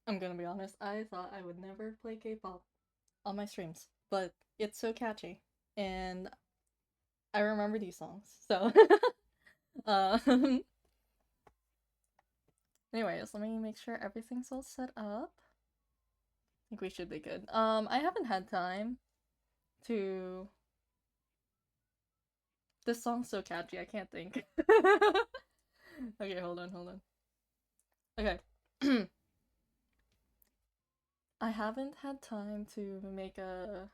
I'm gonna be honest, I thought I would never play K-pop on my streams, but it's so catchy, and I remember these songs, so um anyways, let me make sure everything's all set up. I think we should be good. I haven't had time to this song's so catchy, I can't think. Okay, hold on. Okay. I haven't had time to make a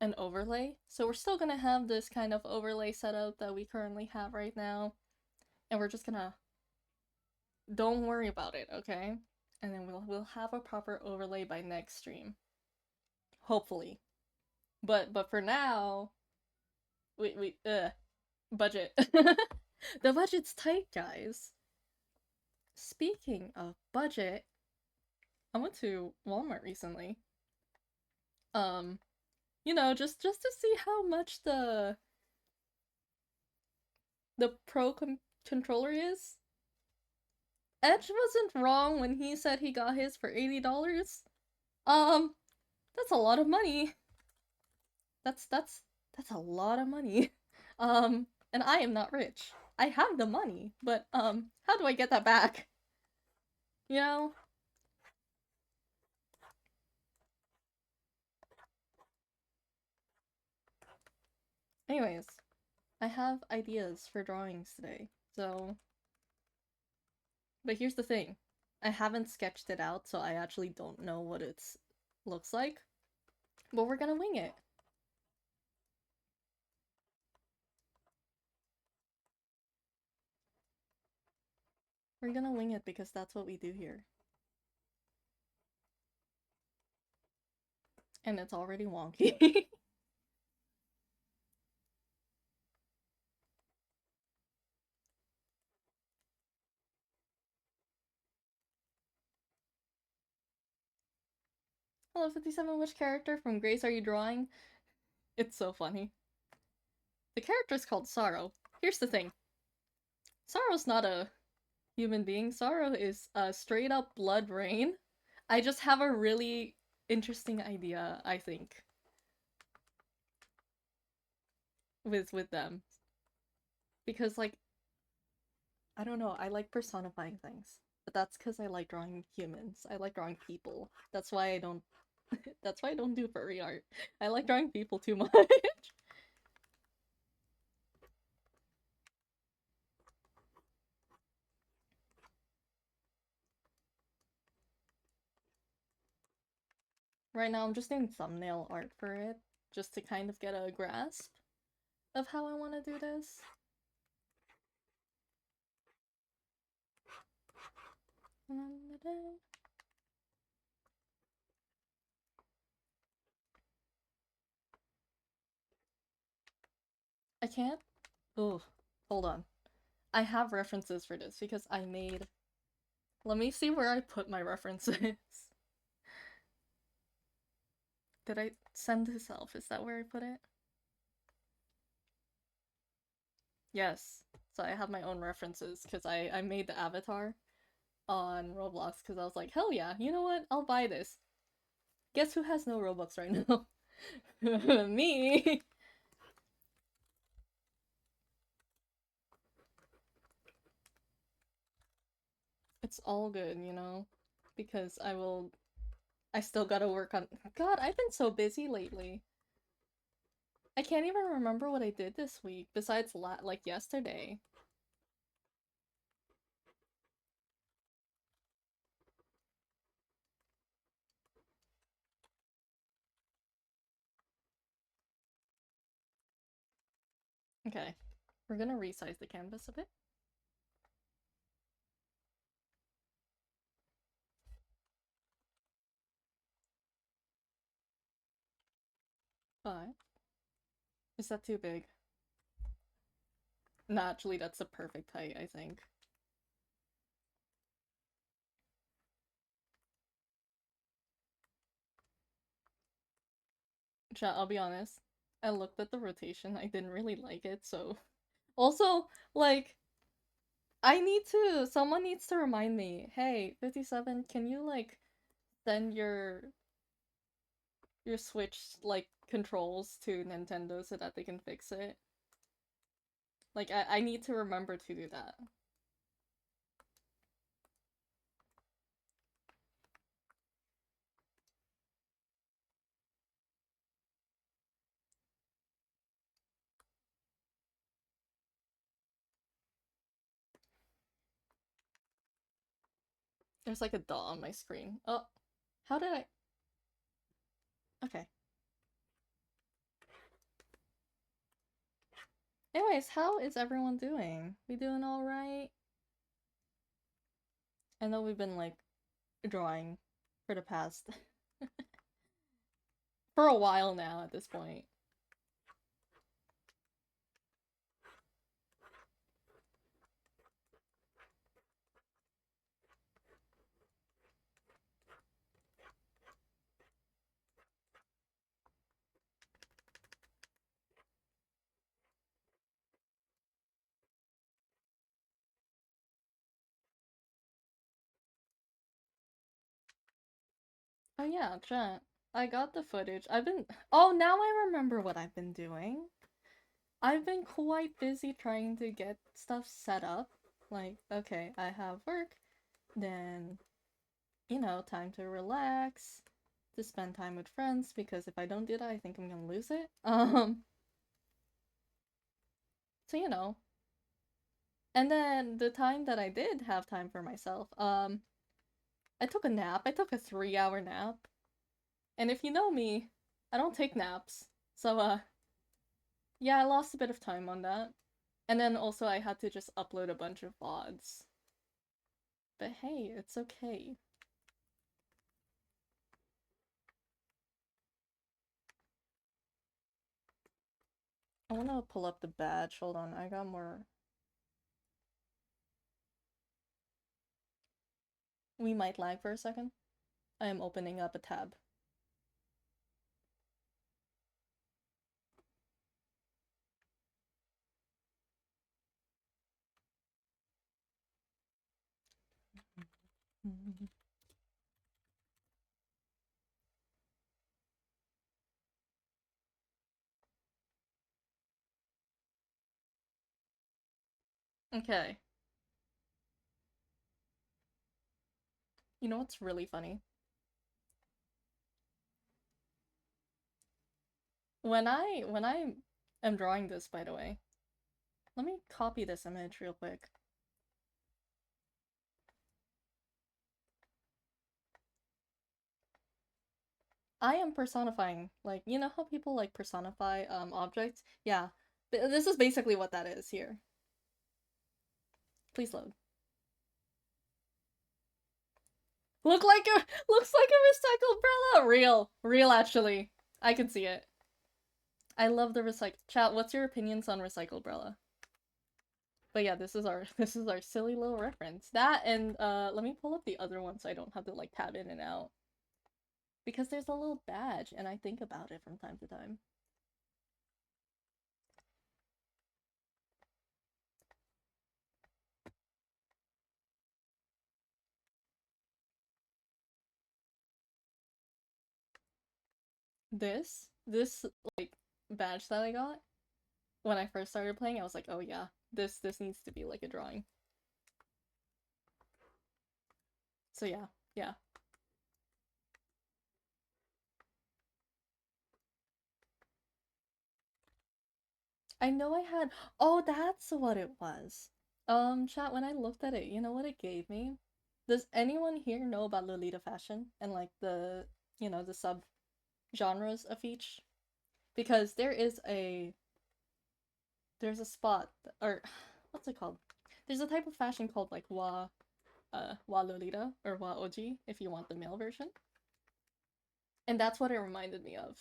an overlay. So we're still gonna have this kind of overlay setup that we currently have right now. And we're just gonna don't worry about it, okay? And then we'll have a proper overlay by next stream. Hopefully. But for now, we budget. The budget's tight, guys. Speaking of budget, I went to Walmart recently. Um, just to see how much the controller is. Edge wasn't wrong when he said he got his for $80. Um, that's a lot of money. That's a lot of money. And I am not rich. I have the money, but how do I get that back? You know? Anyways, I have ideas for drawings today. So, but here's the thing. I haven't sketched it out, so I actually don't know what it looks like. But we're gonna wing it. We're gonna wing it because that's what we do here. And it's already wonky. Hello, 57, which character from Grace are you drawing? It's so funny. The character's called Sorrow. Here's the thing. Sorrow's not a human being. Sorrow is a straight up blood rain. I just have a really interesting idea, I think, with them. Because like I don't know, I like personifying things. But that's because I like drawing humans. I like drawing people. That's why I don't that's why I don't do furry art. I like drawing people too much. Right now I'm just doing thumbnail art for it, just to kind of get a grasp of how I want to do this. I can't? Oh, hold on. I have references for this because I made... Let me see where I put my references. Did I send to self? Is that where I put it? Yes. So I have my own references because I made the avatar on Roblox because I was like, hell yeah, you know what? I'll buy this. Guess who has no Robux right now? Me! It's all good, you know? Because I still gotta work on. God, I've been so busy lately. I can't even remember what I did this week besides like yesterday. Okay, we're gonna resize the canvas a bit. But is that too big? Nah, actually, that's the perfect height, I think. Chat, I'll be honest. I looked at the rotation, I didn't really like it, so. Also, like, I need to. Someone needs to remind me. Hey, 57, can you like send your Switch like controls to Nintendo so that they can fix it? Like I need to remember to do that. There's like a dot on my screen. Oh, how did I? Okay. Anyways, how is everyone doing? We doing all right? I know we've been like drawing for the past for a while now at this point. Oh yeah, chat. I got the footage. I've been Oh, now I remember what I've been doing. I've been quite busy trying to get stuff set up. Like, okay, I have work, then time to relax, to spend time with friends because if I don't do that, I think I'm going to lose it. So and then the time that I did have time for myself, I took a nap. I took a 3-hour nap. And if you know me, I don't take naps. So yeah, I lost a bit of time on that. And then also I had to just upload a bunch of VODs. But hey, it's okay. I wanna pull up the badge. Hold on, I got more. We might lag for a second. I am opening up a tab. Okay. You know what's really funny? When I am drawing this, by the way, let me copy this image real quick. I am personifying, like, you know how people like personify objects? Yeah. This is basically what that is here. Please load. Looks like a recycled umbrella. Real actually. I can see it. I love the recycle. Chat, what's your opinions on recycled umbrella? But yeah, this is our silly little reference. That and let me pull up the other one so I don't have to like tab in and out. Because there's a little badge and I think about it from time to time. This like badge that I got when I first started playing, I was like, oh yeah, this needs to be like a drawing. So yeah, yeah. I know I had. Oh, that's what it was. Chat, when I looked at it, you know what it gave me? Does anyone here know about Lolita fashion and like the sub genres of each? Because there's a spot or what's it called? There's a type of fashion called like wa Lolita or wa Oji if you want the male version. And that's what it reminded me of.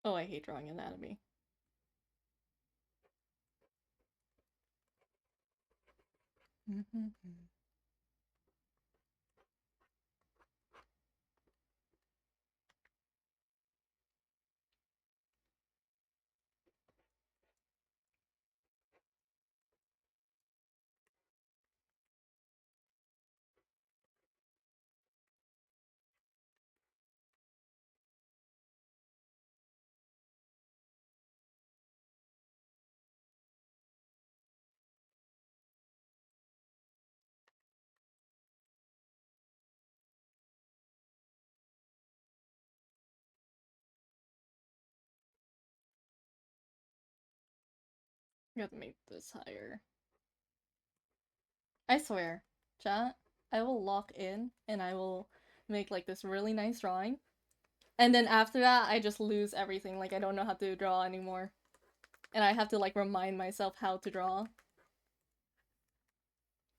Oh, I hate drawing anatomy. You have to make this higher. I swear, chat, I will lock in and I will make like this really nice drawing. And then after that, I just lose everything. Like, I don't know how to draw anymore. And I have to like remind myself how to draw.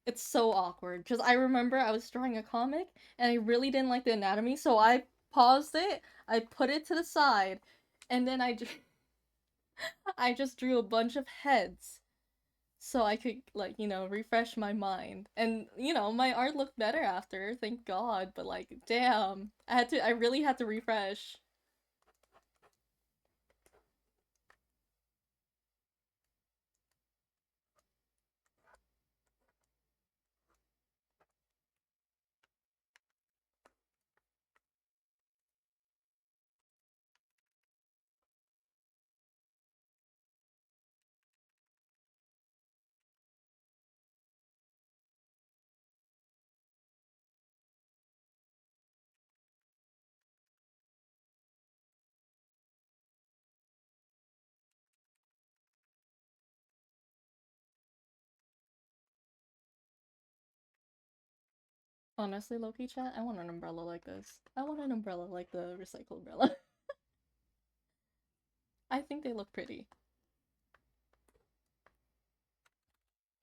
It's so awkward. Because I remember I was drawing a comic and I really didn't like the anatomy, so I paused it, I put it to the side, and then I just drew a bunch of heads so I could like, refresh my mind. And my art looked better after, thank God, but like damn, I really had to refresh. Honestly, Loki chat, I want an umbrella like this. I want an umbrella like the recycled umbrella. I think they look pretty.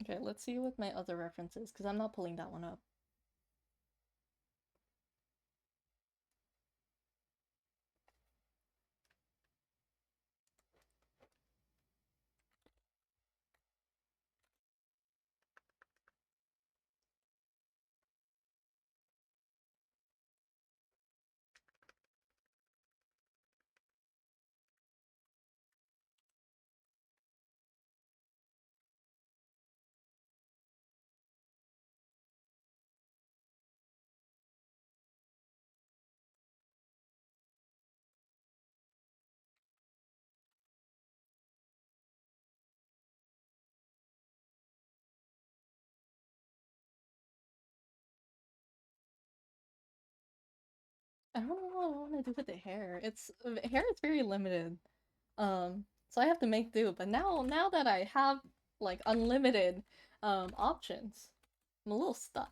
Okay, let's see what my other references, because I'm not pulling that one up. I don't know what I want to do with the hair. Hair is very limited. So I have to make do. But now that I have like unlimited options, I'm a little stuck.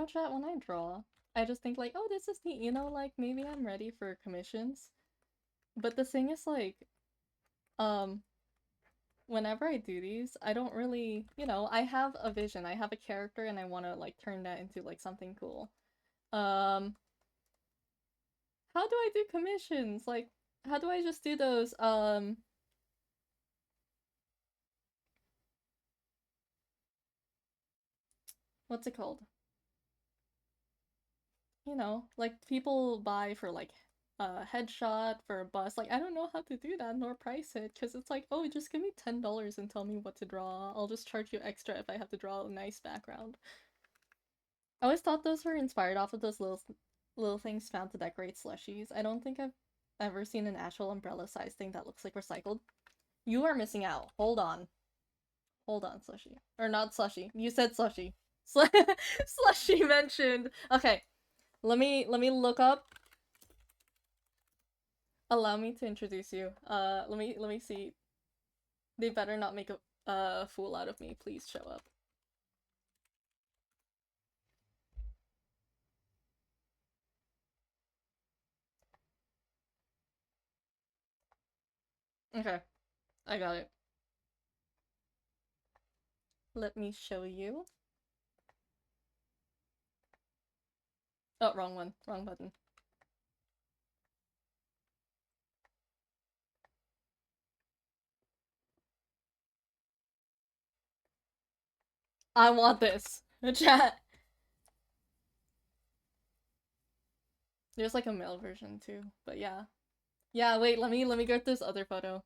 Chat, when I draw, I just think like, oh, this is neat, like maybe I'm ready for commissions. But the thing is like, um, whenever I do these, I don't really, I have a vision, I have a character, and I want to like turn that into like something cool. Um, How do I do commissions? Like, how do I just do those, what's it called? You know, like people buy for like a headshot for a bus. Like I don't know how to do that nor price it because it's like, oh, just give me $10 and tell me what to draw. I'll just charge you extra if I have to draw a nice background. I always thought those were inspired off of those little things found to decorate slushies. I don't think I've ever seen an actual umbrella size thing that looks like recycled. You are missing out. Hold on. Hold on, slushy. Or not slushy. You said slushy. Slushy mentioned. Okay. Let me look up. Allow me to introduce you. Let me see. They better not make a fool out of me. Please show up. Okay, I got it. Let me show you. Oh, wrong one. Wrong button. I want this. Chat. There's like a male version too, but yeah. Yeah, wait, let me get this other photo.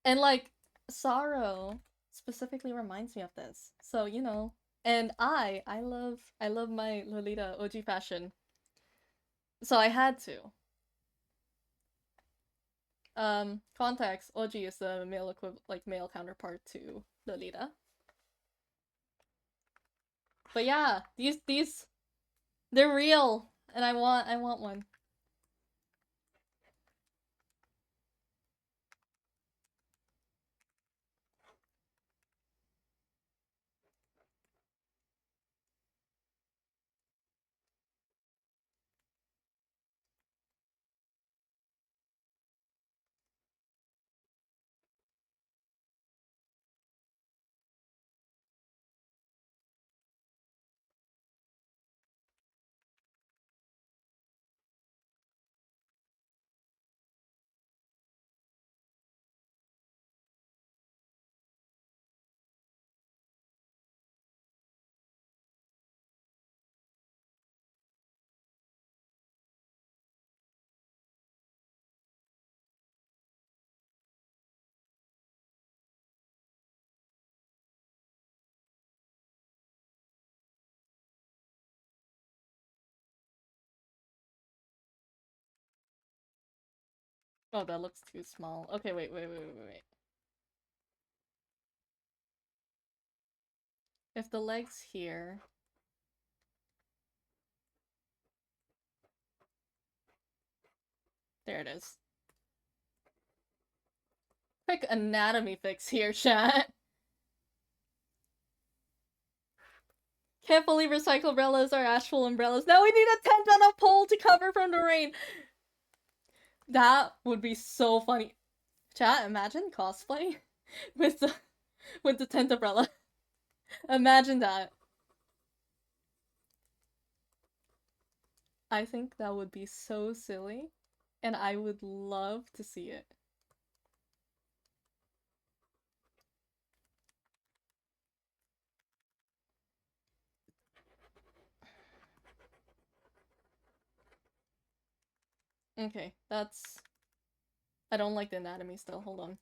And like sorrow specifically reminds me of this. So, you know, and I love my Lolita OG fashion. So I had to. Context, OG is the male like male counterpart to Lolita. But yeah, these they're real and I want one. Oh, that looks too small. Okay, wait. If the leg's here, there it is. Quick anatomy fix here, chat. Can't believe recycled umbrellas are actual umbrellas. Now we need a tent on a pole to cover from the rain. That would be so funny. Chat, imagine cosplay with the tent umbrella. Imagine that. I think that would be so silly, and I would love to see it. Okay, that's... I don't like the anatomy still, hold on.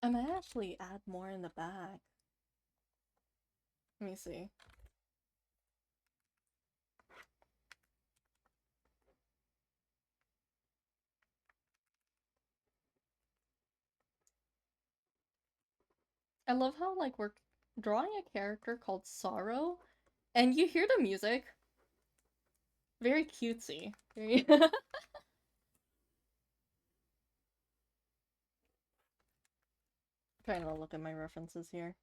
I might actually add more in the back. Let me see. I love how, like, we're drawing a character called Sorrow, and you hear the music. Very cutesy. Very... Trying to look at my references here.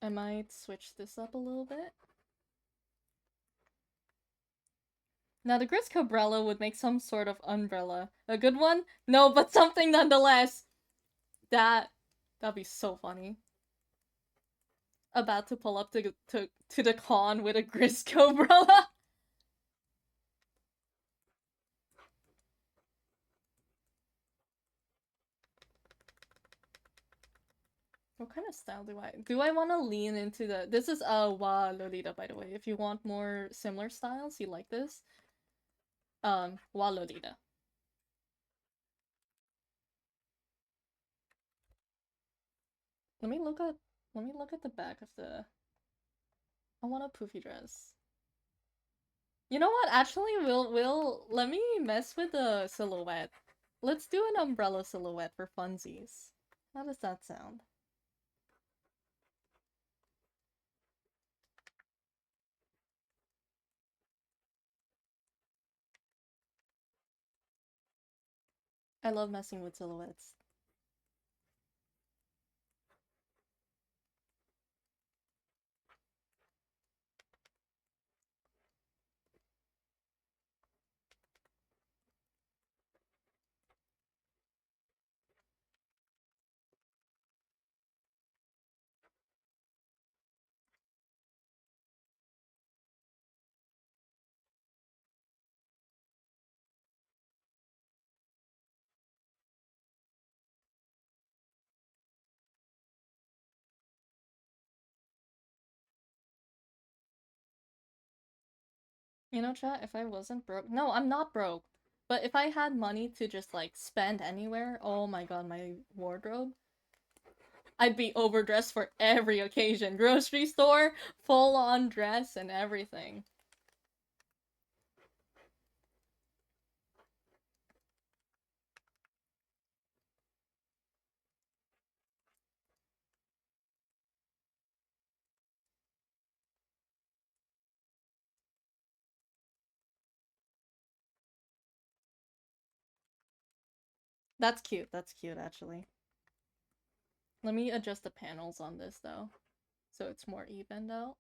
I might switch this up a little bit. Now the Gris Cobrella would make some sort of umbrella. A good one? No, but something nonetheless. That'd be so funny. About to pull up to the con with a Gris Cobrella. What kind of style do I want to lean into the this is Wa Lolita, by the way. If you want more similar styles, you like this. Wa Lolita. Let me look at the back of the I want a poofy dress. You know what? Actually, we'll let me mess with the silhouette. Let's do an umbrella silhouette for funsies. How does that sound? I love messing with silhouettes. You know, chat, if I wasn't broke. No, I'm not broke. But if I had money to just like spend anywhere, oh my god, my wardrobe. I'd be overdressed for every occasion. Grocery store, full on dress and everything. That's cute actually. Let me adjust the panels on this though, so it's more evened out.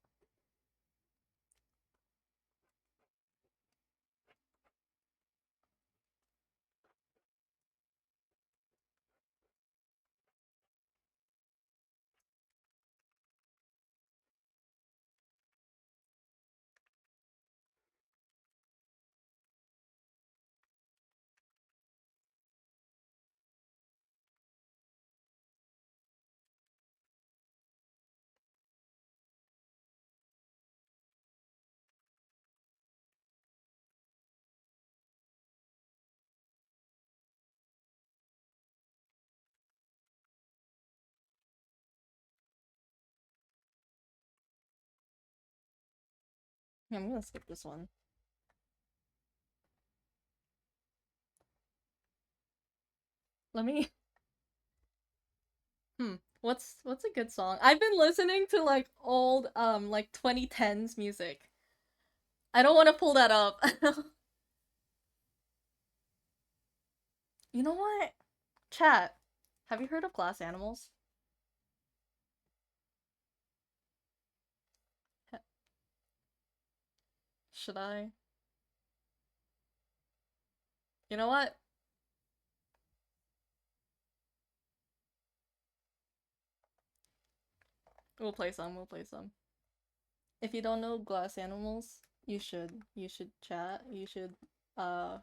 Yeah, I'm gonna skip this one. Let me what's a good song? I've been listening to like old like 2010s music. I don't want to pull that up. You know what? Chat. Have you heard of Glass Animals? Should I? You know what? We'll play some. We'll play some. If you don't know Glass Animals, you should. You should chat. You should uh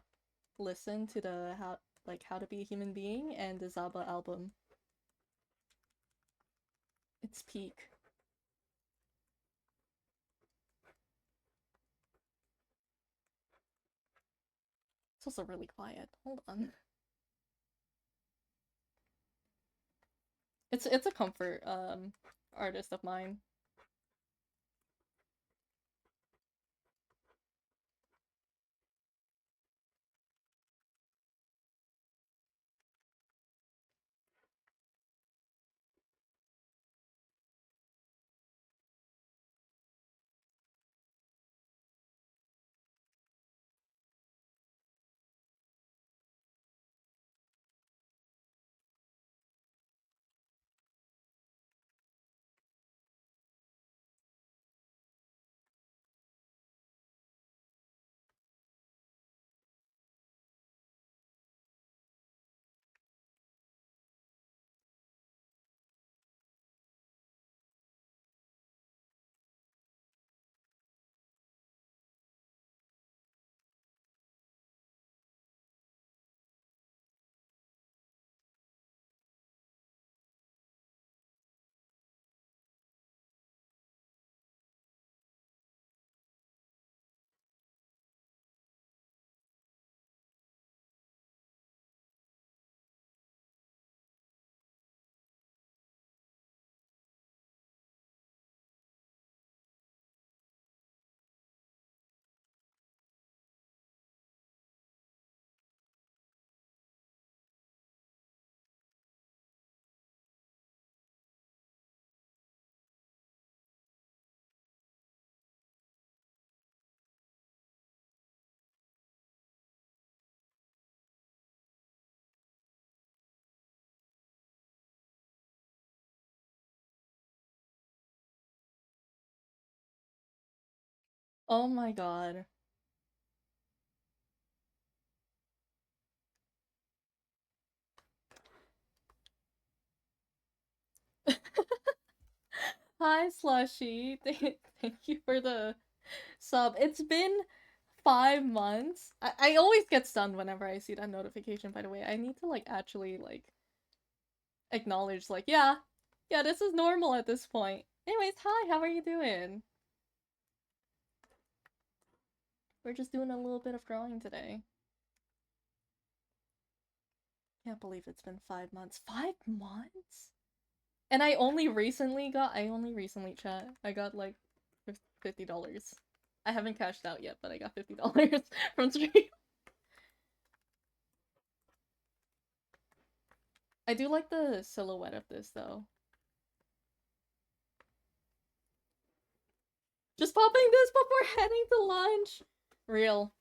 listen to the how to be a human being and the Zaba album. It's peak. It's also really quiet. Hold on. It's a comfort artist of mine. Oh my god. Hi, Slushy. Thank you for the sub. It's been 5 months. I always get stunned whenever I see that notification, by the way. I need to, like, actually, like, acknowledge, like, yeah, yeah, this is normal at this point. Anyways, hi, how are you doing? We're just doing a little bit of drawing today. Can't believe it's been 5 months. 5 months? And I only recently, chat, I got, like, $50. I haven't cashed out yet, but I got $50 from stream. I do like the silhouette of this, though. Just popping this before heading to lunch. Real.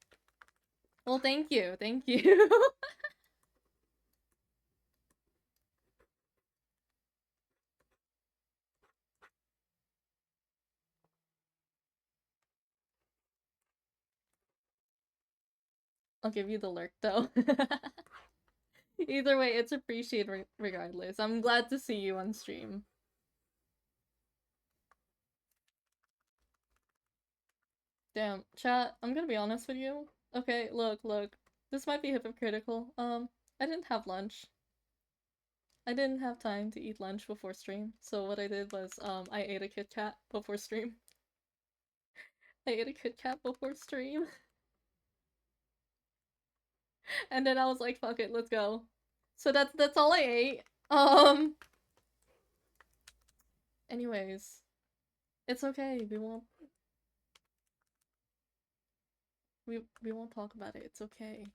Well, thank you. Thank you. I'll give you the lurk, though. Either way, it's appreciated regardless. I'm glad to see you on stream. Damn, chat, I'm gonna be honest with you. Okay, look. This might be hypocritical. I didn't have lunch. I didn't have time to eat lunch before stream, so what I did was, I ate a Kit Kat before stream. I ate a Kit Kat before stream. And then I was like, fuck it, let's go. So that's all I ate. Anyways, it's okay. We won't talk about it. It's okay.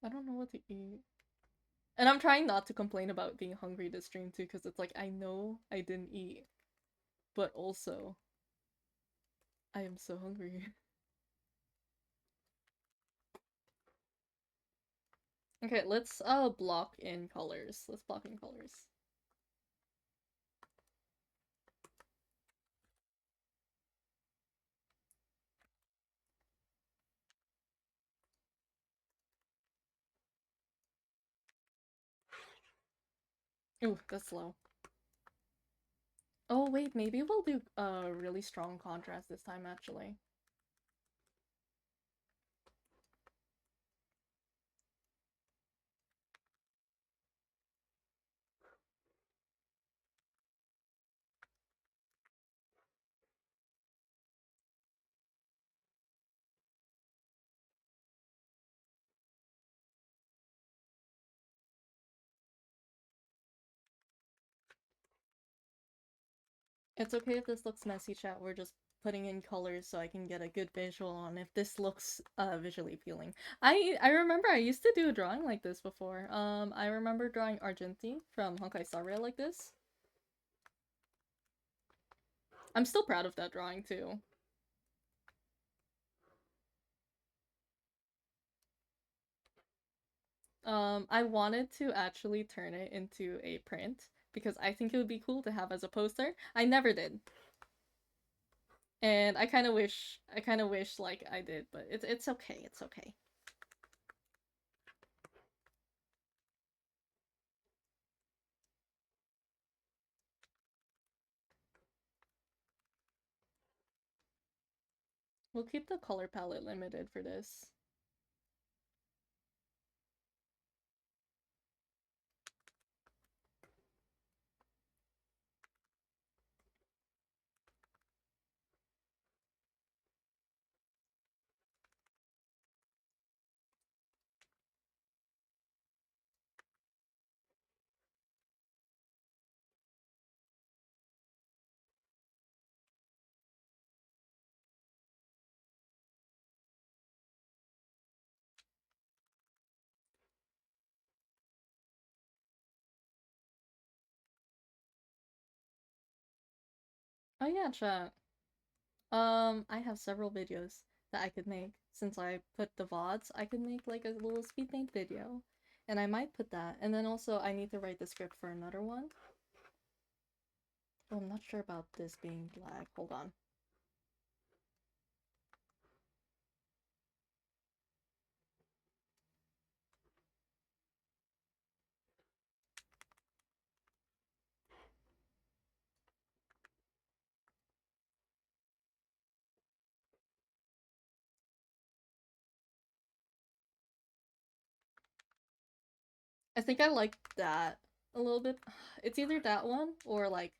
I don't know what to eat. And I'm trying not to complain about being hungry this stream too, because it's like I know I didn't eat, but also I am so hungry. Okay, let's block in colors. Let's block in colors. Ooh, that's low. Oh wait, maybe we'll do really strong contrast this time actually. It's okay if this looks messy, chat. We're just putting in colors so I can get a good visual on if this looks visually appealing. I remember I used to do a drawing like this before. I remember drawing Argenti from Honkai Star Rail like this. I'm still proud of that drawing too. I wanted to actually turn it into a print because I think it would be cool to have as a poster. I never did. And I kind of wish like I did, but it's okay. It's okay. We'll keep the color palette limited for this. Oh yeah, chat. I have several videos that I could make. Since I put the VODs, I could make like a little speed paint video. And I might put that. And then also I need to write the script for another one. Oh, I'm not sure about this being black. Hold on. I think I like that a little bit. It's either that one or like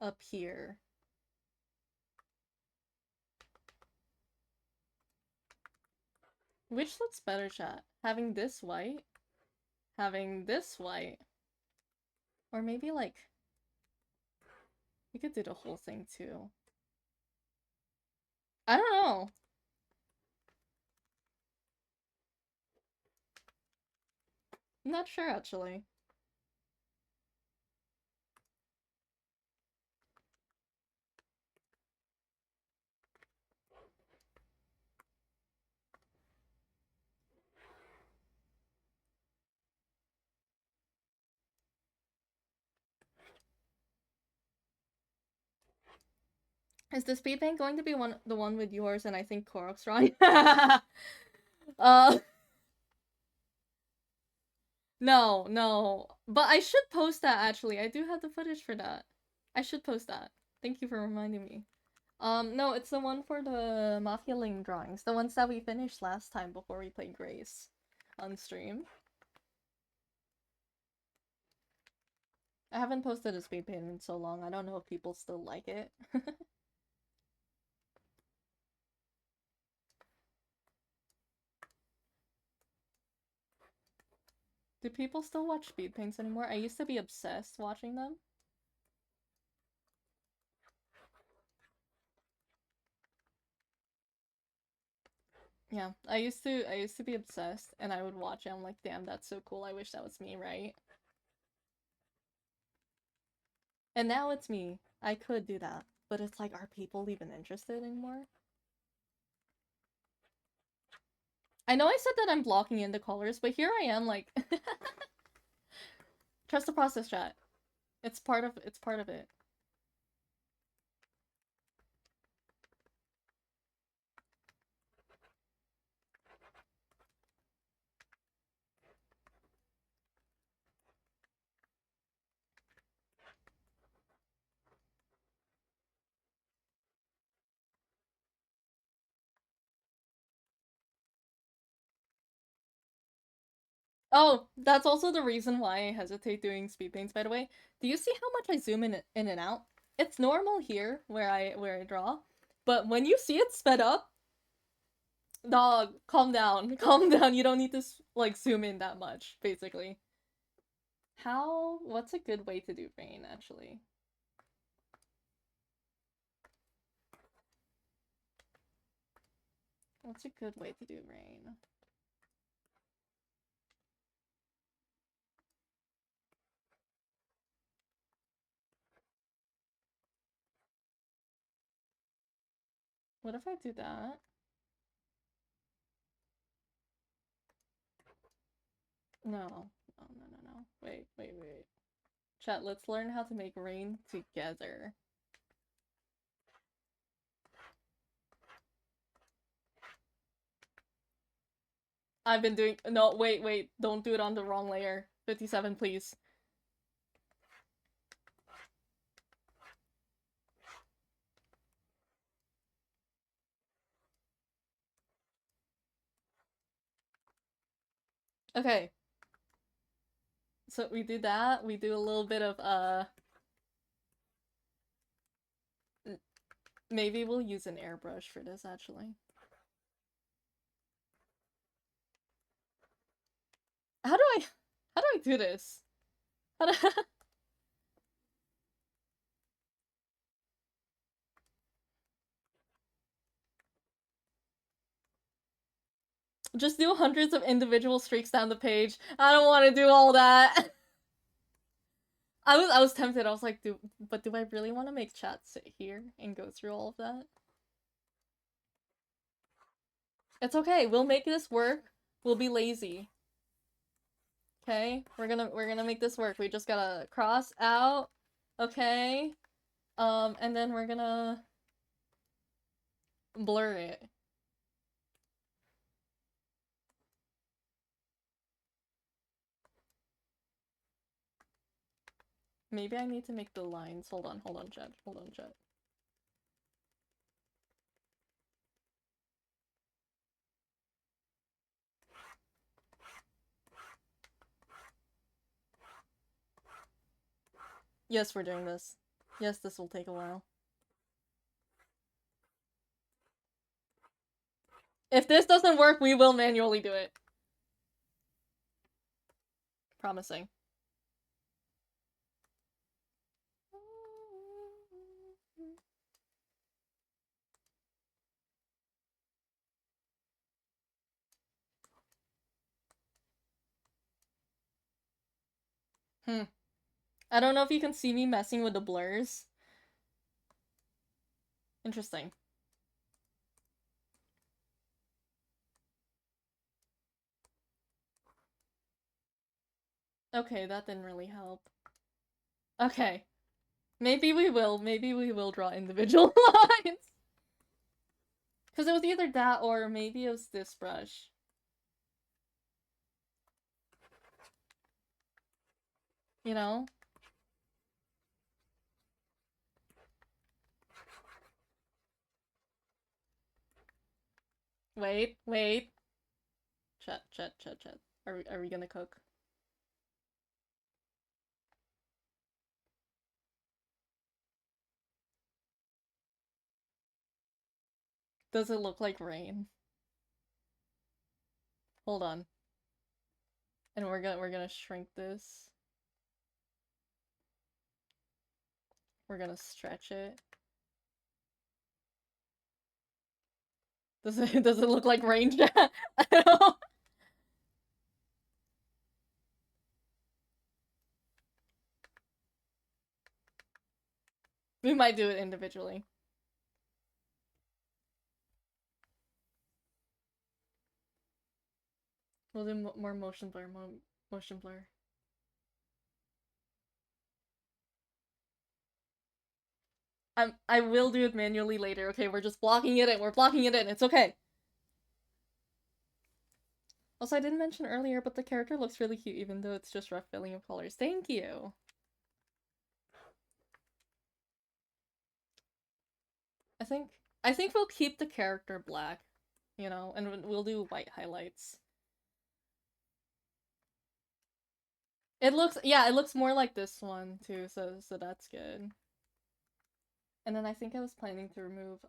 up here. Which looks better, chat? Having this white? Having this white? Or maybe like... We could do the whole thing too. I don't know. I'm not sure actually. Is the speed paint going to be the one with yours and I think Korok's drawing? uh No, no. But I should post that actually. I do have the footage for that. I should post that. Thank you for reminding me. No, it's the one for the Mafia Lane drawings. The ones that we finished last time before we played Grace on stream. I haven't posted a speed paint in so long. I don't know if people still like it. Do people still watch speed paints anymore? I used to be obsessed watching them. Yeah, I used to be obsessed and I would watch it. I'm like, damn, that's so cool. I wish that was me, right? And now it's me. I could do that. But it's like, are people even interested anymore? I know I said that I'm blocking in the colors, but here I am like trust the process, chat. It's part of it. Oh, that's also the reason why I hesitate doing speed paints, by the way. Do you see how much I zoom in and out? It's normal here where I draw, but when you see it sped up, dog, calm down. Calm down. You don't need to like zoom in that much, basically. What's a good way to do rain actually? What's a good way to do rain? What if I do that? No. No. Wait. Chat, let's learn how to make rain together. I've been doing- No, wait. Don't do it on the wrong layer. 57, please. Okay. So we do that. We do a little bit of, maybe we'll use an airbrush for this, actually. How do I do this? How do Just do hundreds of individual streaks down the page. I don't want to do all that. I was tempted. I was like, do I really want to make chat sit here and go through all of that? It's okay. We'll make this work. We'll be lazy. Okay, we're gonna make this work. We just gotta cross out. Okay. And then we're gonna blur it. Maybe I need to make the lines. Hold on, chat. Hold on, chat. Yes, we're doing this. Yes, this will take a while. If this doesn't work, we will manually do it. Promising. I don't know if you can see me messing with the blurs. Interesting. Okay, that didn't really help. Okay. Maybe we will draw individual lines. Because it was either that or maybe it was this brush. You know? Wait. Chat. Are we gonna cook? Does it look like rain? Hold on. And we're gonna shrink this. We're gonna stretch it. Does it look like rain, chat? I don't know. We might do it individually. We'll do more motion blur, motion blur. I will do it manually later. Okay, we're just blocking it in. We're blocking it in. It's okay. Also, I didn't mention earlier, but the character looks really cute, even though it's just rough filling of colors. Thank you. I think we'll keep the character black, you know, and we'll do white highlights. It looks more like this one too, so that's good. And then I think I was planning to remove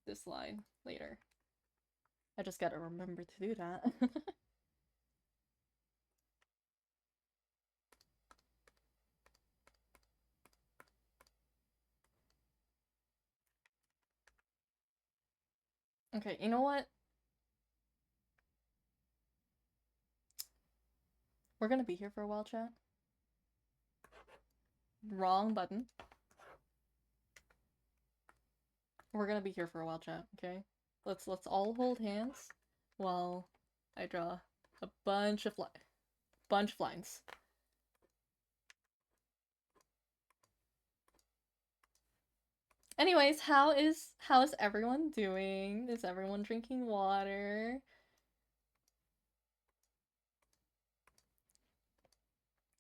this line later. I just gotta remember to do that. Okay, you know what? We're gonna be here for a while, chat. Wrong button. We're gonna be here for a while, chat, okay? Let's all hold hands while I draw a bunch of lines. Anyways, how is everyone doing? Is everyone drinking water?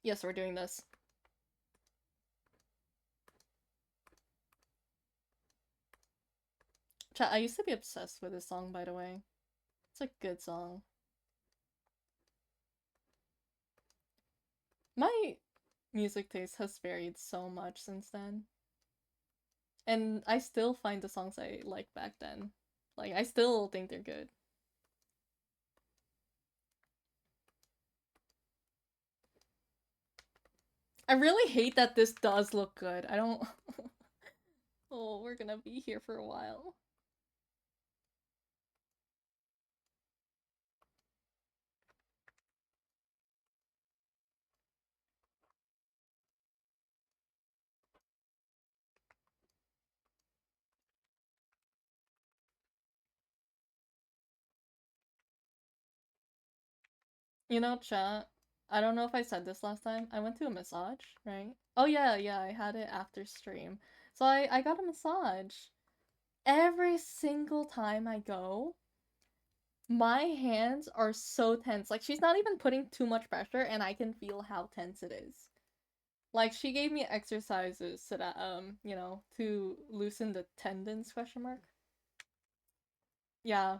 Yes, we're doing this. Chat, I used to be obsessed with this song, by the way. It's a good song. My music taste has varied so much since then. And I still find the songs I liked back then. Like, I still think they're good. I really hate that this does look good. I don't... Oh, we're gonna be here for a while. You know, chat, I don't know if I said this last time. I went to a massage, right? Oh yeah, yeah, I had it after stream. So I got a massage. Every single time I go, my hands are so tense. Like she's not even putting too much pressure and I can feel how tense it is. Like she gave me exercises so that to loosen the tendons question mark. Yeah,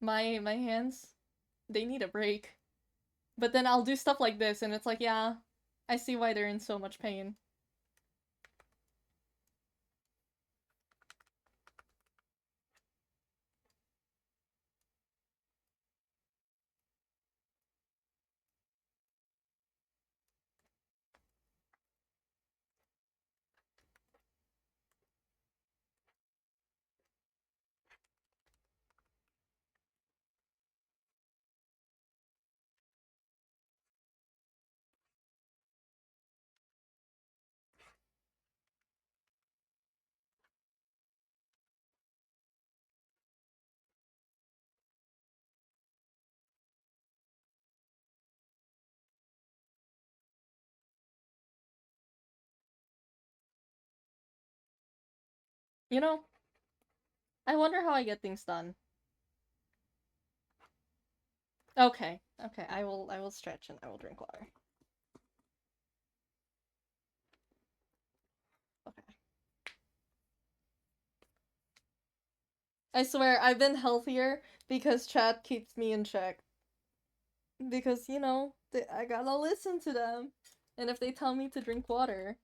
my hands they need a break. But then I'll do stuff like this and it's like, yeah, I see why they're in so much pain. You know, I wonder how I get things done. Okay, okay, I will stretch and I will drink water. Okay. I swear, I've been healthier because chat keeps me in check. Because, I gotta listen to them. And if they tell me to drink water.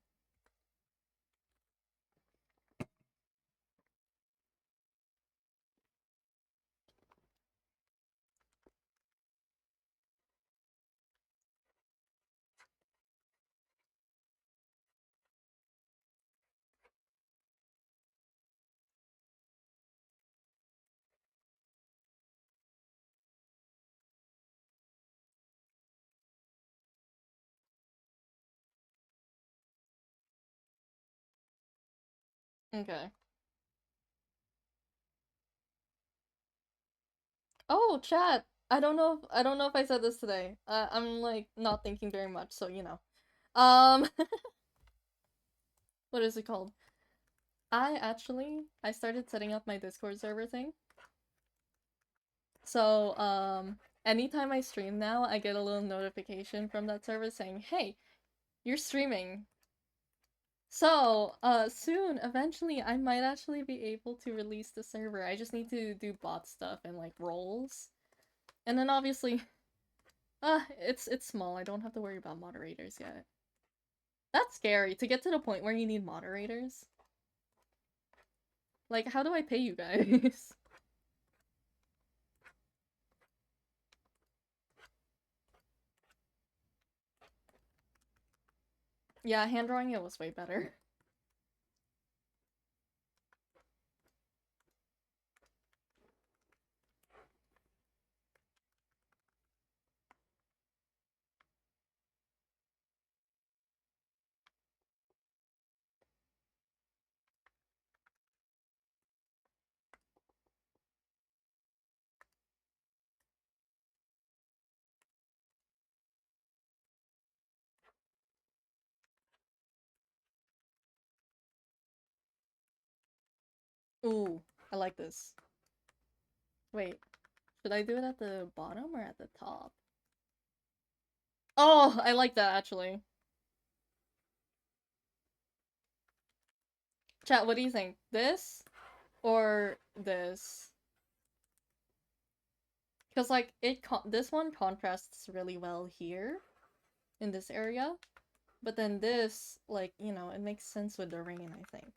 Okay. Oh, chat! I don't know if I said this today. I'm, like, not thinking very much, so Um, what is it called? I started setting up my Discord server thing. So, anytime I stream now, I get a little notification from that server saying, hey, you're streaming. So, soon, eventually, I might actually be able to release the server. I just need to do bot stuff and, like, roles. And then obviously, it's small. I don't have to worry about moderators yet. That's scary, to get to the point where you need moderators. Like, how do I pay you guys? Yeah, hand drawing it was way better. Ooh, I like this. Wait, should I do it at the bottom or at the top? Oh, I like that actually. Chat, what do you think? This or this? Because like this one contrasts really well here in this area, but then this, like, it makes sense with the rain, I think.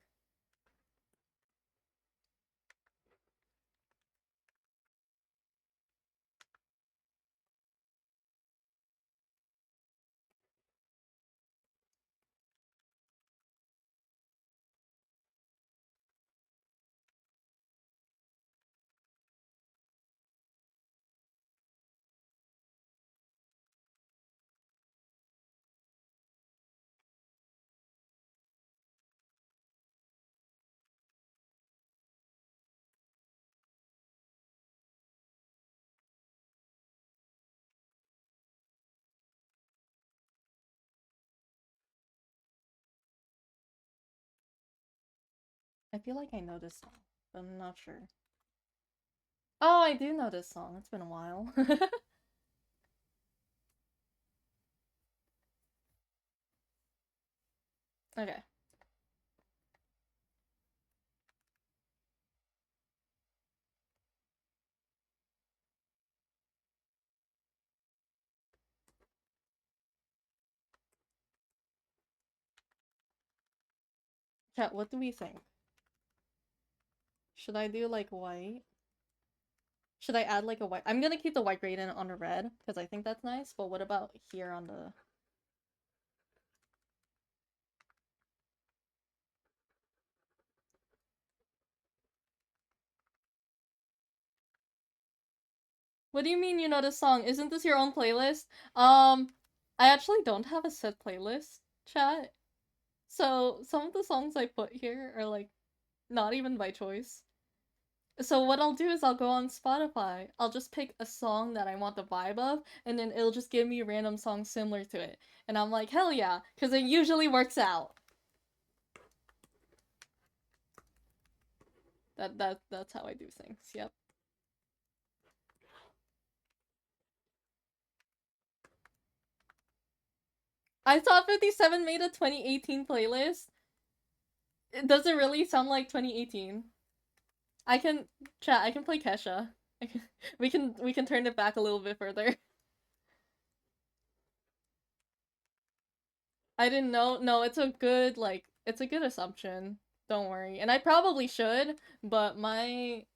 I feel like I know this song, but I'm not sure. Oh, I do know this song. It's been a while. Okay. Chat, what do we think? Should I do like white? Should I add like a white? I'm gonna keep the white gradient on the red because I think that's nice, but what about here on the... What do you mean you know this song? Isn't this your own playlist? I actually don't have a set playlist, chat. So some of the songs I put here are like not even by choice. So what I'll do is I'll go on Spotify. I'll just pick a song that I want the vibe of, and then it'll just give me random songs similar to it. And I'm like, hell yeah, because it usually works out. That's how I do things. Yep. I thought 57 made a 2018 playlist. It doesn't really sound like 2018. I can chat. I can play Kesha. We can turn it back a little bit further. I didn't know. No, it's a good it's a good assumption. Don't worry. And I probably should, but I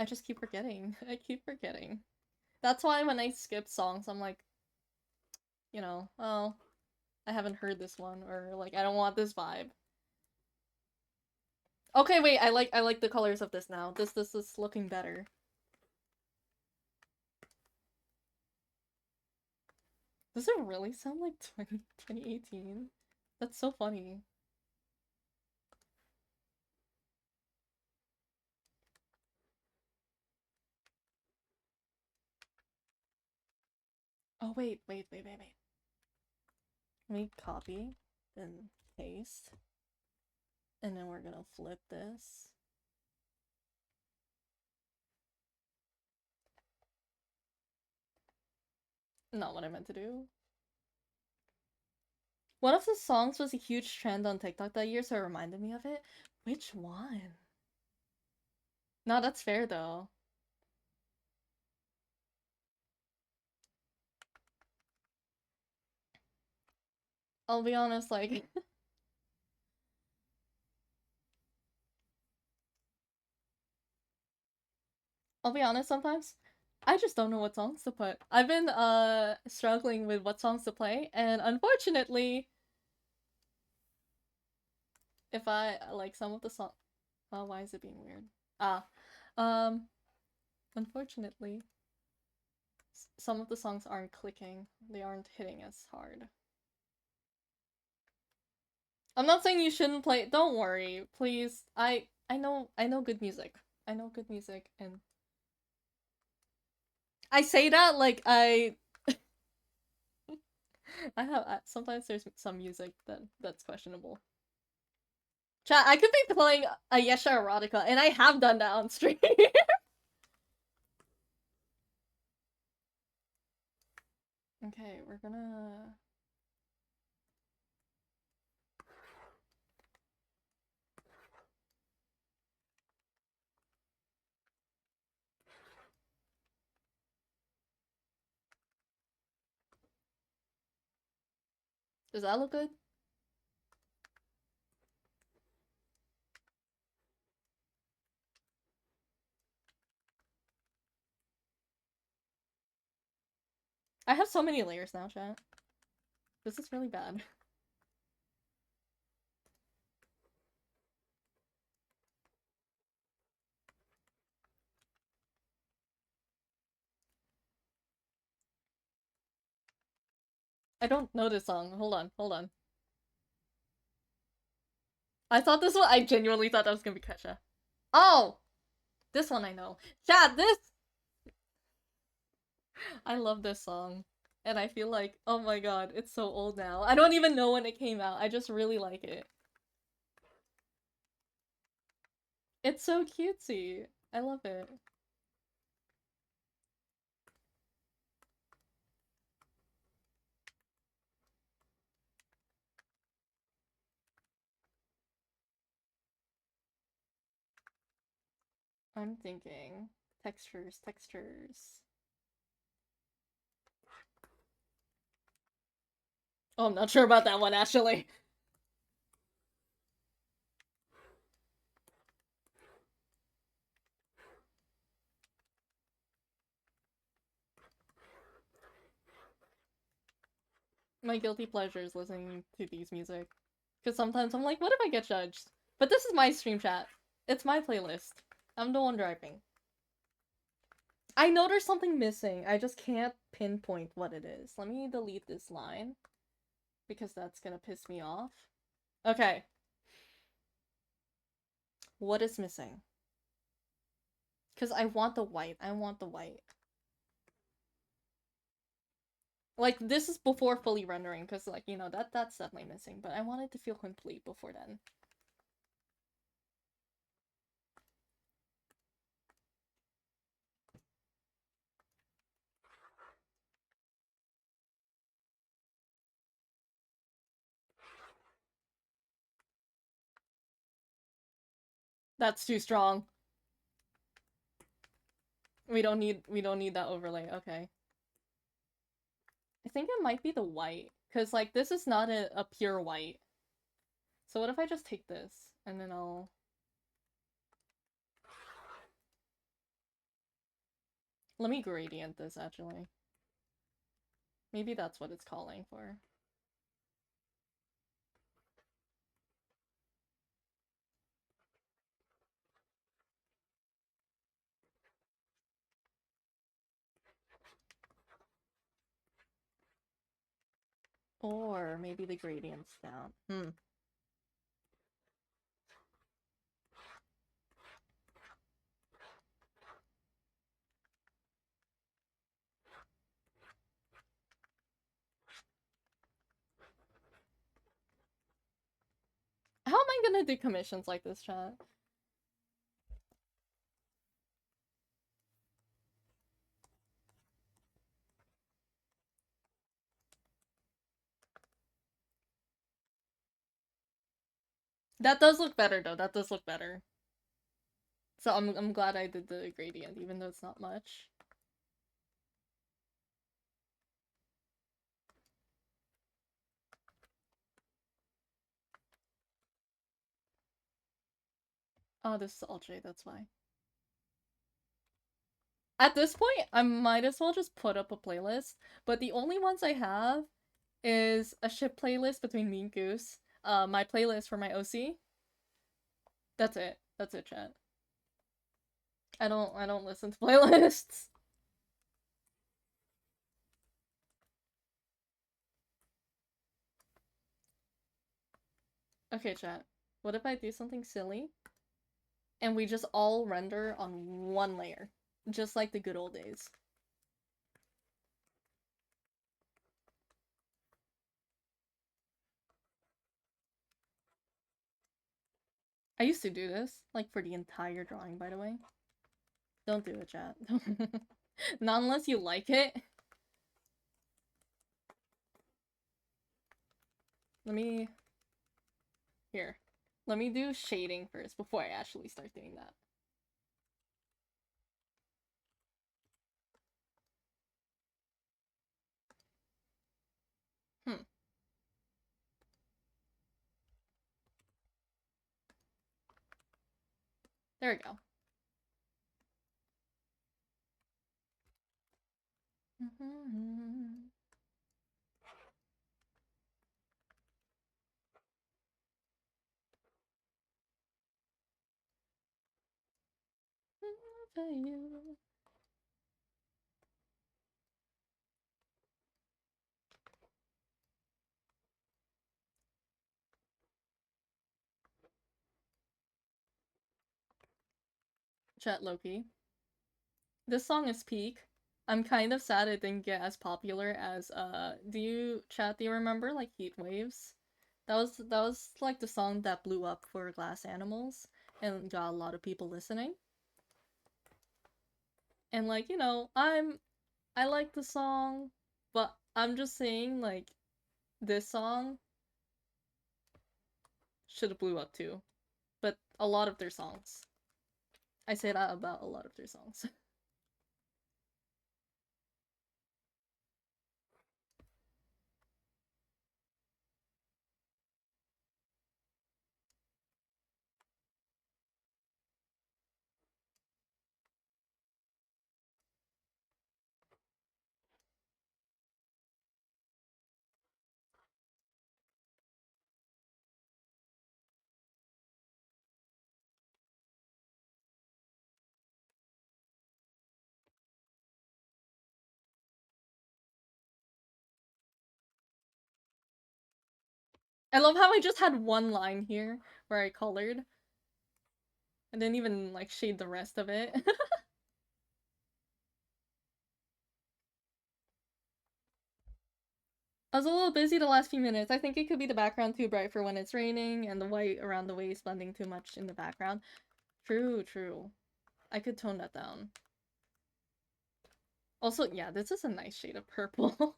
just keep forgetting. I keep forgetting. That's why when I skip songs, I'm like, oh, I haven't heard this one, or like I don't want this vibe. Okay, wait, I like the colors of this now. This is looking better. Does it really sound like 2018? That's so funny. Oh wait. Let me copy, then paste. And then we're gonna flip this. Not what I meant to do. One of the songs was a huge trend on TikTok that year, so it reminded me of it. Which one? No, that's fair though. I'll be honest, like I'll be honest sometimes. I just don't know what songs to put. I've been struggling with what songs to play, and unfortunately, if I like some of the song, oh, why is it being weird? Ah, um, unfortunately, some of the songs aren't clicking. They aren't hitting as hard. I'm not saying you shouldn't play. Don't worry, please. I know good music. I know good music, and I say that like I have sometimes there's some music that's questionable. Chat, I could be playing a Yesha Erotica, and I have done that on stream. Okay, we're gonna... Does that look good? I have so many layers now, chat. This is really bad. I don't know this song. Hold on. I thought this one- I genuinely thought that was gonna be Kesha. Oh! This one I know. Chat, this... I love this song. And I feel like, oh my god, it's so old now. I don't even know when it came out. I just really like it. It's so cutesy. I love it. I'm thinking textures, textures. Oh, I'm not sure about that one actually. My guilty pleasure is listening to these music. Because sometimes I'm like, what if I get judged? But this is my stream chat. It's my playlist. I'm the one driving. I know there's something missing. I just can't pinpoint what it is. Let me delete this line. Because that's gonna piss me off. Okay. What is missing? Because I want the white. I want the white. Like, this is before fully rendering, because, like, you know, that's definitely missing. But I want it to feel complete before then. That's too strong. We don't need that overlay. Okay. I think it might be the white. Because, like, this is not a pure white. So what if I just take this, and then I'll... Let me gradient this, actually. Maybe that's what it's calling for. Or maybe the gradient's down. How am I gonna do commissions like this, chat? That does look better, though. That does look better. So I'm glad I did the gradient, even though it's not much. Oh, this is all J, that's why. At this point, I might as well just put up a playlist, but the only ones I have is a ship playlist between me and Goose, my playlist for my OC. That's it. That's it, chat. I don't listen to playlists. Okay, chat. What if I do something silly and we just all render on one layer? Just like the good old days. I used to do this, like, for the entire drawing, by the way. Don't do it, chat. Not unless you like it. Let me... Here. Let me do shading first before I actually start doing that. There we go. Chat Loki. This song is peak. I'm kind of sad it didn't get as popular as do you remember like Heat Waves? That was like the song that blew up for Glass Animals. and got a lot of people listening. And like, you know, I like the song, but I'm just saying like this song should have blew up too. But a lot of their songs. I say that about a lot of their songs. I love how I just had one line here where I colored. I didn't even like shade the rest of it. I was a little busy the last few minutes. I think it could be the background too bright for when it's raining and the white around the waist blending too much in the background. True, true. I could tone that down. Also, yeah, this is a nice shade of purple.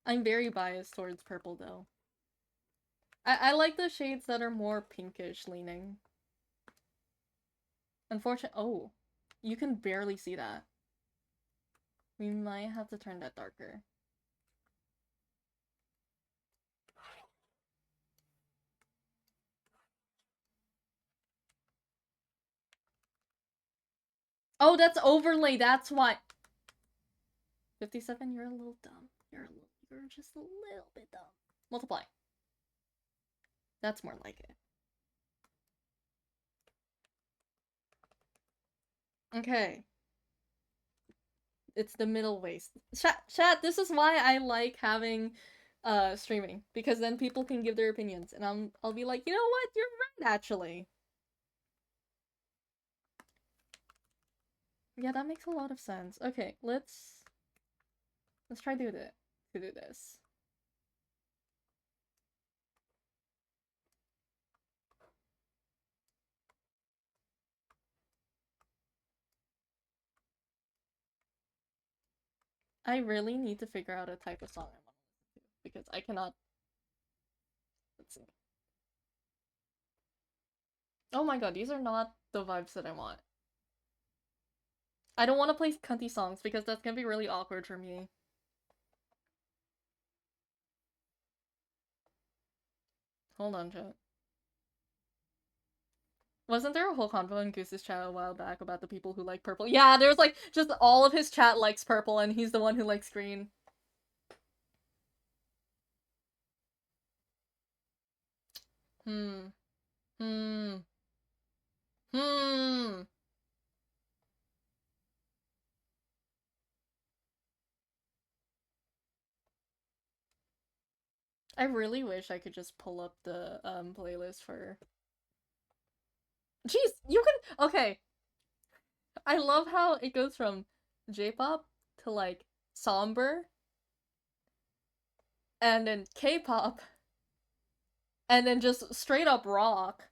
I'm very biased towards purple though. I like the shades that are more pinkish leaning. Unfortunately, oh, you can barely see that. We might have to turn that darker. Oh, that's overlay, that's why. 57, you're a little dumb. You're just a little bit dumb. Multiply. That's more like it. Okay. It's the middle waist. Chat, this is why I like having streaming, because then people can give their opinions and I'll be like, "You know what? You're right actually." Yeah, that makes a lot of sense. Okay, let's try to do this. I really need to figure out a type of song I want to listen to because I cannot. Let's see. Oh my god, these are not the vibes that I want. I don't want to play cunty songs because that's gonna be really awkward for me. Hold on, chat. Wasn't there a whole convo in Goose's chat a while back about the people who like purple? Yeah, there's like just all of his chat likes purple and he's the one who likes green. Hmm. Hmm. Hmm. I really wish I could just pull up the playlist for. Jeez, you can. Okay, I love how it goes from J-pop to like somber, and then K-pop, and then just straight up rock.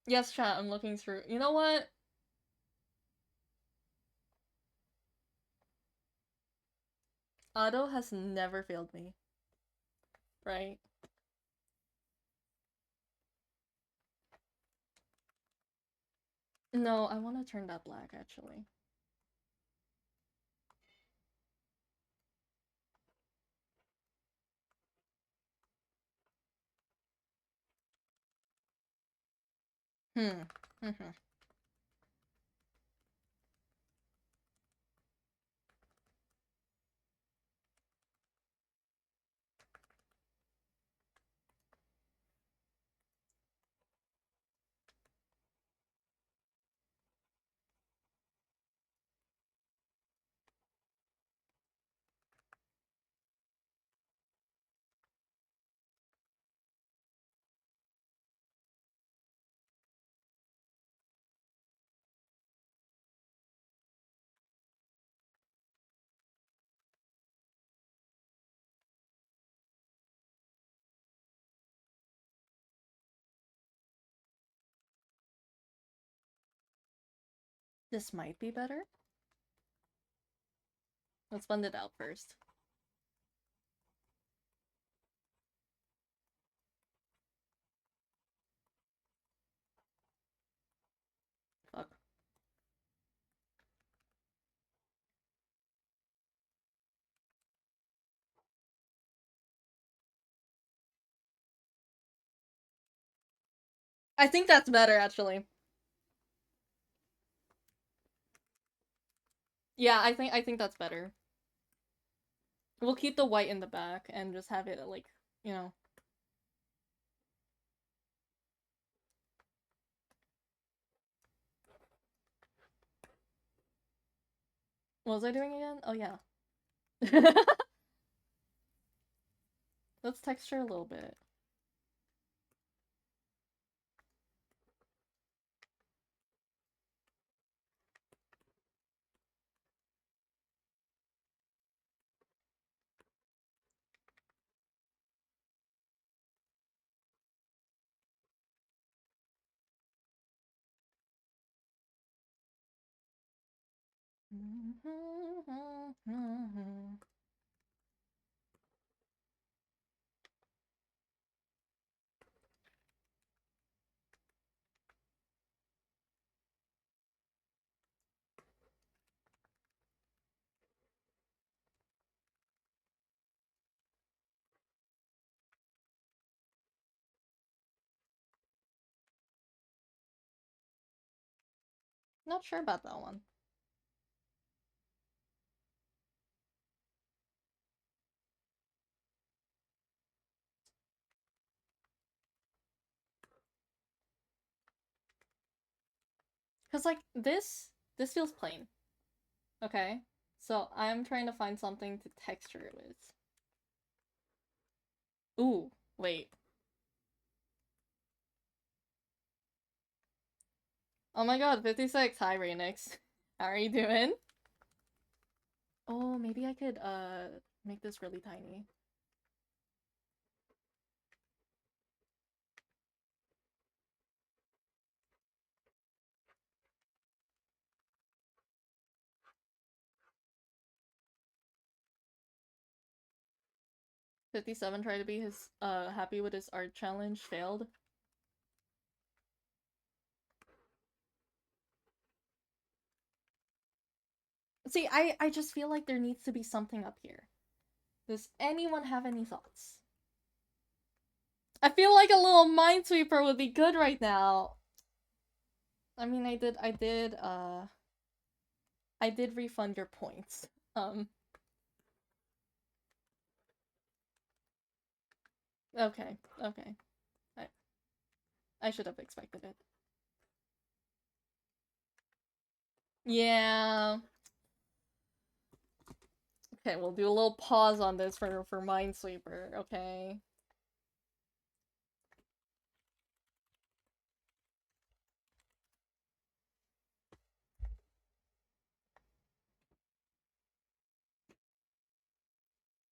Yes, chat. I'm looking through. You know what? Ado has never failed me. Right? No, I want to turn that black actually. Hmm. Mm-hmm. This might be better. Let's blend it out first. Fuck. I think that's better, actually. Yeah, I think that's better. We'll keep the white in the back and just have it, like, you know. What was I doing again? Oh, yeah. Let's texture a little bit. Not sure about that one. Because, like, this feels plain. Okay? So I'm trying to find something to texture it with. Ooh, wait. Oh my god, 56. Hi, Rainix. How are you doing? Oh, maybe I could, make this really tiny. $57 tried to be his happy with his art challenge, failed. See, I just feel like there needs to be something up here. Does anyone have any thoughts? I feel like a little Minesweeper would be good right now. I mean, I did refund your points. Okay, okay. I should have expected it. Yeah. Okay, we'll do a little pause on this for Minesweeper, okay?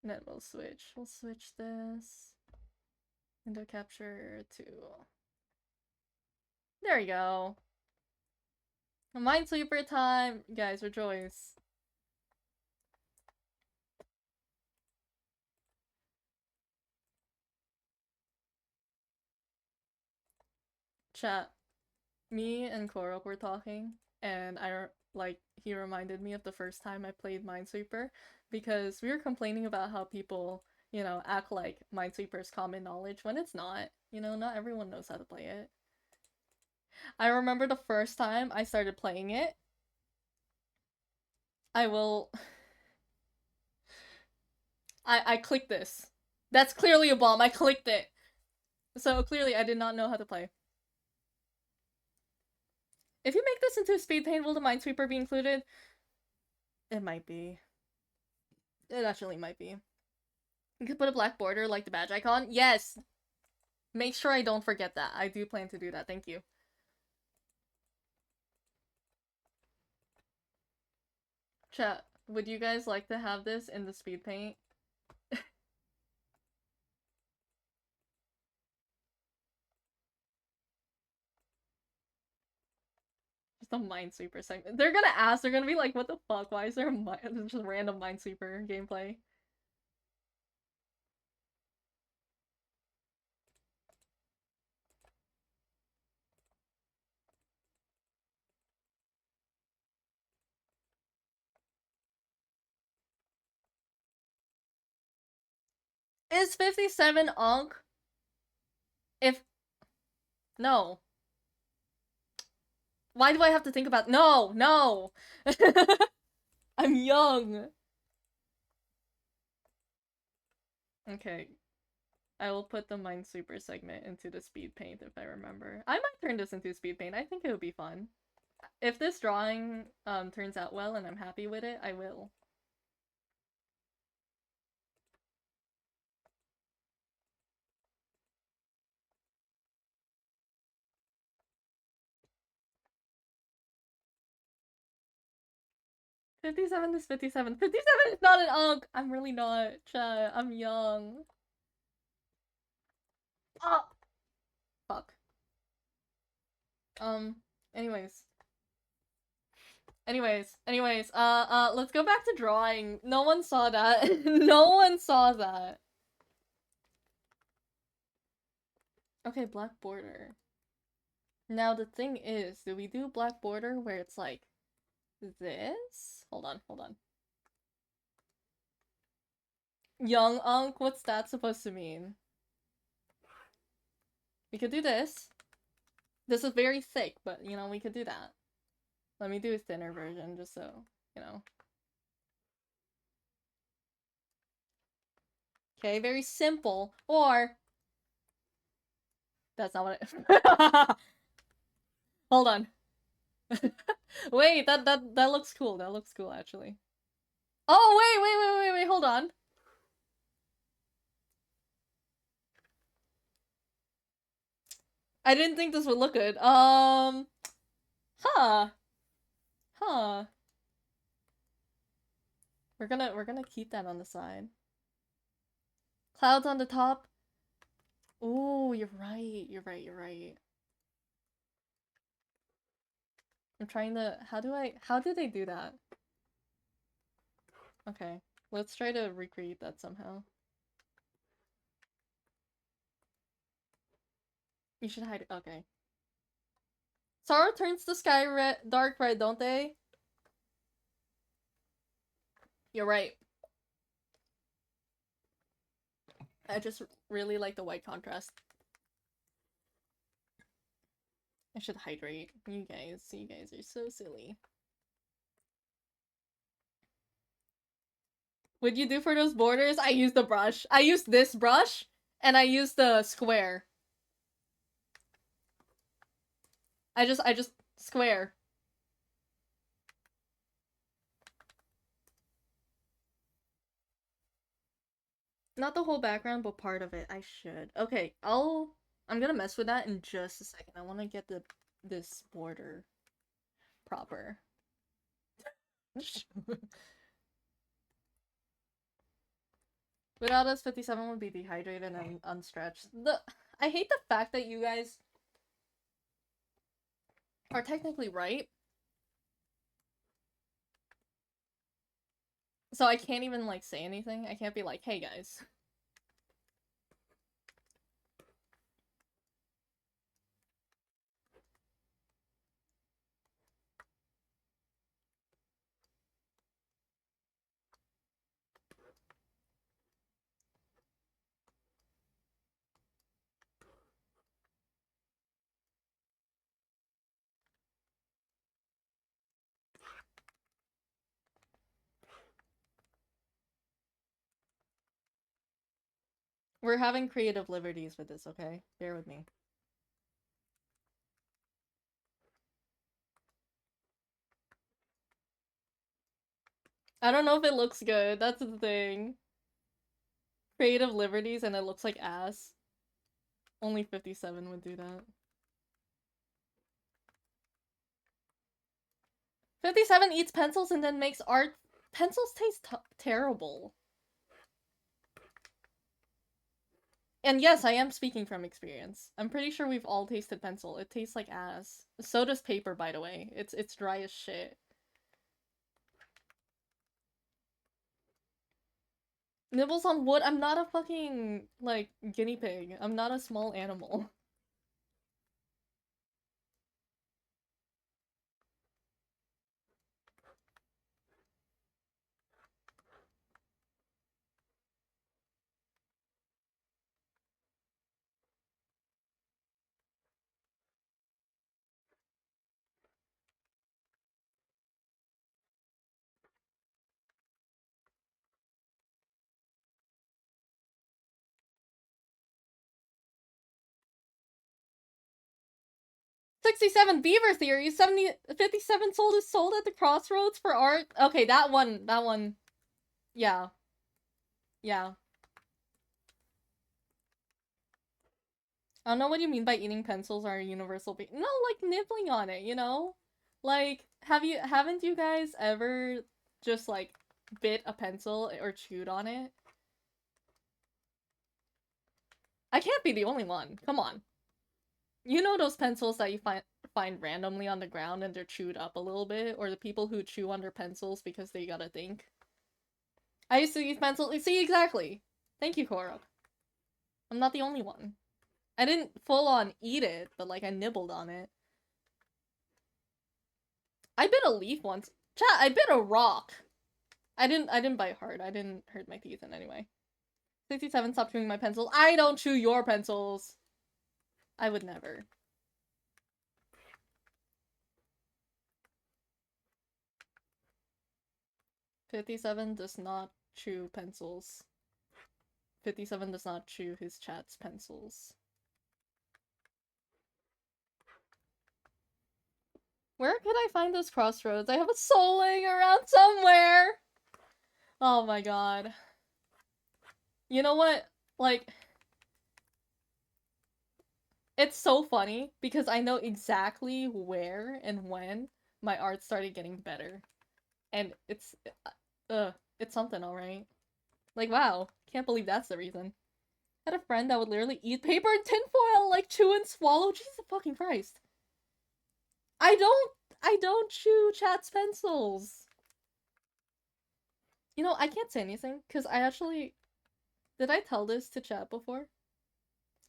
And then we'll switch this window capture to, there we go. Minesweeper time, guys, rejoice. Chat, me and Korok were talking, and he reminded me of the first time I played Minesweeper, because we were complaining about how people, act like Minesweeper is common knowledge when it's not. Not everyone knows how to play it. I remember the first time I started playing it, I will... I clicked this. That's clearly a bomb. I clicked it. So clearly I did not know how to play. If you make this into a speed paint, will the Minesweeper be included? It might be. It actually might be. You could put a black border like the badge icon. Yes! Make sure I don't forget that. I do plan to do that. Thank you. Chat, would you guys like to have this in the speed paint? Just The Minesweeper segment. They're gonna ask, they're gonna be like, what the fuck? Why is there a just random Minesweeper gameplay? Is 57 Onk? If... No. Why do I have to think about... No! No! I'm young! Okay. I will put the Minesweeper segment into the speed paint if I remember. I might turn this into speed paint. I think it would be fun. If this drawing turns out well and I'm happy with it, I will. $57 is 57. 57 is not an unk! I'm really not. Chat. I'm young. Oh! Fuck. Anyways. Let's go back to drawing. No one saw that. No one saw that. Okay, black border. Now the thing is, do we do black border where it's like this? Hold on. Young unk, what's that supposed to mean? We could do this. This is very thick, but you know, we could do that. Let me do a thinner version just so, you know. Okay, very simple. Or that's not what I Hold on. Wait, that looks cool. That looks cool actually. Oh, wait, hold on. I didn't think this would look good. Huh. We're gonna keep that on the side. Clouds on the top. Ooh, you're right. I'm trying to... How do they do that? Okay. Let's try to recreate that somehow. You should hide it. Okay. Sorrow turns the sky red, dark red, don't they? You're right. I just really like the white contrast. I should hydrate. You guys are so silly. What'd you do for those borders? I used the brush. I used this brush, and I used the square. I just square. Not the whole background, but part of it. I should. Okay, I'm gonna mess with that in just a second. I want to get this border proper. Without us, 57 would be dehydrated and unstretched. I hate the fact that you guys are technically right. So I can't even, like, say anything. I can't be like, hey, guys. We're having creative liberties with this, okay? Bear with me. I don't know if it looks good. That's the thing. Creative liberties and it looks like ass. Only 57 would do that. 57 eats pencils and then makes art. Pencils taste terrible. And yes, I am speaking from experience. I'm pretty sure we've all tasted pencil. It tastes like ass. So does paper, by the way. It's dry as shit. Nibbles on wood? I'm not a fucking, like, guinea pig. I'm not a small animal. 67 Beaver Theory, 57 sold is sold at the crossroads for art. Okay, that one. Yeah. Yeah. I don't know what you mean by eating pencils are a universal no, like nibbling on it, you know? Like, haven't you guys ever just like bit a pencil or chewed on it? I can't be the only one. Come on. You know those pencils that you find randomly on the ground and they're chewed up a little bit, or the people who chew on their pencils because they gotta think. I used to use pencils. See, exactly. Thank you, Korok. I'm not the only one. I didn't full on eat it, but like I nibbled on it. I bit a leaf once. Chat, I bit a rock. I didn't bite hard. I didn't hurt my teeth in any way. 67, stop chewing my pencils. I don't chew your pencils. I would never. "57 does not chew pencils. 57 does not chew his chat's pencils." Where could I find this crossroads? I have a soul laying around somewhere! Oh my god. You know what? Like, it's so funny because I know exactly where and when my art started getting better. And it's something, alright. Like, wow, can't believe that's the reason. I had a friend that would literally eat paper and tinfoil, like chew and swallow. Jesus fucking Christ. I don't chew chat's pencils. You know, I can't say anything, because I actually, did I tell this to chat before?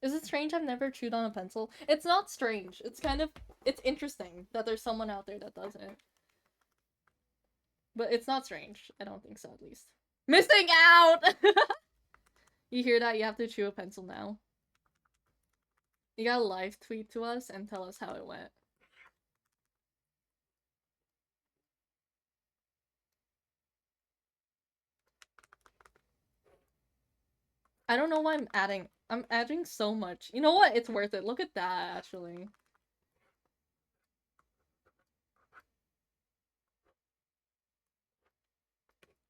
Is it strange I've never chewed on a pencil? It's not strange. It's kind of, it's interesting that there's someone out there that does it. But it's not strange. I don't think so, at least. Missing out! You hear that? You have to chew a pencil now. You gotta live tweet to us and tell us how it went. I don't know why I'm adding. I'm adding so much. You know what? It's worth it. Look at that, actually.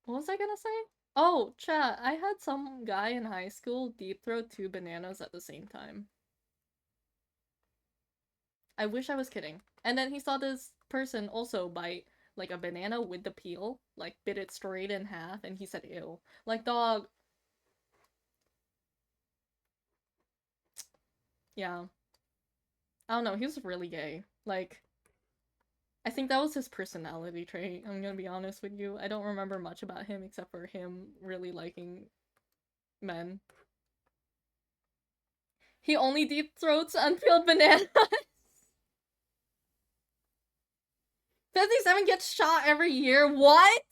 What was I gonna say? Oh, chat, I had some guy in high school deep throat 2 bananas at the same time. I wish I was kidding. And then he saw this person also bite, like, a banana with the peel, like, bit it straight in half, and he said, ew. Like, dog. Yeah. I don't know, he was really gay. Like, I think that was his personality trait, I'm gonna be honest with you. I don't remember much about him except for him really liking men. He only deep throats unpeeled bananas. 57 gets shot every year. What?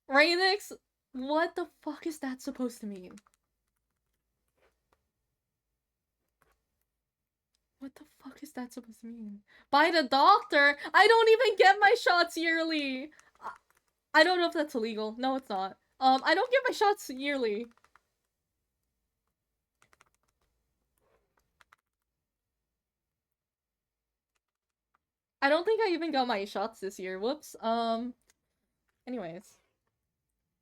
Rainix? What the fuck is that supposed to mean? What the fuck is that supposed to mean? By the doctor? I don't even get my shots yearly. I don't know if that's illegal. No, it's not. I don't get my shots yearly. I don't think I even got my shots this year. Whoops. Anyways.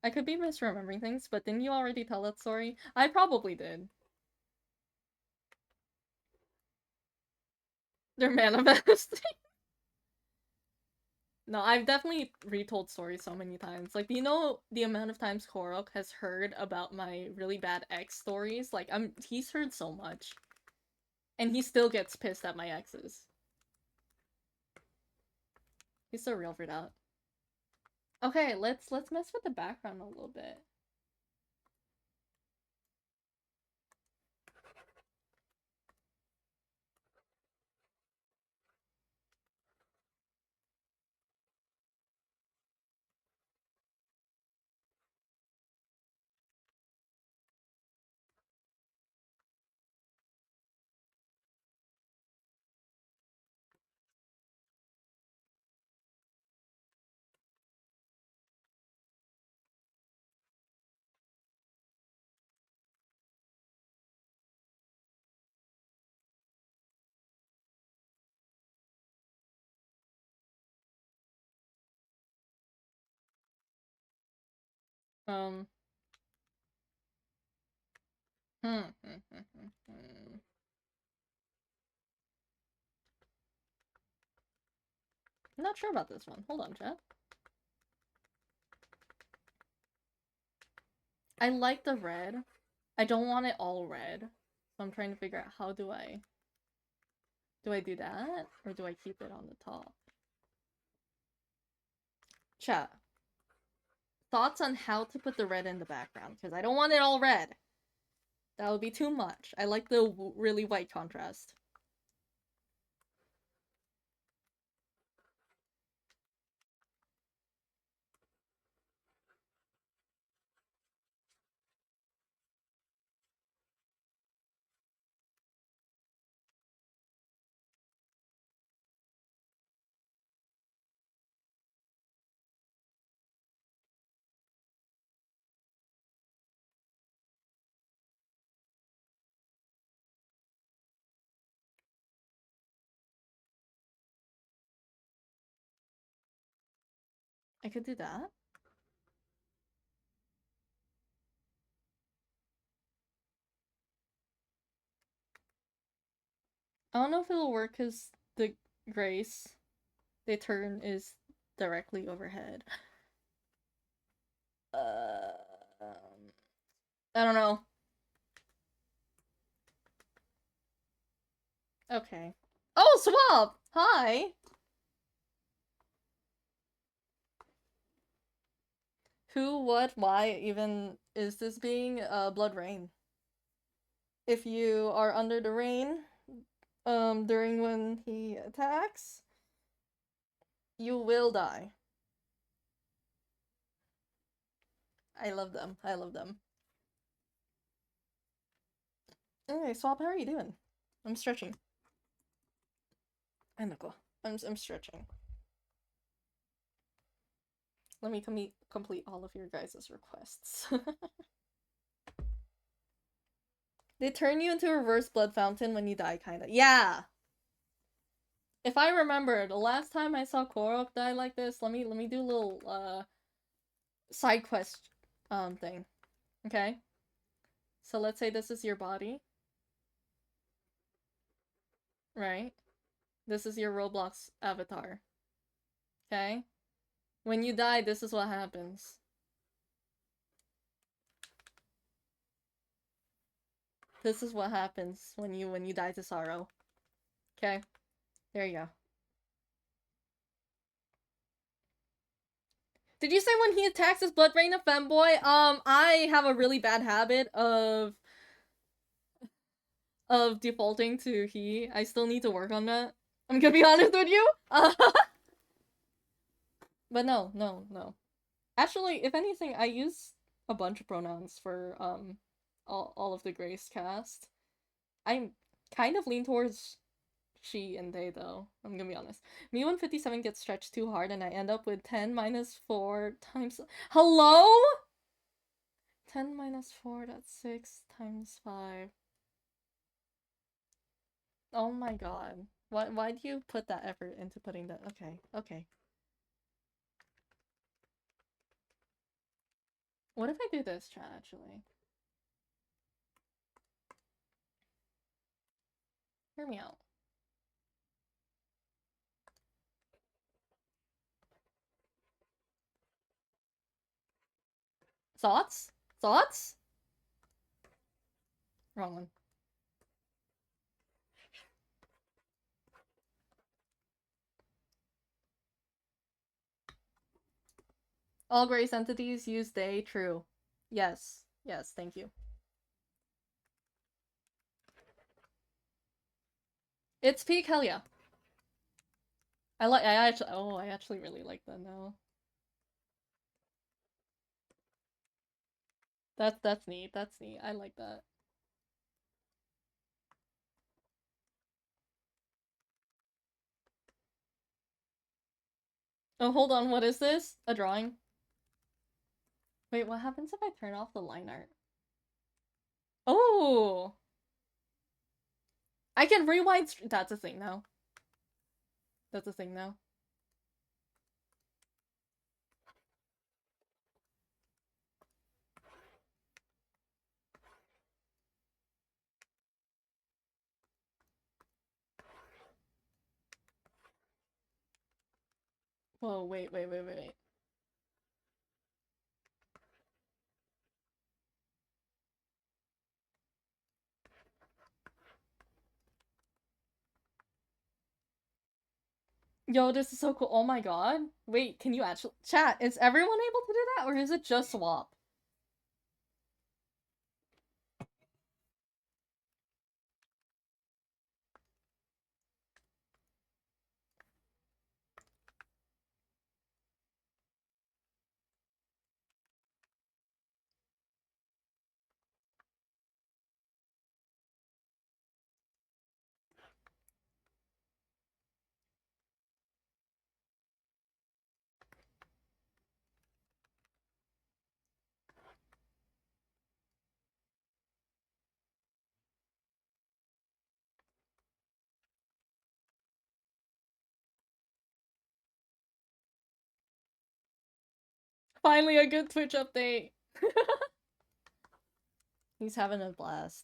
I could be misremembering things, but didn't you already tell that story? I probably did. They're manifesting. No, I've definitely retold stories so many times. Like, you know the amount of times Korok has heard about my really bad ex stories? Like, he's heard so much. And he still gets pissed at my exes. He's so real for that. Okay, let's mess with the background a little bit. Um. I'm not sure about this one. Hold on, chat. I like the red. I don't want it all red. So I'm trying to figure out how do I... Do I do that? Or do I keep it on the top? Chat. Thoughts on how to put the red in the background, because I don't want it all red. That would be too much. I like the really white contrast. I could do that. I don't know if it'll work because the grace they turn is directly overhead. I don't know. Okay. Oh, Swap! Hi! Who, what, why even is this being Blood Rain? If you are under the rain, during when he attacks, you will die. I love them. I love them. Anyway, Swap, how are you doing? I'm stretching. I know. I'm stretching. Let me complete all of your guys' requests. They turn you into a reverse blood fountain when you die, kinda. Yeah! If I remember, the last time I saw Korok die like this, let me do a little, side quest, thing. Okay? So let's say this is your body. Right? This is your Roblox avatar. Okay? When you die, this is what happens. This is what happens when you die to sorrow. Okay? There you go. Did you say when he attacks his Blood Rain a femboy? I have a really bad habit of defaulting to he. I still need to work on that. I'm gonna be honest with you. But no. Actually, if anything, I use a bunch of pronouns for all of the Grace cast. I kind of lean towards she and they though. I'm gonna be honest. Me when 57 gets stretched too hard and I end up with 10 minus 4 times. Hello? 10 minus 4, that's 6 times 5. Oh my god. Why do you put that effort into putting that? Okay. What if I do this, chat, actually? Hear me out. Thoughts? Thoughts? Wrong one. All grace entities use they. True. Yes. Yes, thank you. It's peak, hell yeah. I actually really like that now. That's neat. That's neat. I like that. Oh, hold on. What is this? A drawing? Wait, what happens if I turn off the line art? Oh! I can rewind. That's a thing now. That's a thing now. Whoa, wait. Yo, this is so cool. Oh my god. Wait, can you actually. Chat, is everyone able to do that, or is it just Swap? Finally, a good Twitch update. He's having a blast.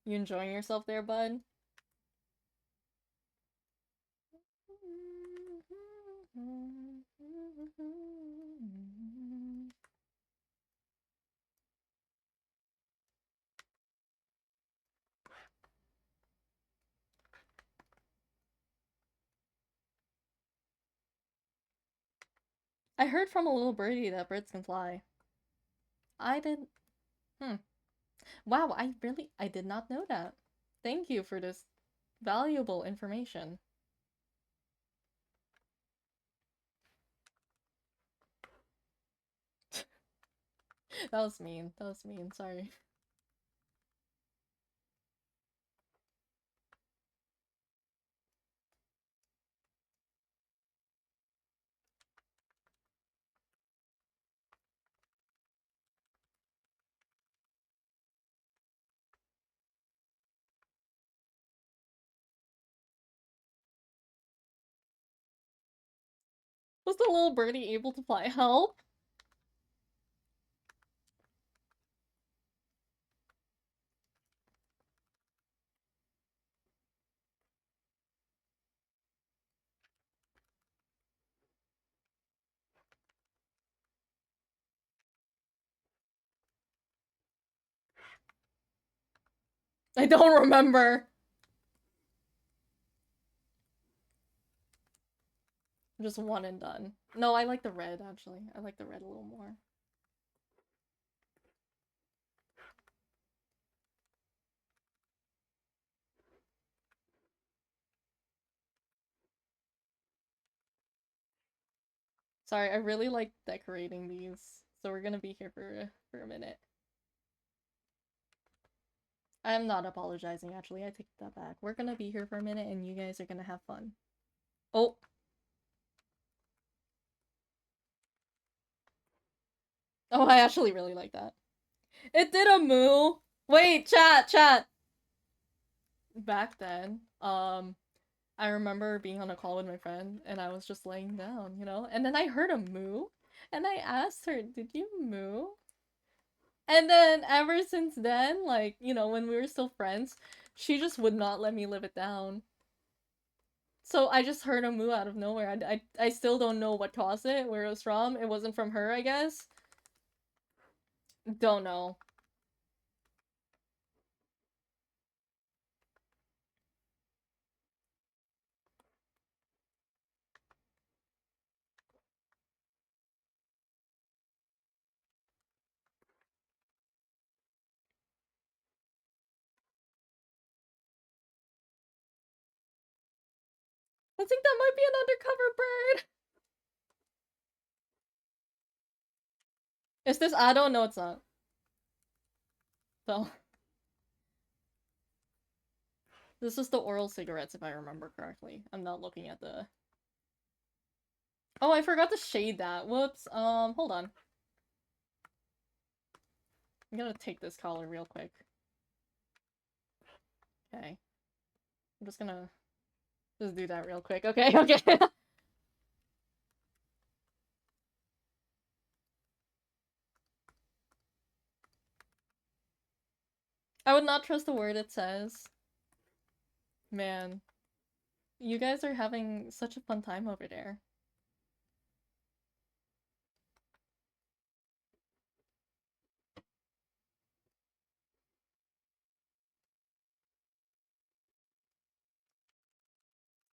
You enjoying yourself there, bud? I heard from a little birdie that birds can fly. I did. Hmm. Wow, I did not know that. Thank you for this valuable information. That was mean. That was mean. Sorry. Was the little birdie able to fly? Help? I don't remember. Just one and done. No, I like the red, actually. I like the red a little more. Sorry, I really like decorating these, so we're gonna be here for a minute. I'm not apologizing, actually. I take that back. We're gonna be here for a minute, and you guys are gonna have fun. Oh. Oh, I actually really like that. It did a moo! Wait, chat! Back then, I remember being on a call with my friend, and I was just laying down, you know? And then I heard a moo, and I asked her, did you moo? And then ever since then, like, you know, when we were still friends, she just would not let me live it down. So I just heard a moo out of nowhere. I still don't know what caused it, where it was from. It wasn't from her, I guess. Don't know. I think that might be an undercover bird. Is this Ado? No, it's not. So. This is the oral cigarettes, if I remember correctly. I'm not looking at the... Oh, I forgot to shade that. Whoops. Hold on. I'm gonna take this collar real quick. Okay. I'm just gonna... just do that real quick. Okay, okay. I would not trust the word it says. Man. You guys are having such a fun time over there.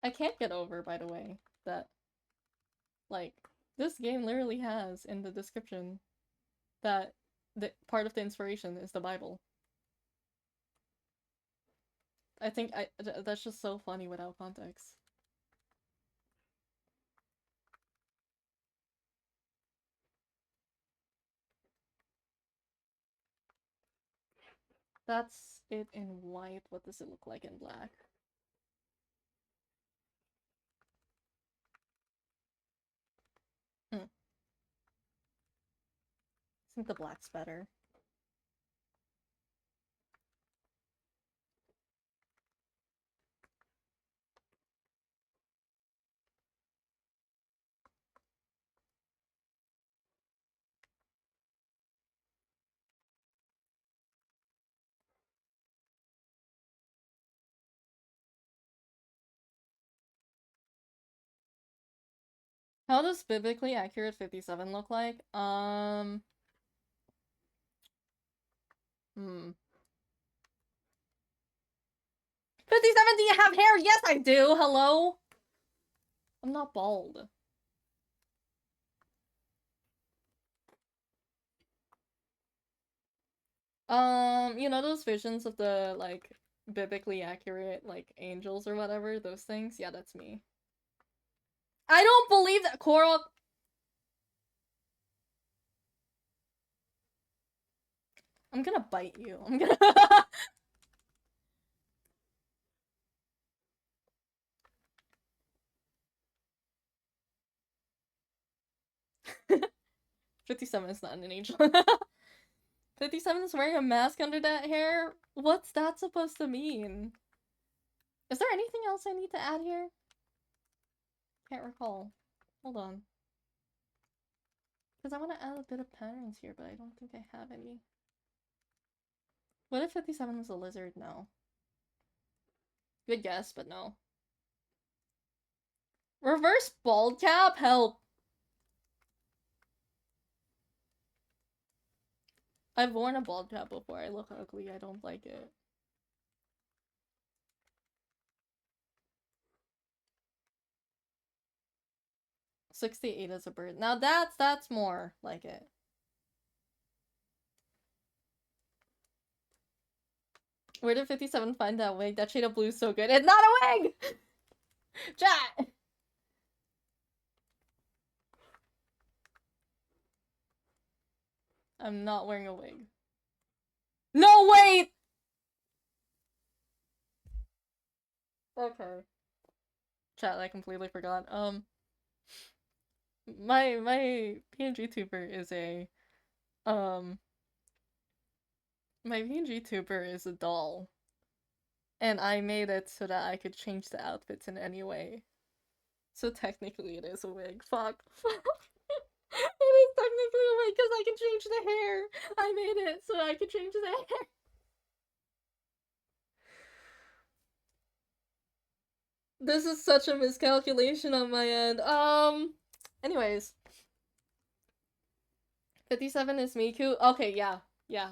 I can't get over, by the way, that, like, this game literally has in the description that the part of the inspiration is the Bible. I think that's just so funny without context. That's it in white. What does it look like in black? I think the black's better. How does biblically accurate 57 look like? 57, do you have hair? Yes, I do. Hello? I'm not bald. You know those visions of the, like, biblically accurate, like, angels or whatever? Those things? Yeah, that's me. I don't believe that, Coral! I'm gonna bite you. I'm gonna... 57 is not an angel. 57 is wearing a mask under that hair? What's that supposed to mean? Is there anything else I need to add here? Can't recall. Hold on. Because I want to add a bit of patterns here, but I don't think I have any. What if 57 was a lizard? No. Good guess, but no. Reverse bald cap? Help! I've worn a bald cap before. I look ugly. I don't like it. $68 as a bird. Now that's more like it. Where did 57 find that wig? That shade of blue is so good. It's not a wig! Chat! I'm not wearing a wig. No, wait! Okay. Chat, I completely forgot. My PNG tuber is a, my PNG tuber is a doll. And I made it so that I could change the outfits in any way. So technically it is a wig. Fuck. It is technically a wig because I can change the hair. I made it so I could change the hair. This is such a miscalculation on my end. Anyways. 57 is Miku. Okay, yeah. Yeah,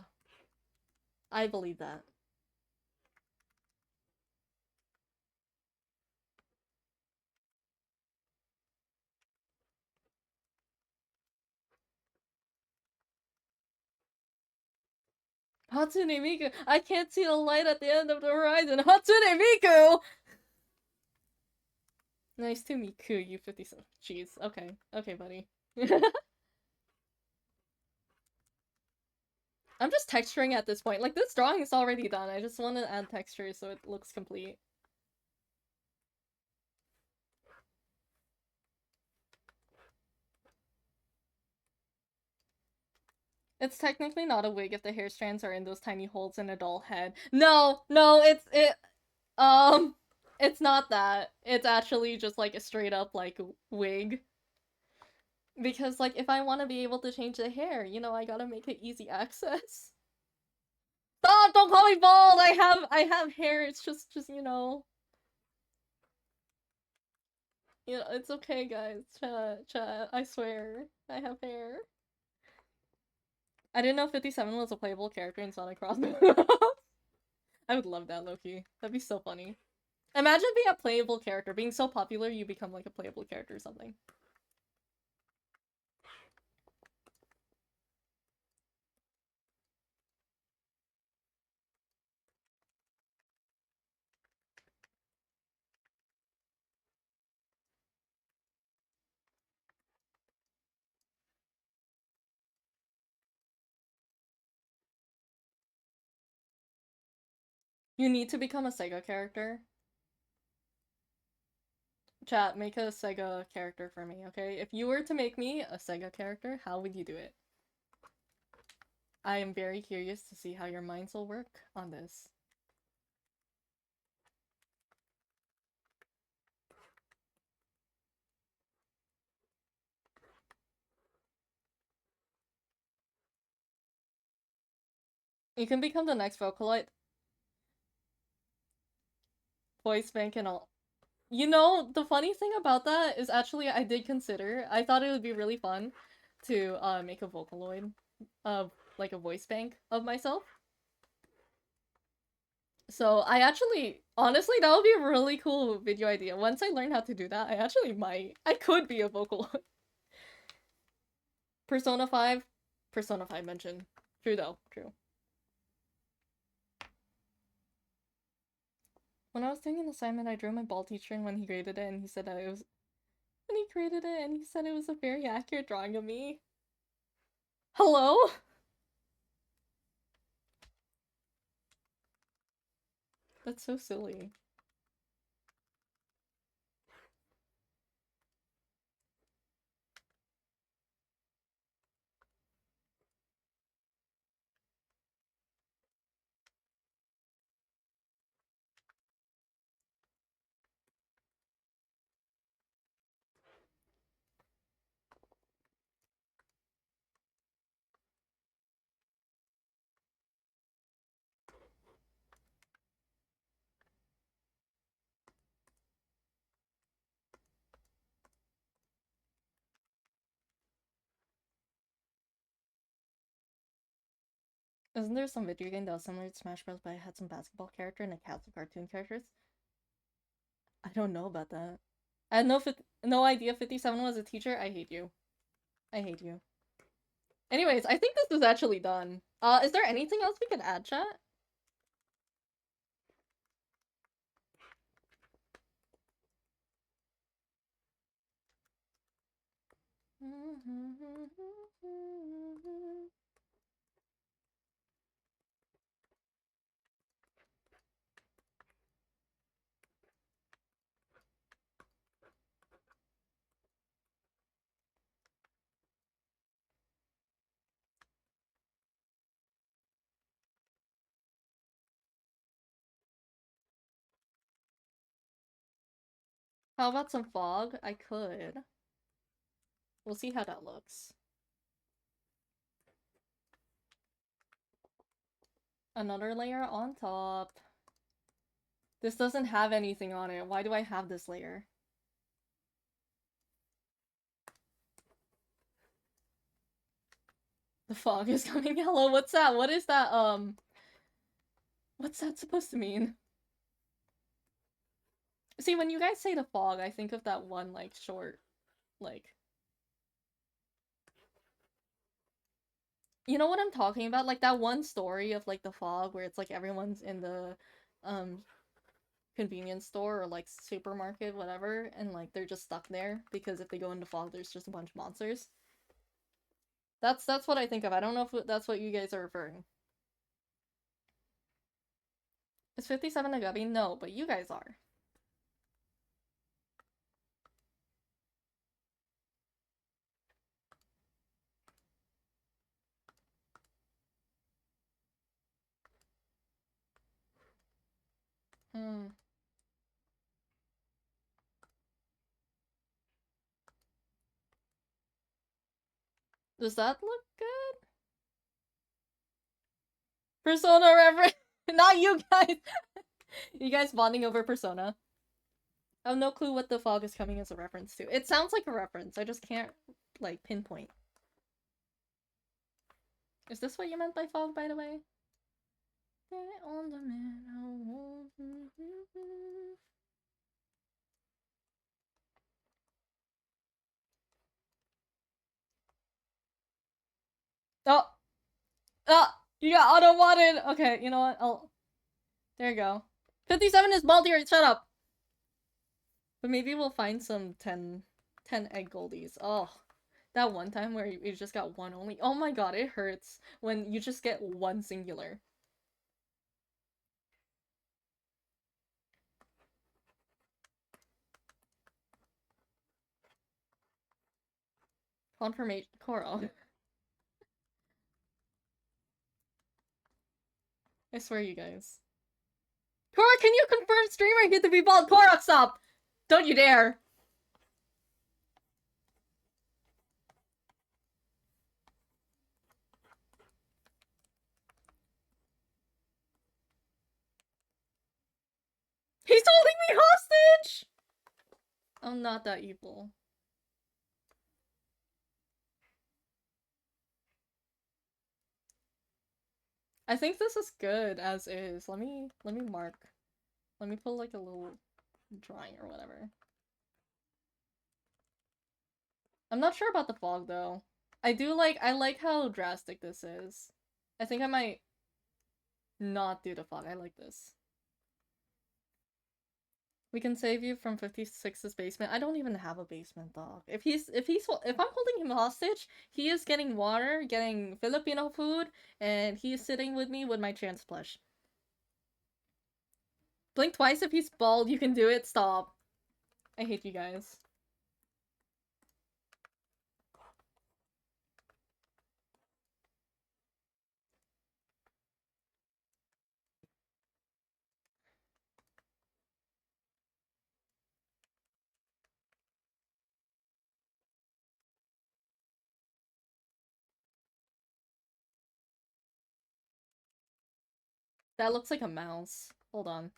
I believe that. Hatsune Miku! I can't see the light at the end of the horizon! Hatsune Miku! Nice to meet you 57. Jeez, okay. Okay, buddy. I'm just texturing at this point. Like, this drawing is already done. I just want to add texture so it looks complete. It's technically not a wig if the hair strands are in those tiny holes in a doll head. No, no, it's not that. It's actually just like a straight up like wig. Because like if I want to be able to change the hair, you know, I gotta make it easy access. Stop! Don't call me bald. I have hair. It's just it's okay, guys. Chat. I swear, I have hair. I didn't know 57 was a playable character in Sonic Cross. I would love that, Loki. That'd be so funny. Imagine being a playable character, being so popular you become like a playable character or something. You need to become a Sega character. Chat, make a Sega character for me, okay? If you were to make me a Sega character, how would you do it? I am very curious to see how your minds will work on this. You can become the next Vocaloid. Voice bank and all. You know, the funny thing about that is actually I did consider. I thought it would be really fun to make a Vocaloid of like a voice bank of myself. So I actually, honestly, that would be a really cool video idea. Once I learn how to do that, I actually might. I could be a Vocaloid. Persona 5. Persona 5 mentioned. True though, true. When I was doing an assignment, I drew my ball teacher and when he graded it and he said that it was when he graded it and he said it was a very accurate drawing of me. Hello? That's so silly. Isn't there some video game that was similar to Smash Bros. But it had some basketball character and a cast of cartoon characters? I don't know about that. I had no idea 57 was a teacher. I hate you. I hate you. Anyways, I think this is actually done. Is there anything else we could add, chat? How about some fog? I could. We'll see how that looks. Another layer on top. This doesn't have anything on it. Why do I have this layer? The fog is coming. Hello, what's that? What is that? What's that supposed to mean? See, when you guys say the fog, I think of that one, like, short, like... You know what I'm talking about? Like, that one story of, like, the fog where it's, like, everyone's in the, um, convenience store or, like, supermarket, whatever, and, like, they're just stuck there because if they go into fog, there's just a bunch of monsters. That's what I think of. I don't know if that's what you guys are referring. Is 57 a gubby? No, but you guys are. Hmm. Does that look good? Persona reference. Not you guys. You guys bonding over Persona. I have no clue what the fog is coming as a reference to. It sounds like a reference. I just can't, like, pinpoint. Is this what you meant by fog, by the way? On the man. Oh! Ah! You got auto-wanted! Okay, you know what? There you go. 57 is Baltier, shut up! But maybe we'll find some 10 egg goldies. Oh. That one time where you just got one only. Oh my god, it hurts when you just get one singular. Confirmation. Coral. I swear, you guys. Cora, can you confirm streamer hit to be bald? Cora, stop! Don't you dare! He's holding me hostage! I'm not that evil. I think this is good as is. Let me mark. Let me put like a little drawing or whatever. I'm not sure about the fog though. I like how drastic this is. I think I might not do the fog. I like this. We can save you from 56's basement. I don't even have a basement, dog. If I'm holding him hostage, he is getting water, getting Filipino food, and he is sitting with me with my chance plush. Blink twice if he's bald. You can do it. Stop. I hate you guys. That looks like a mouse. Hold on.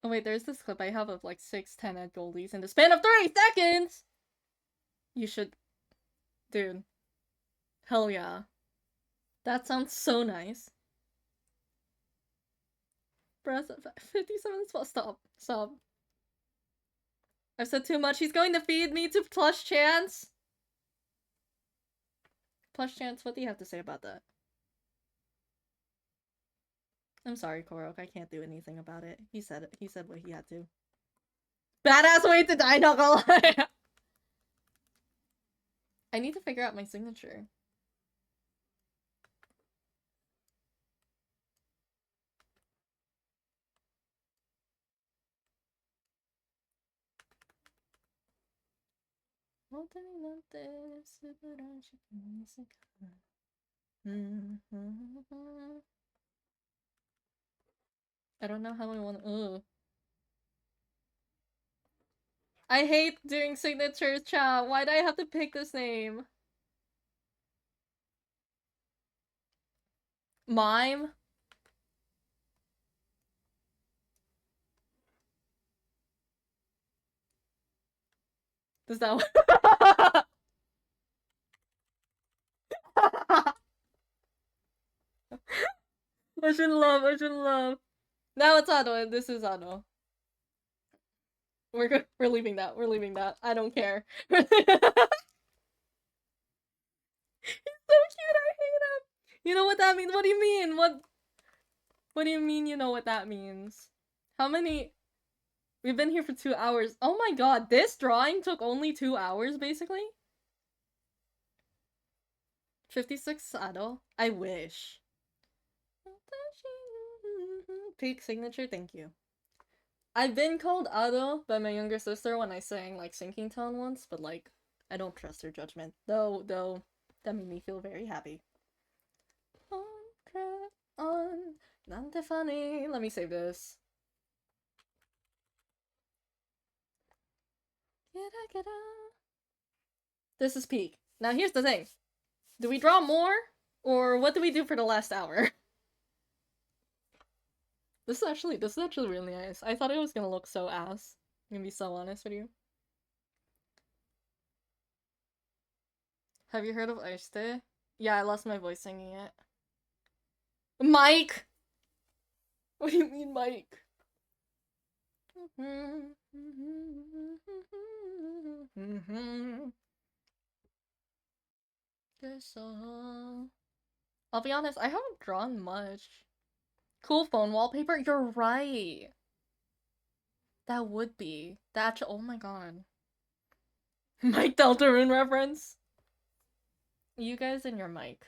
Oh wait, there's this clip I have of like 6-10 at Goldies in the span of 30 seconds! You should... Dude. Hell yeah. That sounds so nice. Breath of 57 spot. Stop. Stop. I've said too much. He's going to feed me to Plush Chance. Plush Chance, what do you have to say about that? I'm sorry, Korok. I can't do anything about it. He said it. He said what he had to. Badass way to die, not gonna lie. I need to figure out my signature. I don't know how I want to. I hate doing signatures, chat. Why do I have to pick this name? Mime? Is that what? I should love, I should love. Now it's Ano, and this is Ano. We're leaving that. We're leaving that. I don't care. He's so cute. I hate him. You know what that means? What do you mean? What do you mean? You know what that means? How many? We've been here for 2 hours. Oh my god! This drawing took only 2 hours, basically. 56 Ado. I wish. Peak signature. Thank you. I've been called Ado by my younger sister when I sang like sinking tone once, but like I don't trust her judgment. Though that made me feel very happy. On Nante funny. Let me save this. This is peak. Now here's the thing. Do we draw more? Or what do we do for the last hour? This is actually really nice. I thought it was gonna look so ass. I'm gonna be so honest with you. Have you heard of Aiste? Yeah, I lost my voice singing it. Mike! What do you mean, Mike? I'll be honest, I haven't drawn much. Cool phone wallpaper? You're right. That would be. Oh my god. Mike Deltarune reference? You guys and your mic.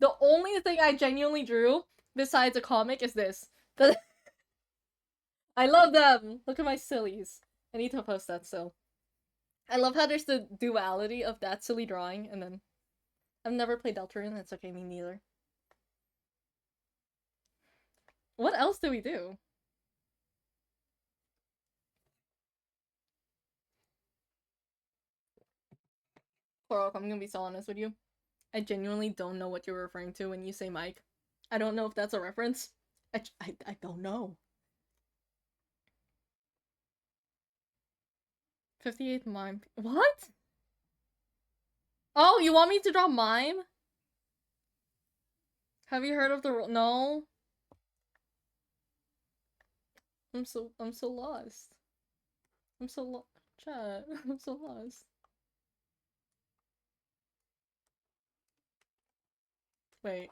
The only thing I genuinely drew, besides a comic, is this. I love them! Look at my sillies. I need to post that still. I love how there's the duality of that silly drawing, and then... I've never played Deltarune, that's okay, me neither. What else do we do? Korok, I'm gonna be so honest with you. I genuinely don't know what you're referring to when you say Mike. I don't know if that's a reference. I don't know. 58th mime. What? Oh, you want me to draw mime? Have you heard of the rule? No. I'm so lost. I'm so lost. Chat. I'm so lost. Wait.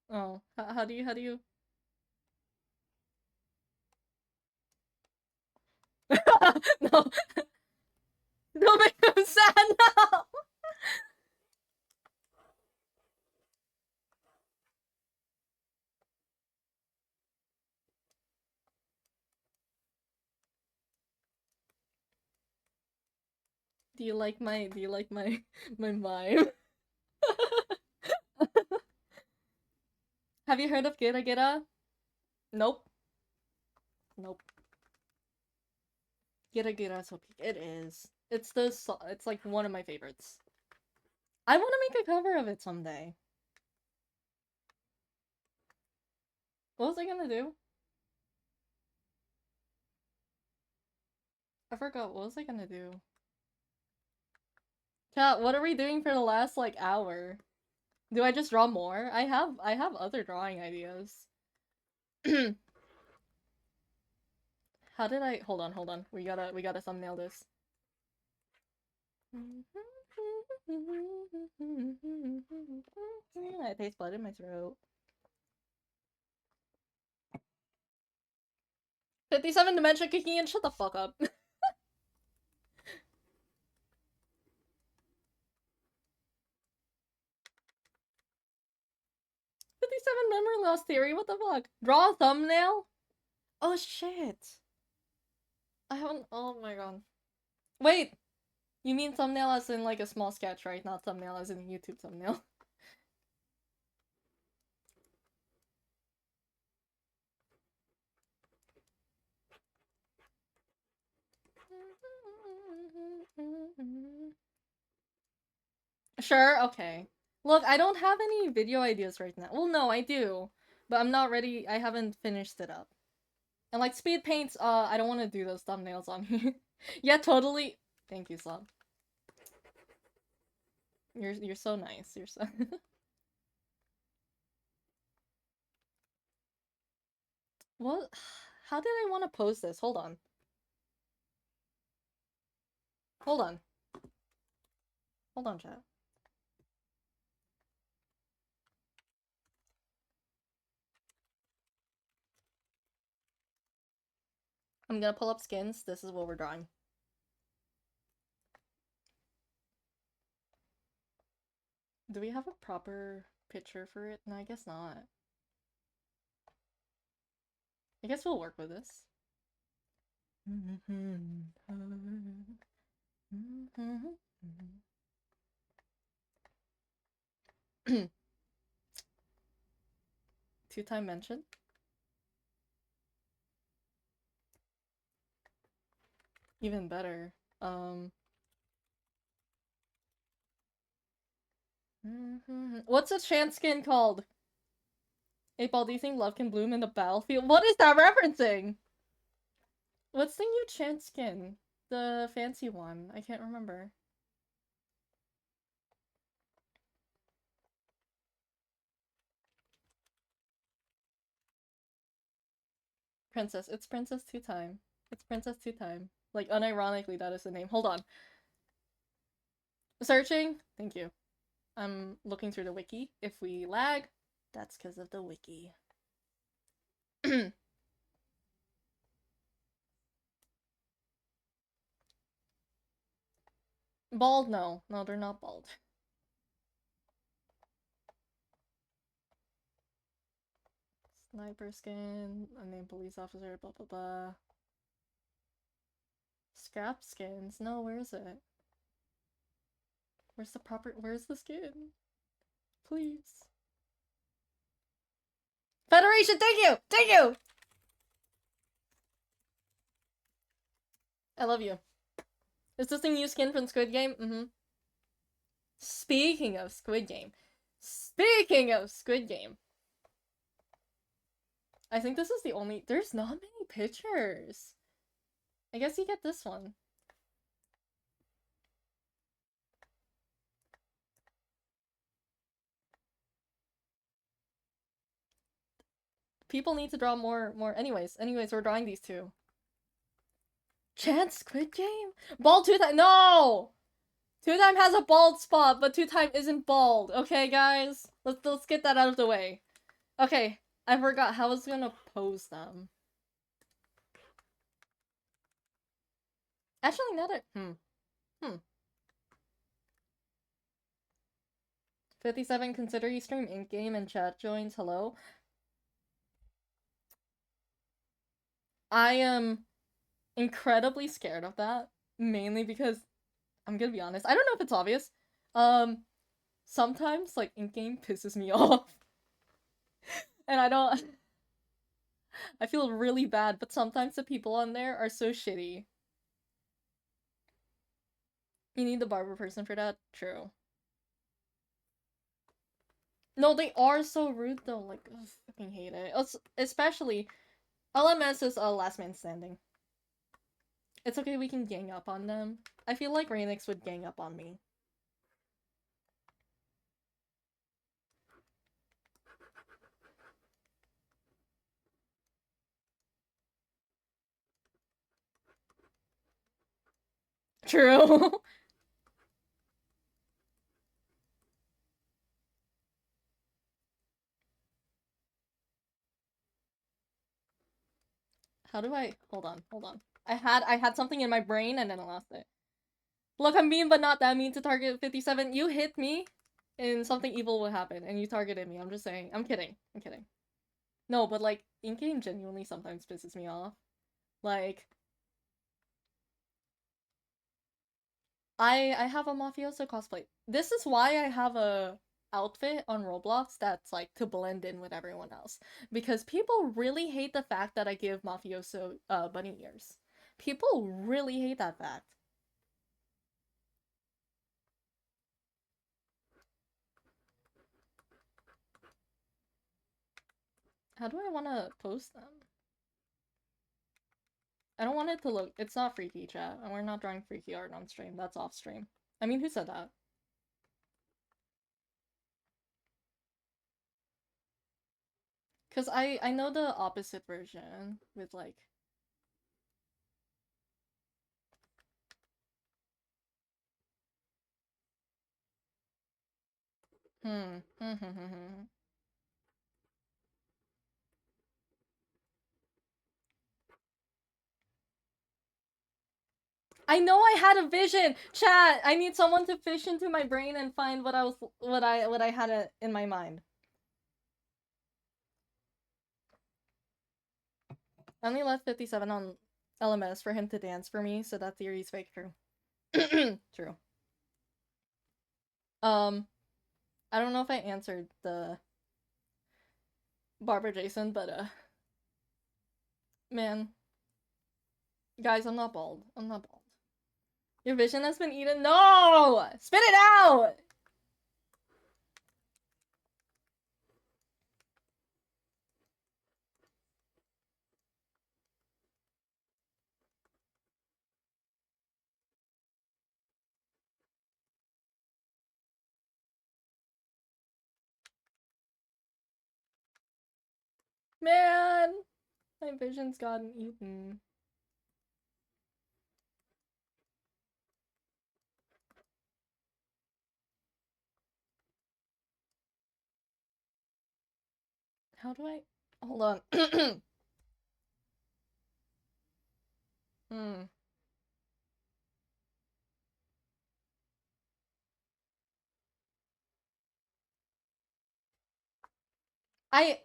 Oh, how do you no. Don't make him sad now. Do you like my my mime? Have you heard of Gira Gira? Nope. Nope. Gira Gira so peak. It is. It's like one of my favorites. I want to make a cover of it someday. What was I gonna do? I forgot. What was I gonna do? Chat, what are we doing for the last like hour? Do I just draw more? I have other drawing ideas. How did I hold on. We gotta thumbnail this. I taste blood in my throat. 57 dementia kicking in, shut the fuck up. 57 memory loss theory, what the fuck? Draw a thumbnail? Oh shit. I haven't, oh my god. Wait! You mean thumbnail as in like a small sketch, right? Not thumbnail as in a YouTube thumbnail. Sure, okay. Look, I don't have any video ideas right now. Well, no, I do. But I'm not ready. I haven't finished it up. And like speed paints, I don't want to do those thumbnails on me. Yeah, totally. Thank you, Slob. You're so nice. You're so. What? How did I want to pose this? Hold on. Hold on. Hold on, chat. I'm gonna pull up skins. This is what we're drawing. Do we have a proper picture for it? No, I guess not. I guess we'll work with this. Two-time mention? Even better. What's a chance skin called? 8-Ball, do you think love can bloom in the battlefield? What is that referencing? What's the new chance skin? The fancy one. I can't remember. Princess. It's Princess Two-Time. It's Princess Two-Time. Like, unironically, that is the name. Hold on. Searching? Thank you. I'm looking through the wiki. If we lag, that's because of the wiki. Bald? No. No, they're not bald. Sniper skin, unnamed police officer, blah blah blah. Scrap skins? No, where is it? Where's the proper- where's the skin? Please. Federation, thank you! Thank you! I love you. Is this the new skin from Squid Game? Mm-hmm. Speaking of Squid Game. Speaking of Squid Game. I think this is the only- there's not many pictures. I guess you get this one. People need to draw more- anyways, we're drawing these two. Chance Squid Game? Bald Two-Time- no! Two-Time has a bald spot, but Two-Time isn't bald. Okay, guys? Let's get that out of the way. Okay, I forgot how I was gonna pose them. Actually, not it. 57, consider you stream in-game and chat joins. Hello? I am incredibly scared of that. Mainly because, I'm gonna be honest, I don't know if it's obvious. Sometimes, like, in-game pisses me off. And I don't- I feel really bad, but sometimes the people on there are so shitty. You need the barber person for that? True. No, they are so rude though. Like, ugh, I fucking hate it. Especially, LMS is a last man standing. It's okay, we can gang up on them. I feel like Rainix would gang up on me. True. How do I- hold on. I had something in my brain and then I lost it. Look, I'm mean but not that mean to target 57. You hit me and something evil will happen and you targeted me. I'm just saying. I'm kidding. No, but like, in-game genuinely sometimes pisses me off. Like, I have a mafioso cosplay. This is why I have a outfit on Roblox that's like to blend in with everyone else. Because people really hate the fact that I give mafioso bunny ears. People really hate that fact. How do I want to post them? I don't want it to look. It's not freaky, chat. And we're not drawing freaky art on stream. That's off stream. I mean, who said that? Because I know the opposite version with like. Hmm. I know I had a vision. Chat, I need someone to fish into my brain and find what I had in my mind. I only left 57 on LMS for him to dance for me, so that theory is fake. True. True. I don't know if I answered the Barbara Jason, but man, guys, I'm not bald. I'm not bald. Your vision has been eaten. No, spit it out. Man, my vision's gotten eaten. How do I? Hold on. Hmm. I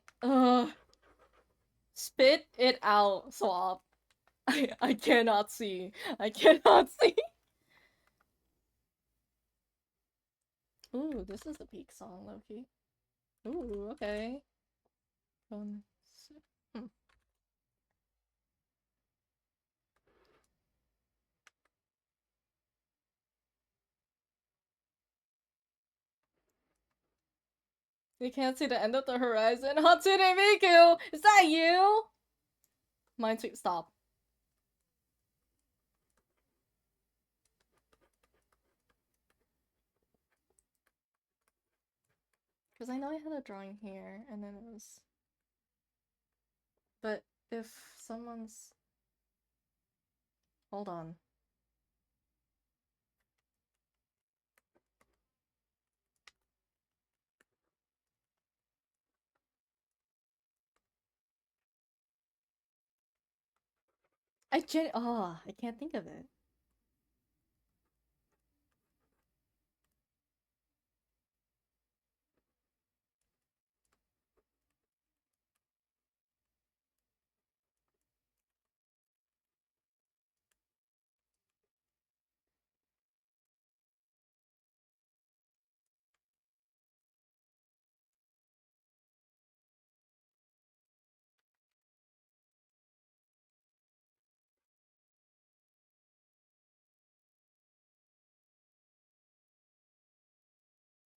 spit it out, Swap. I cannot see. I cannot see. Ooh, this is the peak song, Loki. Ooh, okay. Hmm. You can't see the end of the horizon. Hatsune Miku! Is that you? Minesweep, stop. Because I know I had a drawing here, and then it was... But if someone's... Hold on. I can't think of it.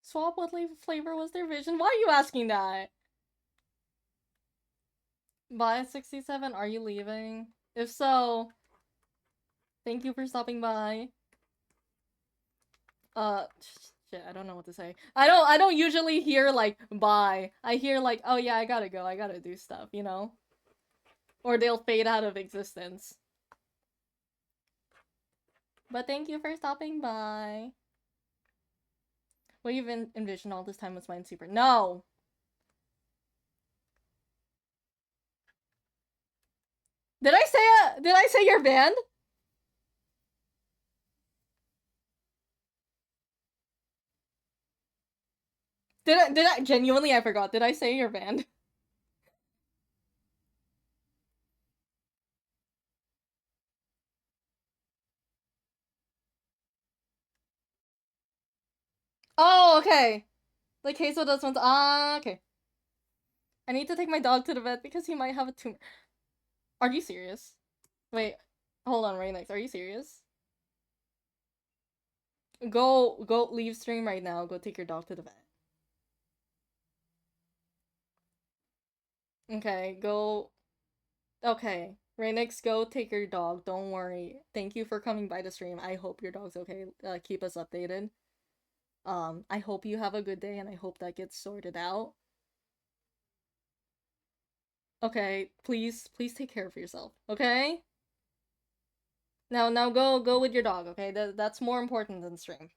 Swap, what flavor was their vision? Why are you asking that? Bye, 67, are you leaving? If so, thank you for stopping by. Shit, I don't know what to say. I don't usually hear, like, bye. I hear, like, oh yeah, I gotta go, I gotta do stuff, you know? Or they'll fade out of existence. But thank you for stopping by. What you've envisioned all this time was Minesweeper. No! Did I say you're banned? Did I genuinely I forgot. Did I say you're banned? Oh, okay. Like Hazel does once. Ah, okay. I need to take my dog to the vet because he might have a tumor. Are you serious? Wait, hold on, right next. Are you serious? Go leave stream right now. Go take your dog to the vet. Okay, go. Okay. Rainix, go take your dog. Don't worry. Thank you for coming by the stream. I hope your dog's okay. Keep us updated. I hope you have a good day and I hope that gets sorted out. Okay, please take care of yourself. Okay? Now go with your dog, okay? That's more important than stream.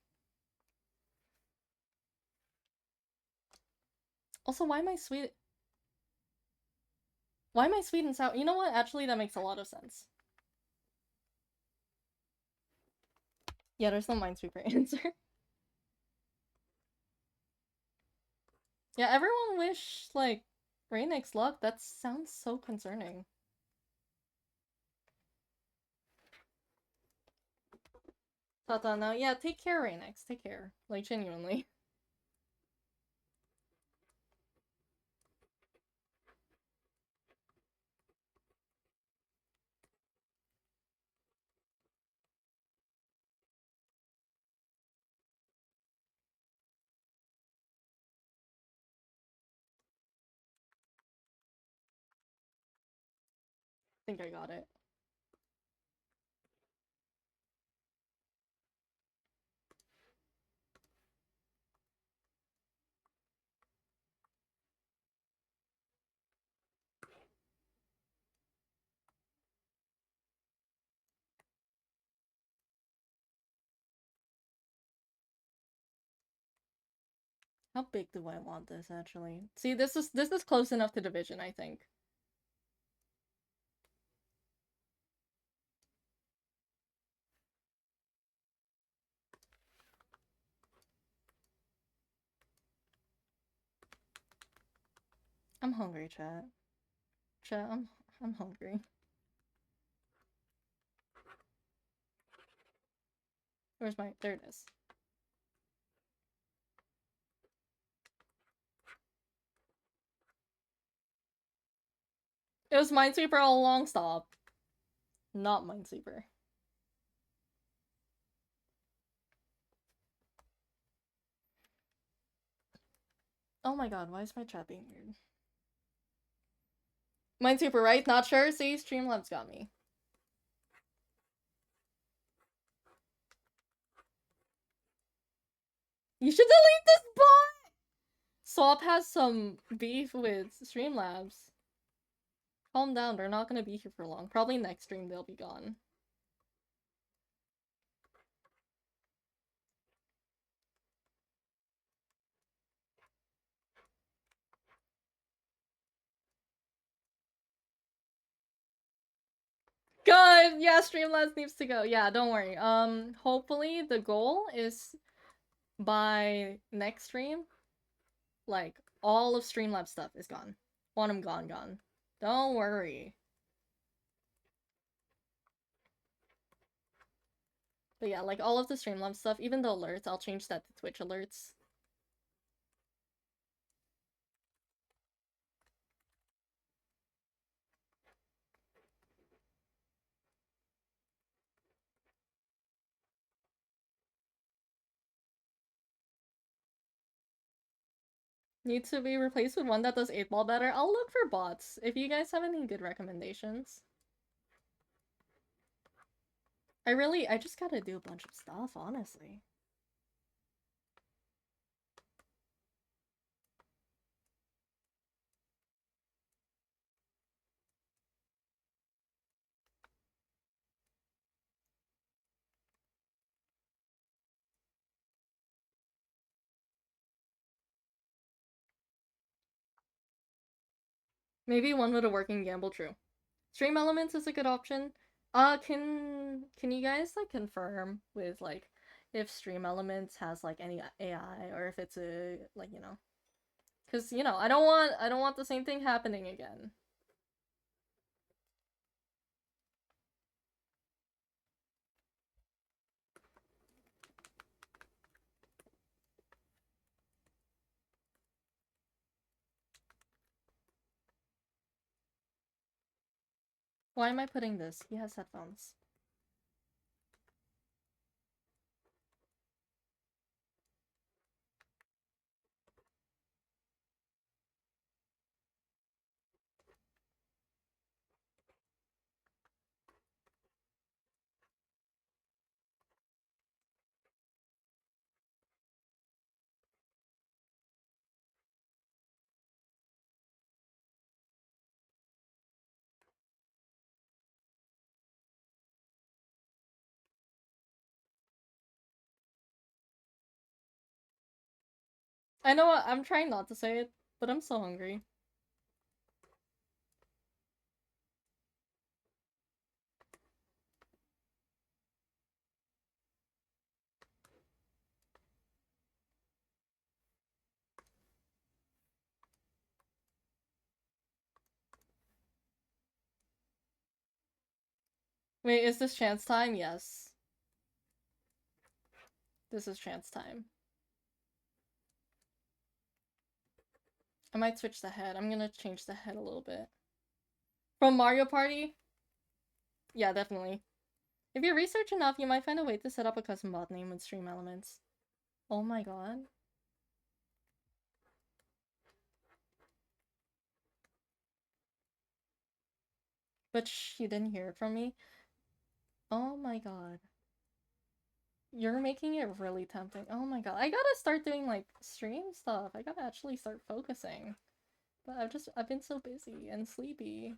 Also, why am I sweet? Why am I sweet and sour? You know what? Actually, that makes a lot of sense. Yeah, there's no Minesweeper answer. Yeah, everyone wish, like, Rainix luck. That sounds so concerning. Tata, now, yeah, take care, Rainix. Take care. Like, genuinely. I think I got it. How big do I want this, actually? See, this is close enough to division, I think. I'm hungry, chat. Chat, I'm hungry. Where's my... There it is. It was Minesweeper all along, stop. Not Minesweeper. Oh my god, why is my chat being weird? Minesweeper, right? Not sure? See, Streamlabs got me. You should delete this bot! Swap has some beef with Streamlabs. Calm down, they're not gonna be here for long. Probably next stream they'll be gone. Good! Yeah, Streamlabs needs to go. Yeah, don't worry. Hopefully the goal is by next stream, like, all of Streamlabs stuff is gone. Want them gone. Don't worry. But yeah, like, all of the Streamlabs stuff, even the alerts, I'll change that to Twitch alerts. Need to be replaced with one that does 8-ball better. I'll look for bots, if you guys have any good recommendations. I just gotta do a bunch of stuff, honestly. Maybe one with a working gamble, true. Stream Elements is a good option. Can you guys, like, confirm with, like, if Stream Elements has, like, any AI, or if it's a, like, you know... Because, you know, I don't want the same thing happening again. Why am I putting this? He has headphones. I know I'm trying not to say it, but I'm so hungry. Wait, is this chance time? Yes. This is chance time. I might switch the head. I'm gonna change the head a little bit. From Mario Party? Yeah, definitely. If you research enough, you might find a way to set up a custom bot name with stream elements. Oh my god. But shh, you didn't hear it from me? Oh my god. You're making it really tempting. Oh my god. I gotta start doing, like, stream stuff. I gotta actually start focusing. But I've been so busy and sleepy.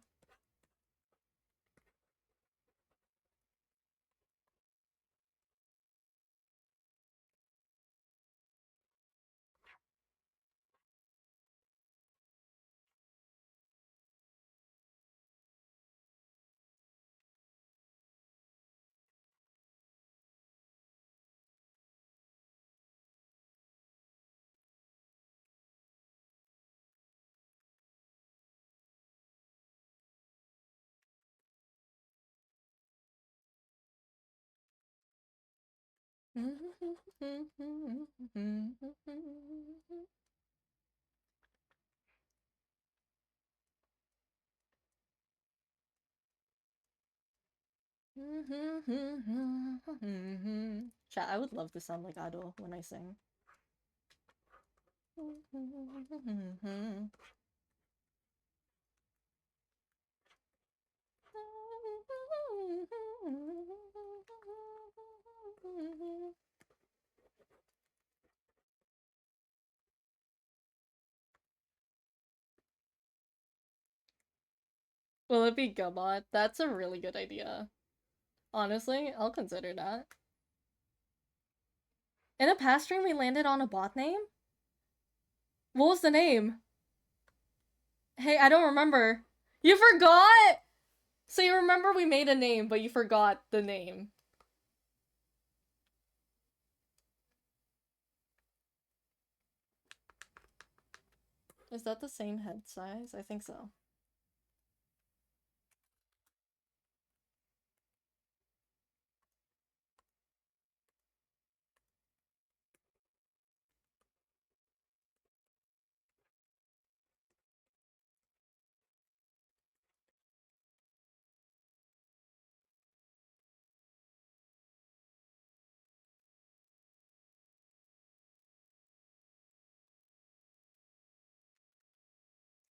Chat, I would love to sound like Idol when I sing. Will it be Gobot? That's a really good idea. Honestly, I'll consider that. In a past stream, we landed on a bot name? What was the name? Hey, I don't remember. You forgot? So you remember we made a name, but you forgot the name. Is that the same head size? I think so.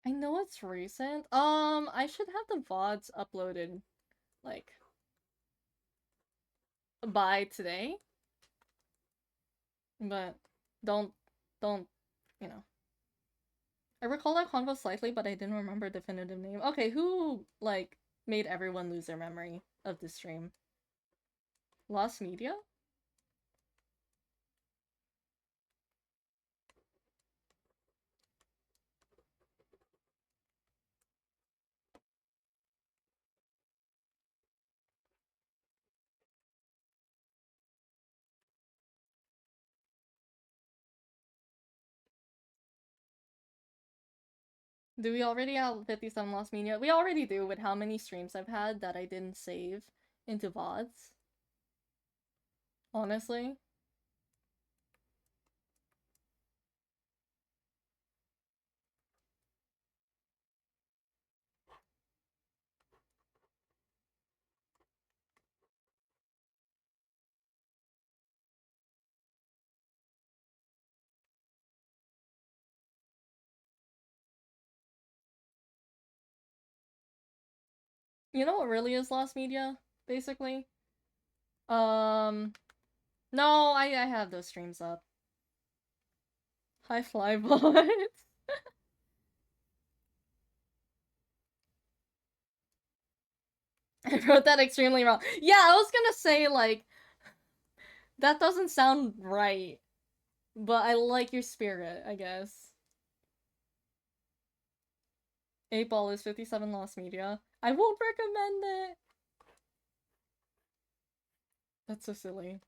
I know it's recent. I should have the VODs uploaded, like, by today. But don't, you know. I recall that convo slightly, but I didn't remember a definitive name. Okay, who, like, made everyone lose their memory of this stream? Lost Media? Do we already have 57 Lost Media? We already do with how many streams I've had that I didn't save into VODs. Honestly. You know what really is Lost Media? Basically? No, I have those streams up. Hi, Flybot. I wrote that extremely wrong. Yeah, I was gonna say, like, that doesn't sound right. But I like your spirit, I guess. 8 Ball is 57 Lost Media. I won't recommend it! That's so silly.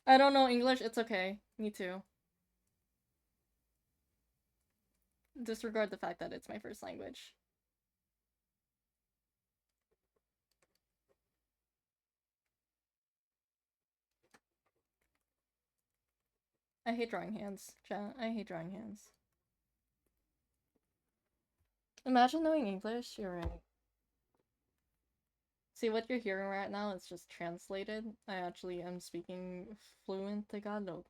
I don't know English, it's okay. Me too. Disregard the fact that it's my first language. I hate drawing hands, chat. I hate drawing hands. Imagine knowing English, you're right. See, what you're hearing right now is just translated. I actually am speaking fluent Tagalog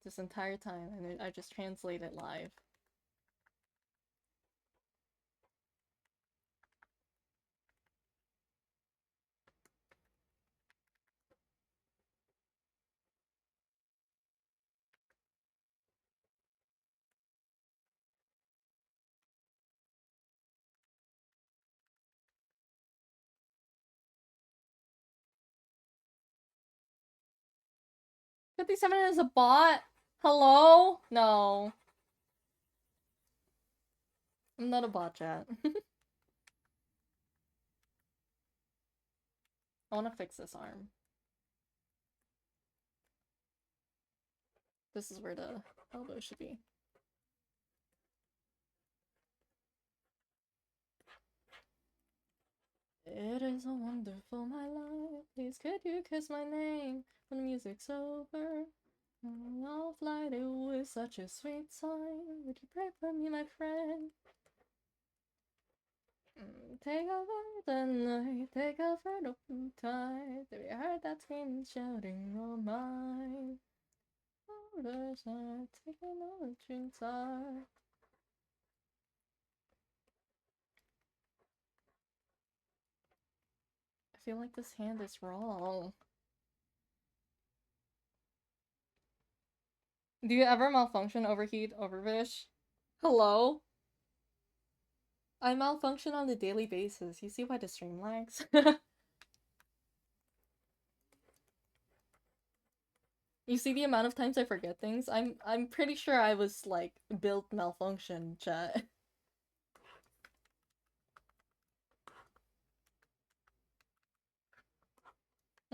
this entire time, and I just translate it live. 57 is a bot? Hello? No. I'm not a bot, chat. I want to fix this arm. This is where the elbow should be. It is a wonderful my life. Please could you kiss my name when the music's over? I'll fly, it was such a sweet sign. Would you pray for me, my friend? Take over the night, take over the tide. Have you heard that scream shouting, oh my? Orders are taking all the tunes are. I feel like this hand is wrong. Do you ever malfunction, overheat, overfish? Hello? I malfunction on a daily basis. You see why the stream lags? You see the amount of times I forget things? I'm pretty sure I was like built malfunction, chat.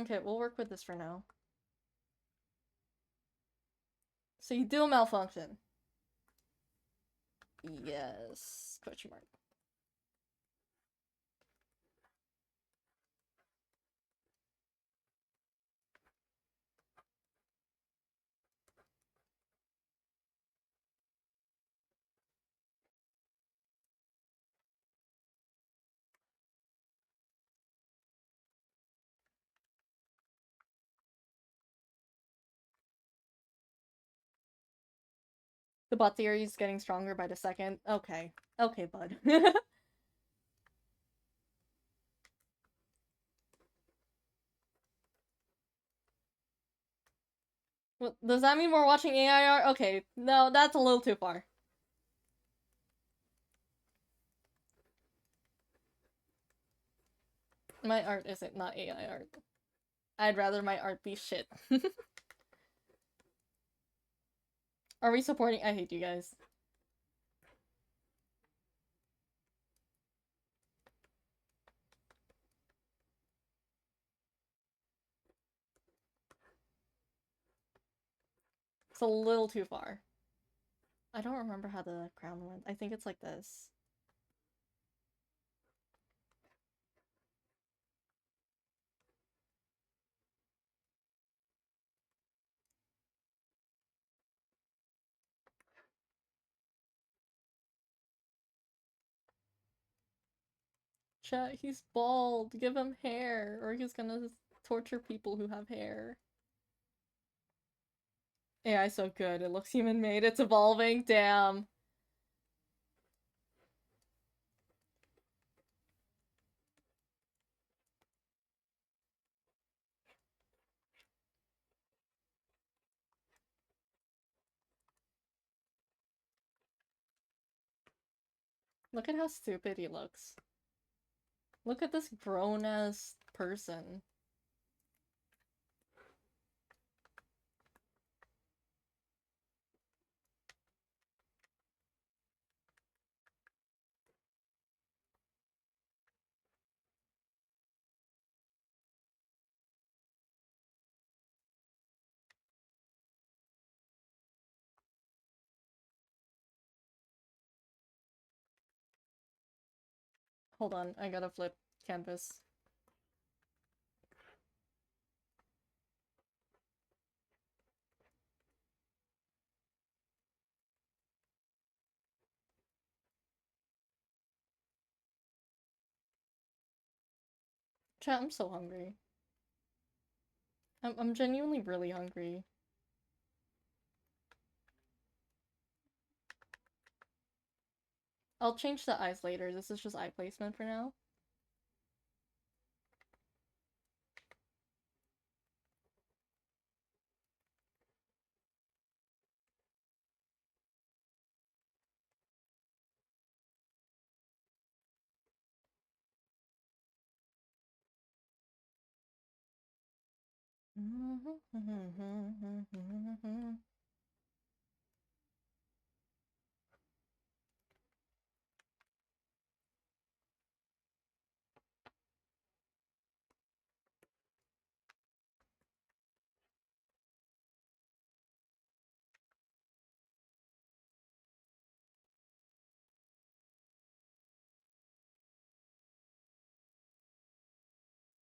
Okay, we'll work with this for now. So you do malfunction. Yes. Question mark. The bot theory is getting stronger by the second. Okay. Okay, bud. Well, does that mean we're watching AIR? Okay, no, that's a little too far. My art isn't not AI art. I'd rather my art be shit. Are we supporting? I hate you guys. It's a little too far. I don't remember how the crown went. I think it's like this. Chat, he's bald. Give him hair, or he's gonna torture people who have hair. AI's so good. It looks human-made. It's evolving. Damn. Look at how stupid he looks. Look at this grown-ass person. Hold on, I gotta flip canvas. Chat, I'm so hungry. I'm genuinely really hungry. I'll change the eyes later. This is just eye placement for now.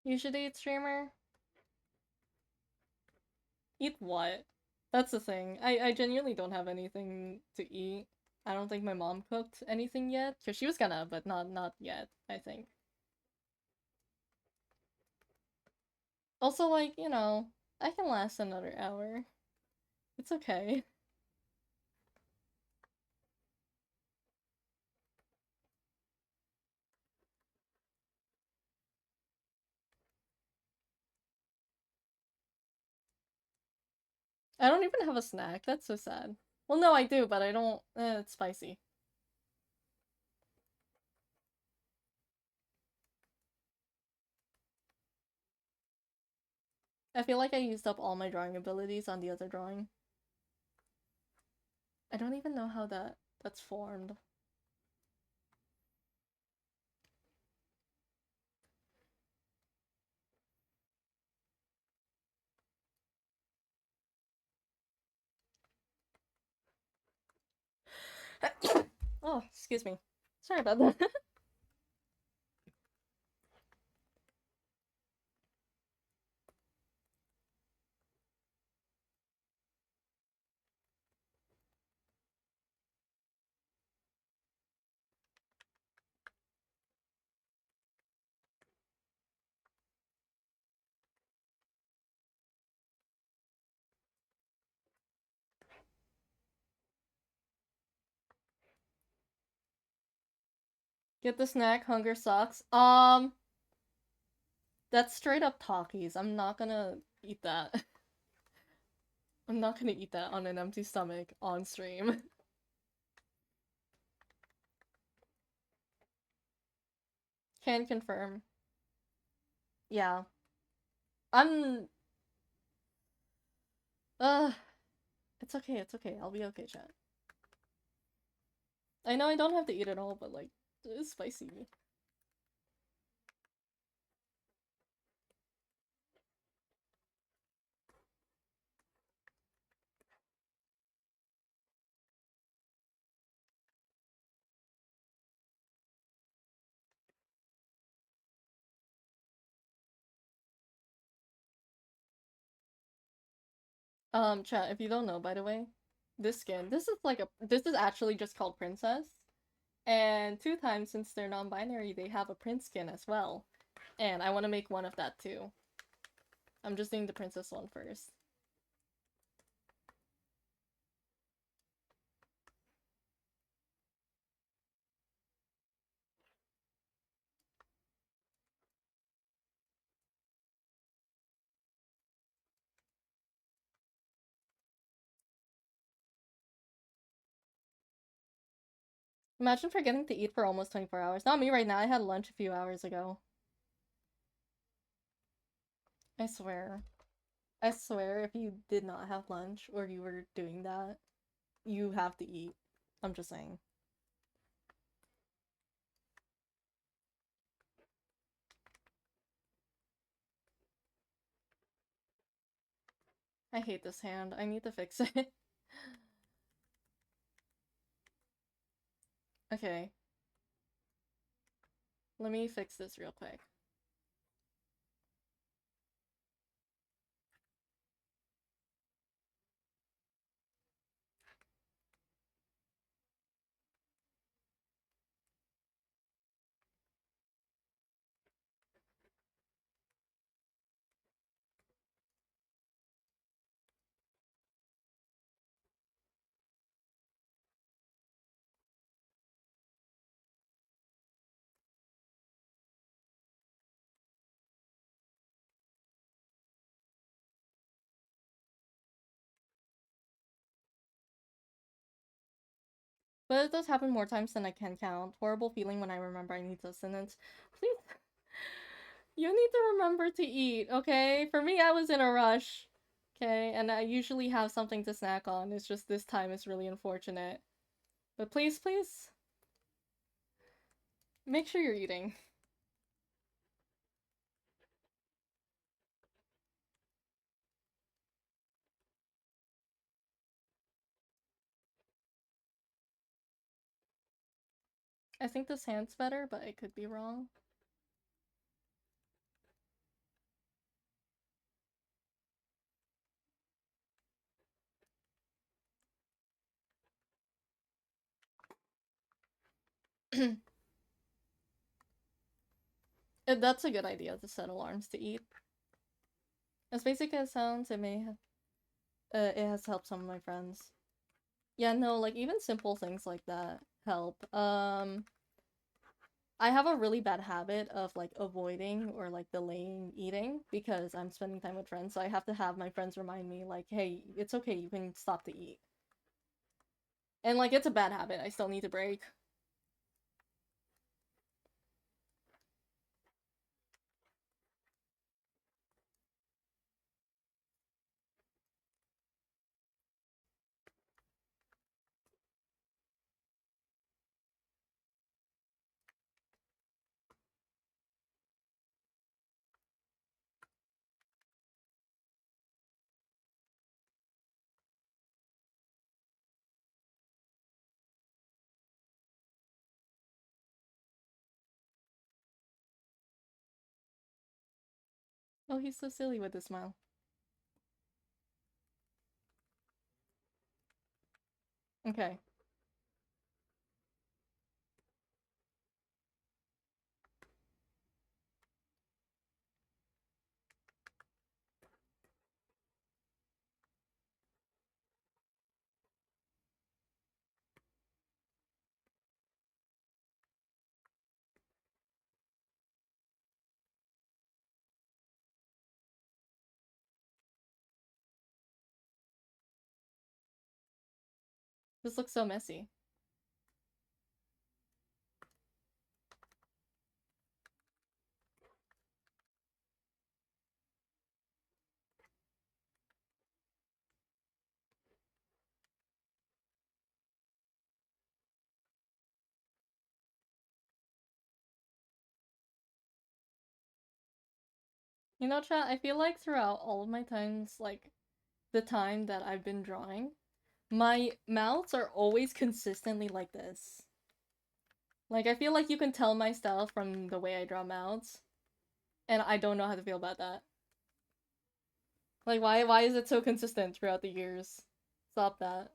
You should eat, streamer. Eat what? That's the thing. I genuinely don't have anything to eat. I don't think my mom cooked anything yet. Cause she was gonna, but not yet, I think. Also, like, you know, I can last another hour. It's okay. I don't even have a snack. That's so sad. Well, no, I do, but I don't. It's spicy. I feel like I used up all my drawing abilities on the other drawing. I don't even know how that's formed. Oh, excuse me. Sorry about that. Get the snack, hunger sucks. That's straight up Takis. I'm not gonna eat that. I'm not gonna eat that on an empty stomach on stream. Can confirm. Yeah. I'm uh it's okay, it's okay. I'll be okay, chat. I know I don't have to eat it all, but like it's spicy. Chat, if you don't know, by the way, this skin, this is actually just called Princess. And 2 times since they're non-binary, they have a prince skin as well. And I want to make one of that too. I'm just doing the princess one first. Imagine forgetting to eat for almost 24 hours. Not me right now. I had lunch a few hours ago. I swear. I swear if you did not have lunch or you were doing that, you have to eat. I'm just saying. I hate this hand. I need to fix it. Okay. Let me fix this real quick. But it does happen more times than I can count. Horrible feeling when I remember I need sustenance. Please. You need to remember to eat, okay? For me, I was in a rush. Okay, and I usually have something to snack on. It's just this time is really unfortunate. But please, please, make sure you're eating. I think this hand's better, but I could be wrong. That's a good idea to set alarms to eat. As basic as it sounds, it has helped some of my friends. Yeah, no, like even simple things like that help. I have a really bad habit of like avoiding or like delaying eating because I'm spending time with friends, so I have to have my friends remind me like, "Hey, it's okay, you can stop to eat." And like it's a bad habit. I still need to break. Oh, he's so silly with his smile. Okay. This looks so messy. You know, chat, I feel like throughout all of my times, like the time that I've been drawing, my mouths are always consistently like this. Like I feel like you can tell my style from the way I draw mouths, and I don't know how to feel about that. Like why is it so consistent throughout the years? Stop that.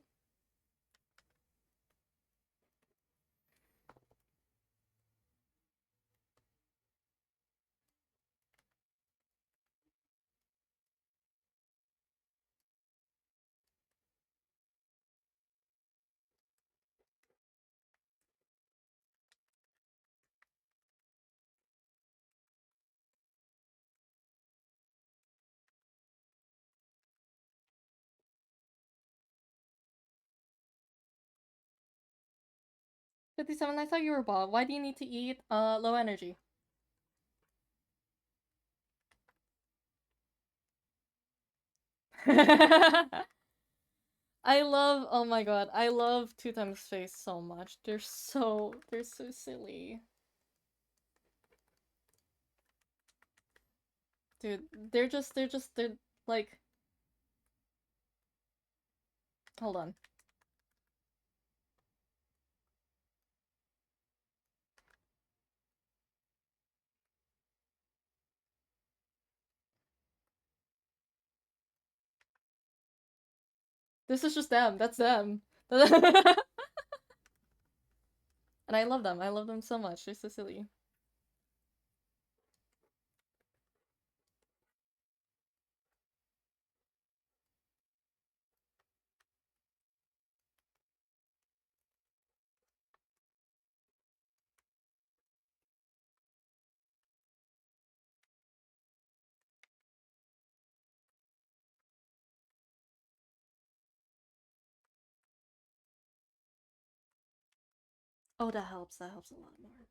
57, I thought you were Bob. Why do you need to eat low energy? I love, oh my god, I love Two Times Face so much. They're so silly. Dude, they're like, hold on. This is just them, that's them. And I love them so much, they're so silly. Oh, that helps a lot more.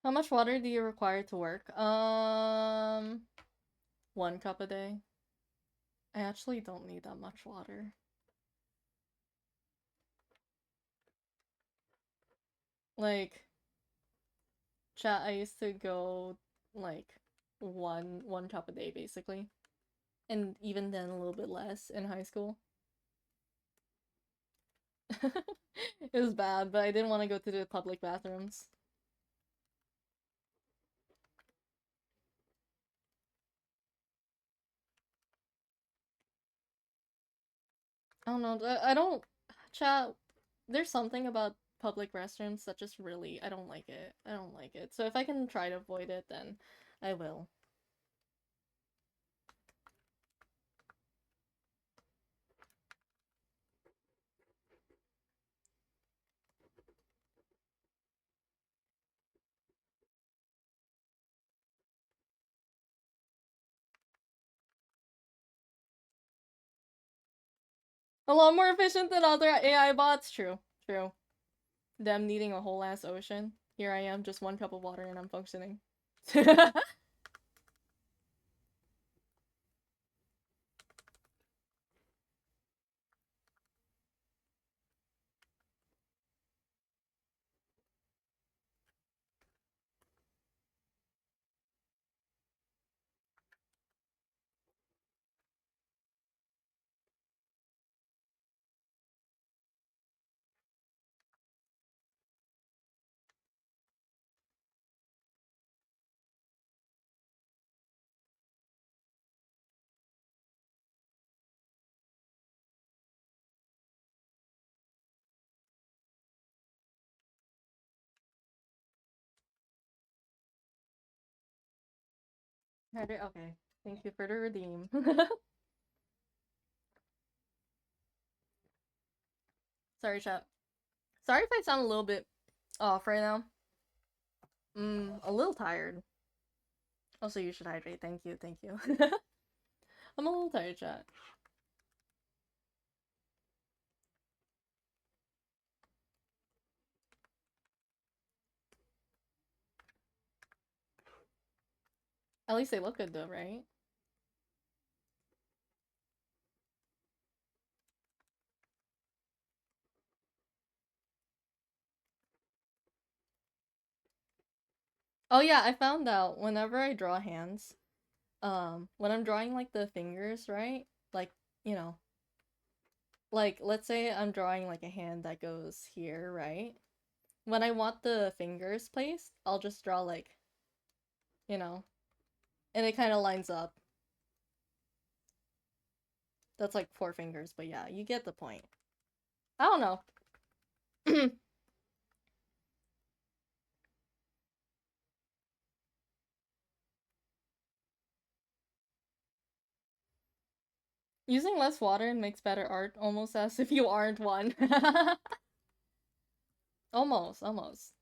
How much water do you require to work? 1 cup a day. I actually don't need that much water. Like, chat, I used to go, like, one cup a day, basically. And even then, a little bit less in high school. It was bad, but I didn't want to go to the public bathrooms. I don't know. I don't. Chat. There's something about public restrooms that just really. I don't like it. I don't like it. So if I can try to avoid it, then I will. A lot more efficient than other AI bots. True. True. Them needing a whole ass ocean. Here I am, just 1 cup of water, and I'm functioning. Okay. Thank you for the redeem. Sorry, chat. Sorry if I sound a little bit off right now. A little tired. Also, you should hydrate. Thank you, thank you. I'm a little tired, chat. At least they look good though, right? Oh yeah, I found out whenever I draw hands, when I'm drawing like the fingers, right? Like, you know, like let's say I'm drawing like a hand that goes here, right? When I want the fingers placed, I'll just draw like, you know, and it kind of lines up. That's like 4 fingers, but yeah, you get the point. I don't know. Using less water makes better art, almost as if you aren't one. Almost, almost.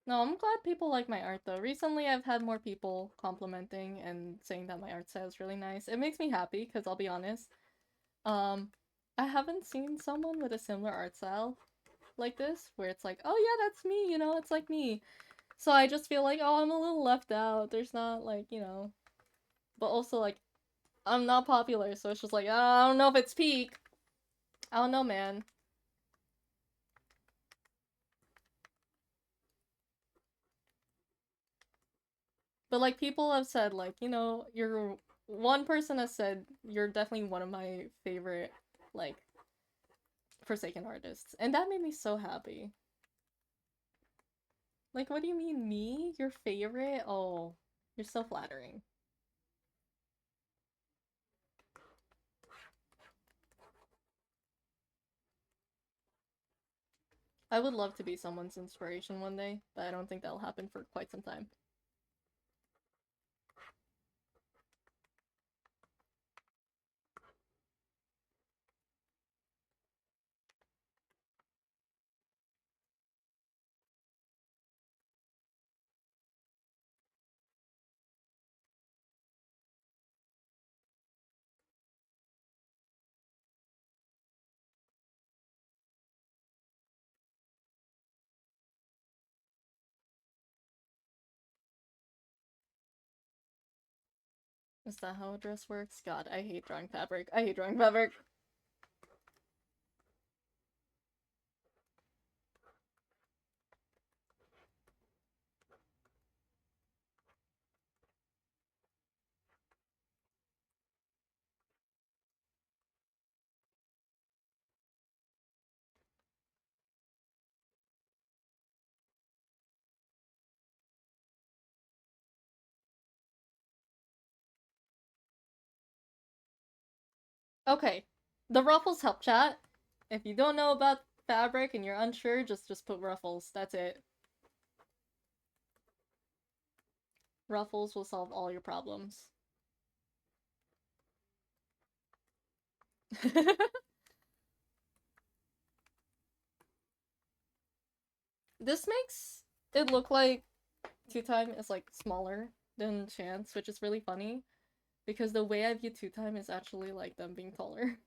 No, I'm glad people like my art though. Recently, I've had more people complimenting and saying that my art style is really nice. It makes me happy because I'll be honest, um, I haven't seen someone with a similar art style like this where it's like, oh yeah, that's me, you know, it's like me. So I just feel like, oh, I'm a little left out. There's not like, you know, but also like I'm not popular, so it's just like, I don't know if it's peak. I don't know, man. But like people have said, like, you know, you're one person has said you're definitely one of my favorite, like, Forsaken artists. And that made me so happy. Like, what do you mean, me? Your favorite? Oh, you're so flattering. I would love to be someone's inspiration one day, but I don't think that'll happen for quite some time. Is that how a dress works? God, I hate drawing fabric. I hate drawing fabric. Okay, the ruffles help, chat. If you don't know about fabric and you're unsure, just put ruffles. That's it. Ruffles will solve all your problems. This makes it look like Two Time is like smaller than Chance, which is really funny because the way I view Two Time is actually like them being taller.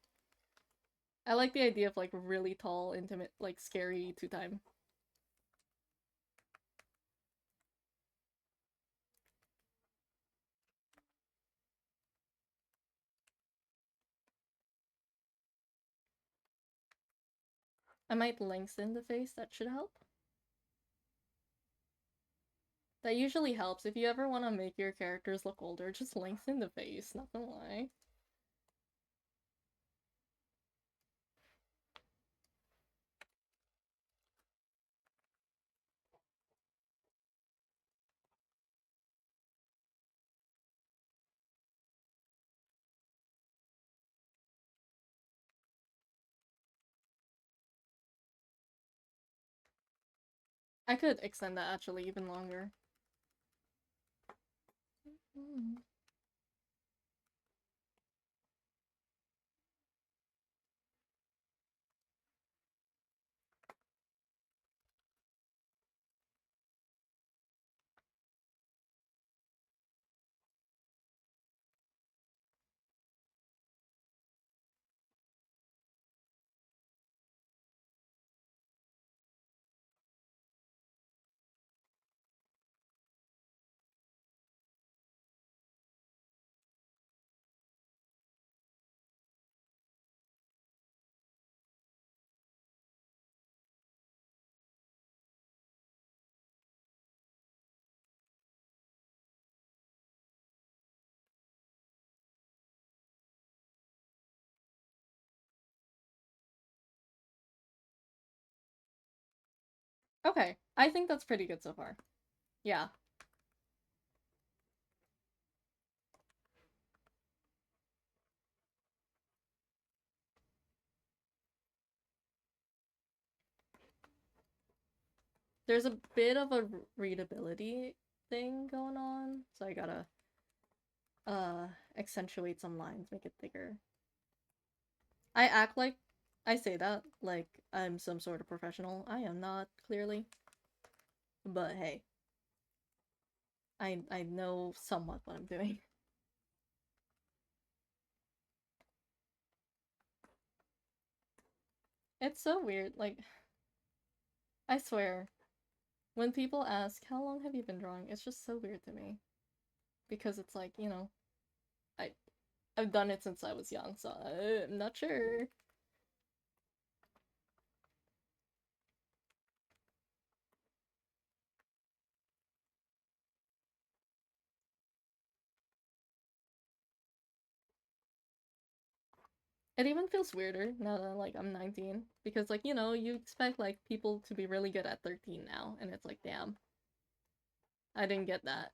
I like the idea of like really tall, intimate, like scary Two Time. I might lengthen the face, that should help. That usually helps. If you ever want to make your characters look older, just lengthen the face, not gonna lie. I could extend that actually even longer. Mm. Okay, I think that's pretty good so far. Yeah. There's a bit of a readability thing going on, so I gotta uh accentuate some lines, make it bigger. I act like I say that like I'm some sort of professional. I am not, clearly. But hey, I know somewhat what I'm doing. It's so weird. Like, I swear, when people ask, how long have you been drawing? It's just so weird to me. Because it's like, I, I've done it since I was young, so I'm not sure. It even feels weirder now that, like, I'm 19. Because, like, you expect, like, people to be really good at 13 now. And it's like, damn, I didn't get that.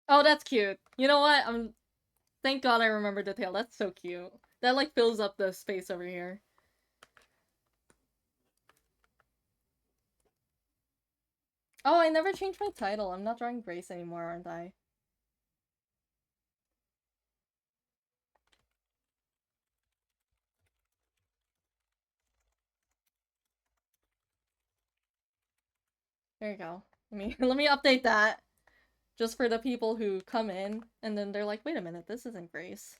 Oh, that's cute. You know what? Thank God I remembered the tail. That's so cute. That, like, fills up the space over here. Oh, I never changed my title. I'm not drawing Grace anymore, aren't I? There you go. Let me update that. Just for the people who come in and then they're like, wait a minute, this isn't Grace.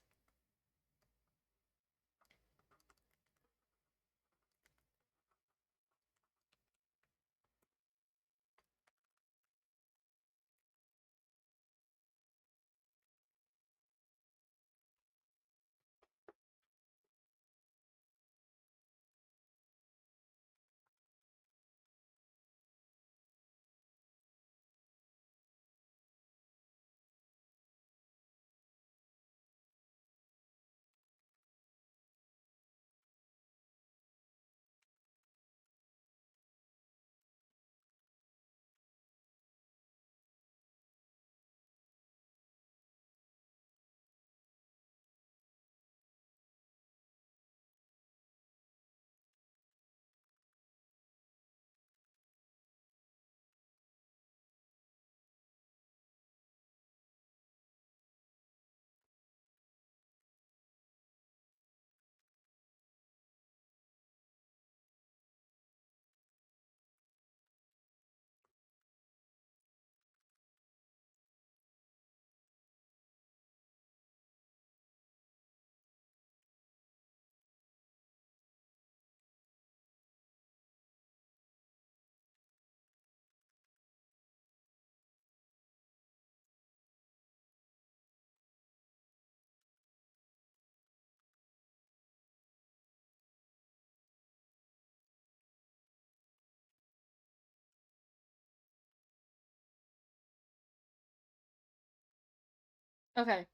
Okay,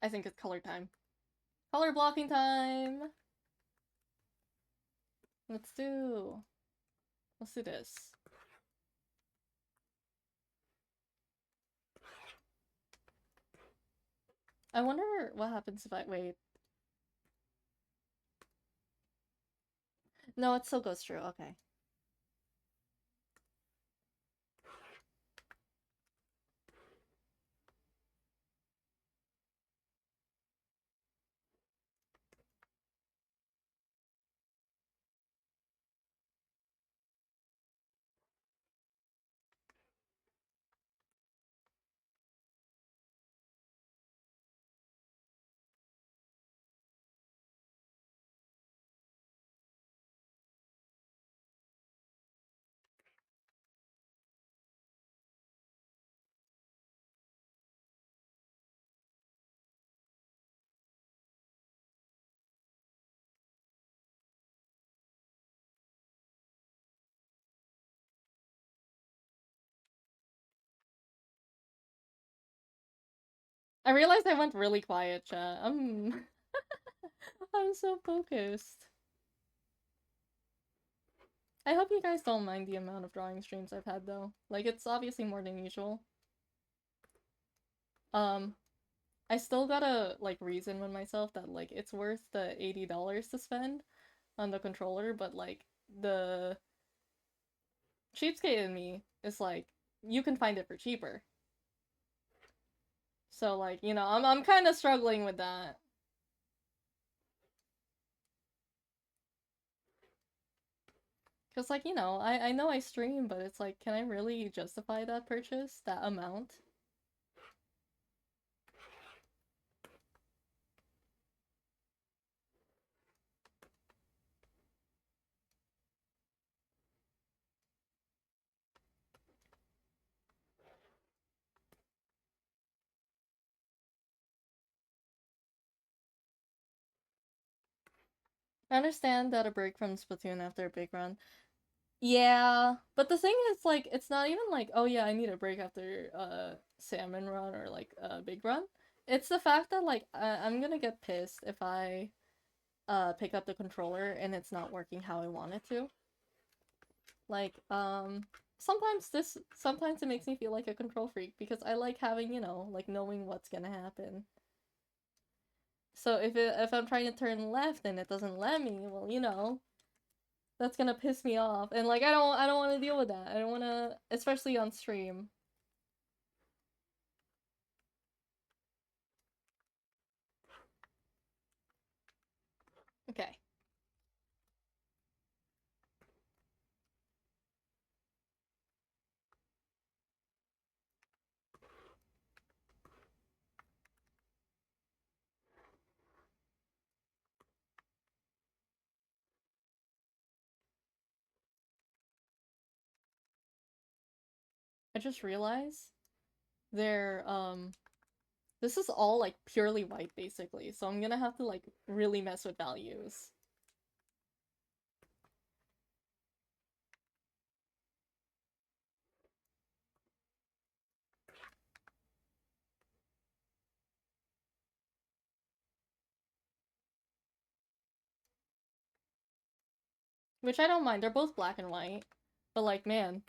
I think it's color time. Color blocking time! Let's do... Let's do this. I wonder what happens if I wait. No, it still goes through. Okay. I realized I went really quiet, chat. I'm so focused. I hope you guys don't mind the amount of drawing streams I've had though. Like it's obviously more than usual. Um, I still gotta like reason with myself that like it's worth the $80 to spend on the controller, but like the cheapskate in me is like you can find it for cheaper. So like, you know, I'm kind of struggling with that. Cause like, you know, I know I stream, but it's like, can I really justify that purchase, that amount? I understand that a break from Splatoon after a big run. Yeah, but the thing is, like, it's not even like, oh yeah, I need a break after salmon run or like a big run. It's the fact that like I'm gonna get pissed if I pick up the controller and it's not working how I want it to. Like, sometimes it makes me feel like a control freak because I like having, you know, like knowing what's gonna happen. So if I'm trying to turn left and it doesn't let me, well, you know, that's gonna piss me off. And like I don't want to deal with that. I don't want to, especially on stream. Okay. I just realized they're this is all like purely white basically. So I'm gonna have to like really mess with values. Which I don't mind. They're both black and white. But like, man,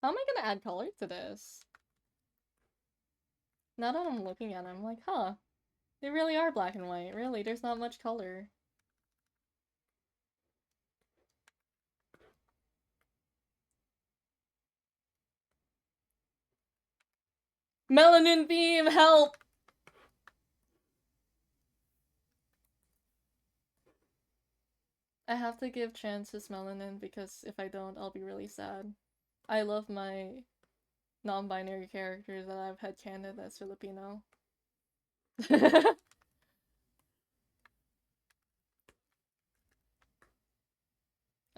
how am I gonna add color to this? Now that I'm looking at it, I'm like, huh. They really are black and white. Really, there's not much color. Melanin beam, help! I have to give chances melanin because if I don't, I'll be really sad. I love my non-binary characters that I've had canon as Filipino.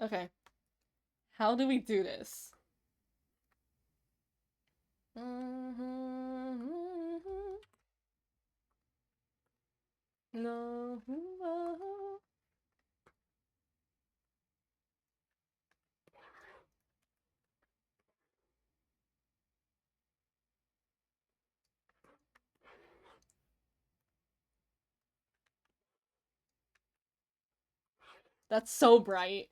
Okay. How do we do this? No. That's so bright.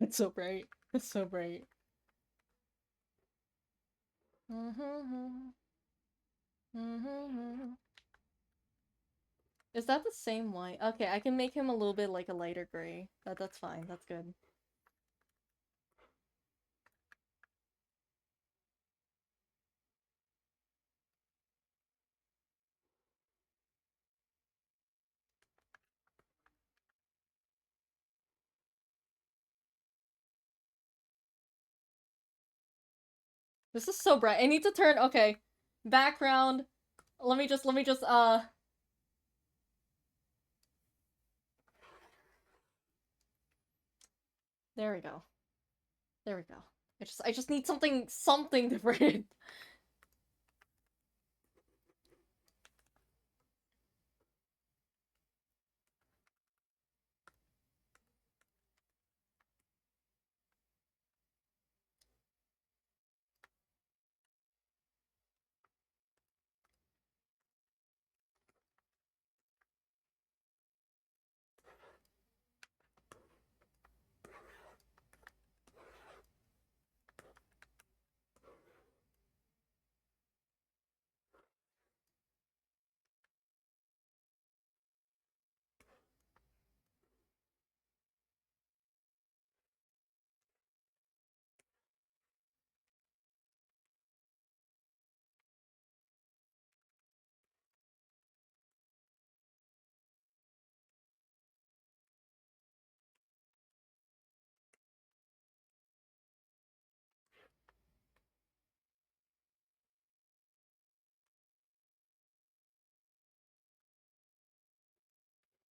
It's so bright. It's so bright. Is that the same white? Okay, I can make him a little bit like a lighter gray. That's fine. That's good. This is so bright. I need to turn. Okay, background. Let me just. There we go. There we go. I just need something different.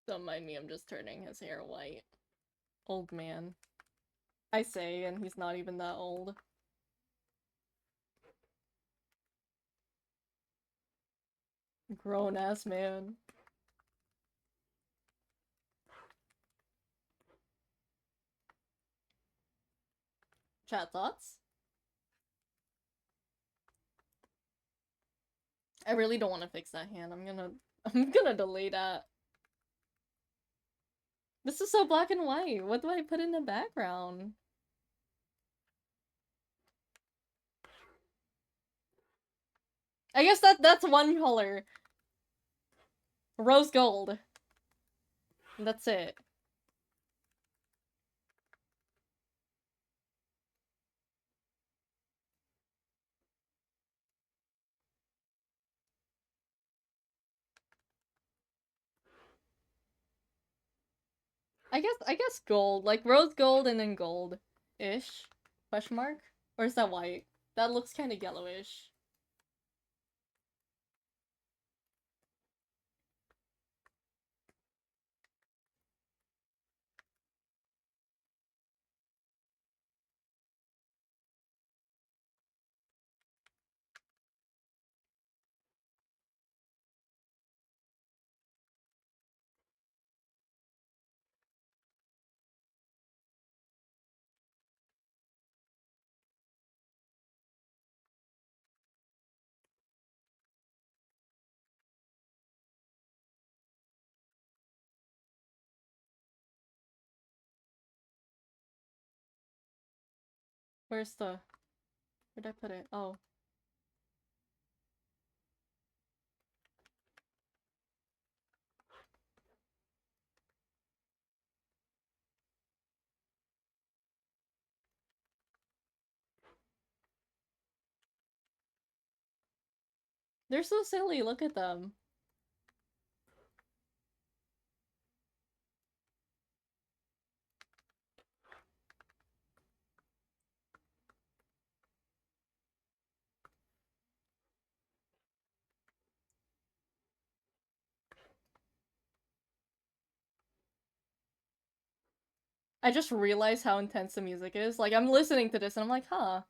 Don't mind me. I'm just turning his hair white. Old man. I say, and he's not even that old. Grown ass man. Chat thoughts? I really don't want to fix that hand. I'm gonna delete that. This is so black and white. What do I put in the background? I guess that's one color. Rose gold. That's it. I guess gold. Like rose gold and then gold-ish. Question mark? Or is that white? That looks kind of yellowish. Where's the... Where'd I put it? Oh. They're so silly, look at them. I just realized how intense the music is. Like, I'm listening to this and I'm like, huh,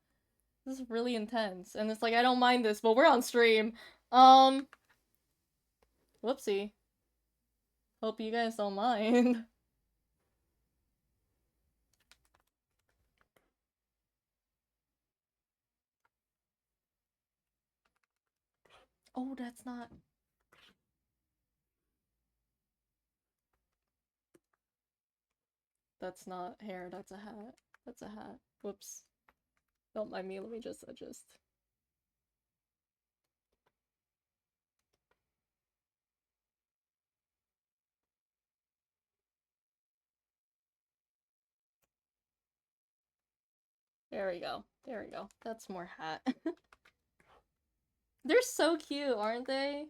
this is really intense. And it's like, I don't mind this, but we're on stream. Whoopsie. Hope you guys don't mind. Oh, that's not... That's not hair, that's a hat. That's a hat. Whoops. Don't mind me, let me just adjust. There we go. There we go. That's more hat. They're so cute, aren't they?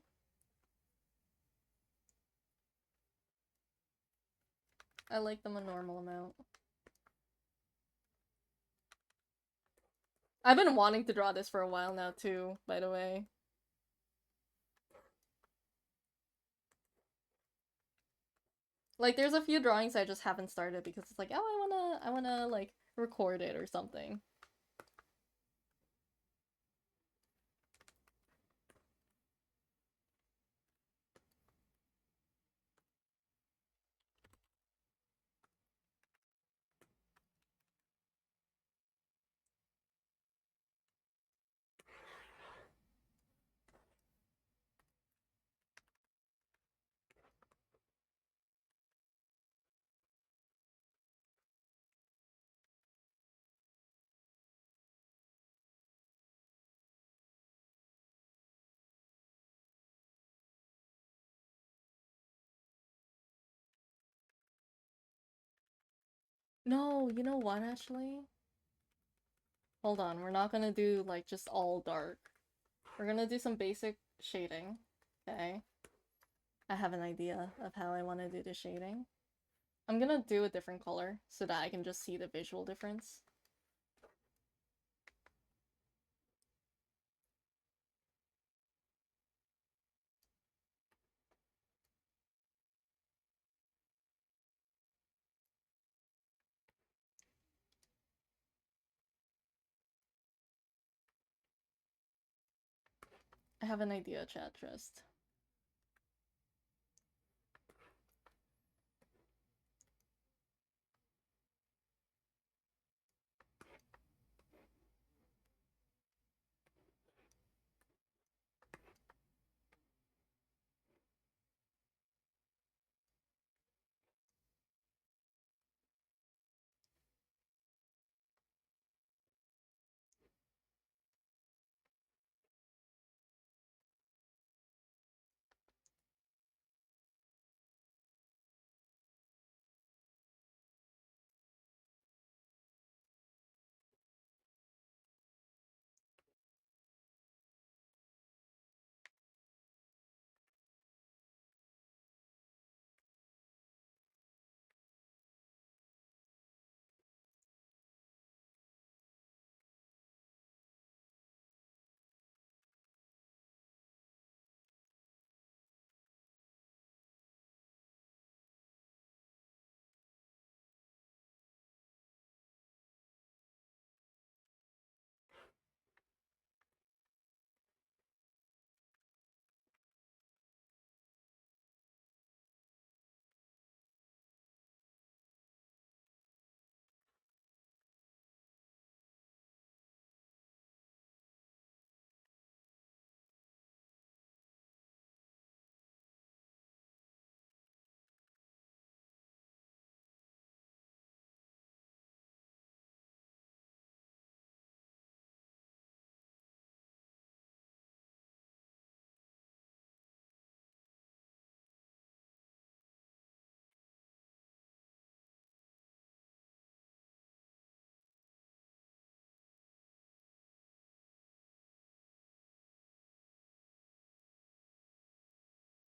I like them a normal amount. I've been wanting to draw this for a while now too, by the way. Like, there's a few drawings I just haven't started because it's like, oh, I wanna, like, record it or something. No, you know what, actually? Hold on, we're not gonna do, like, just all dark. We're gonna do some basic shading, okay? I have an idea of how I want to do the shading. I'm gonna do a different color so that I can just see the visual difference. I have an idea, chat, just.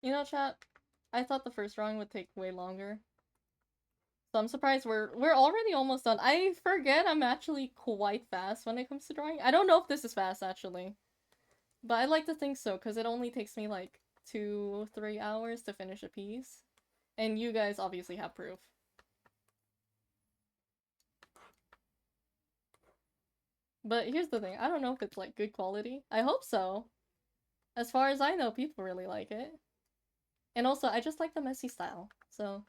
You know, chat, I thought the first drawing would take way longer. So I'm surprised we're already almost done. I forget I'm actually quite fast when it comes to drawing. I don't know if this is fast, actually. But I like to think so, because it only takes me like 2-3 hours to finish a piece. And you guys obviously have proof. But here's the thing, I don't know if it's like good quality. I hope so. As far as I know, people really like it. And also, I just like the messy style, so...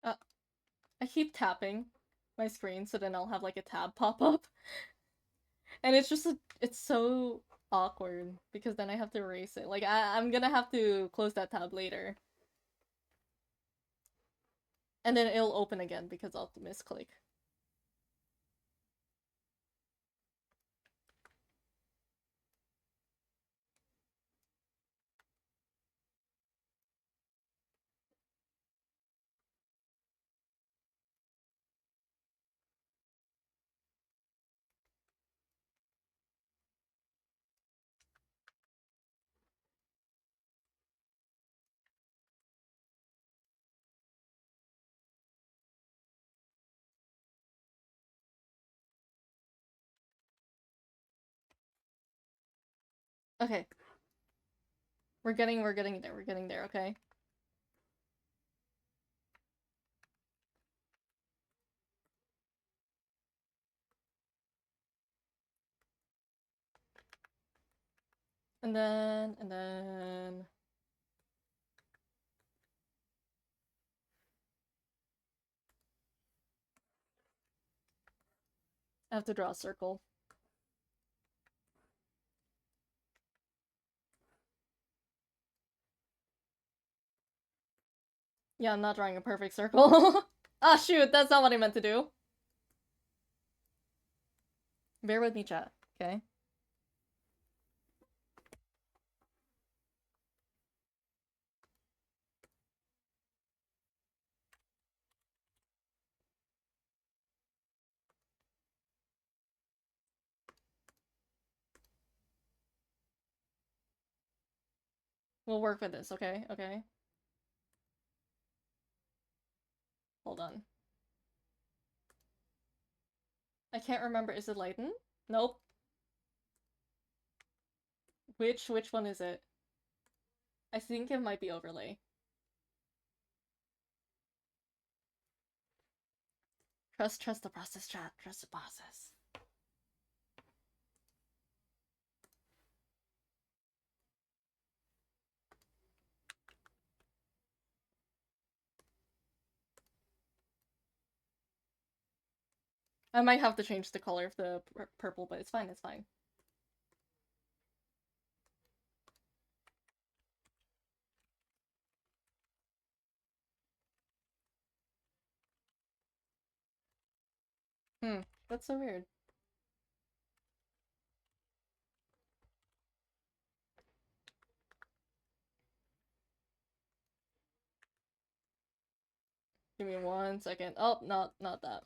Uh, I keep tapping my screen so then I'll have like a tab pop up. And it's just, it's so awkward because then I have to erase it. Like, I'm gonna have to close that tab later. And then it'll open again because I'll misclick. Okay. We're getting there, okay? And then... I have to draw a circle. Yeah, I'm not drawing a perfect circle. Ah, shoot, that's not what I meant to do. Bear with me, chat, okay? We'll work with this, okay? Okay. Hold on. I can't remember, is it lighten? Nope. Which one is it? I think it might be overlay. Trust the process, chat. Trust the process. I might have to change the color of the purple, but it's fine, it's fine. That's so weird. Give me 1 second. Oh, not that.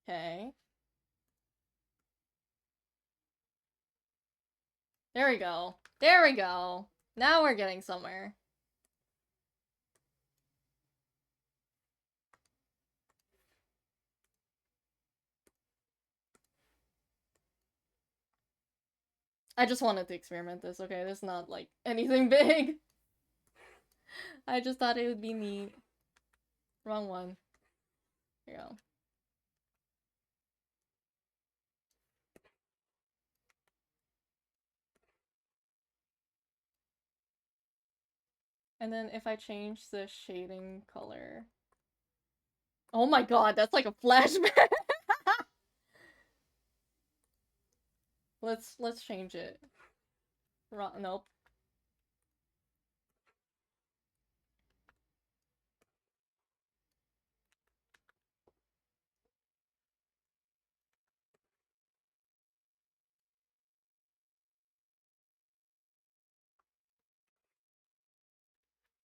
Okay. There we go. There we go. Now we're getting somewhere. I just wanted to experiment this, okay? This is not, like, anything big. I just thought it would be neat. Wrong one. Here you go. And then if I change the shading color. Oh my god, that's like a flashback. Let's change it. Nope.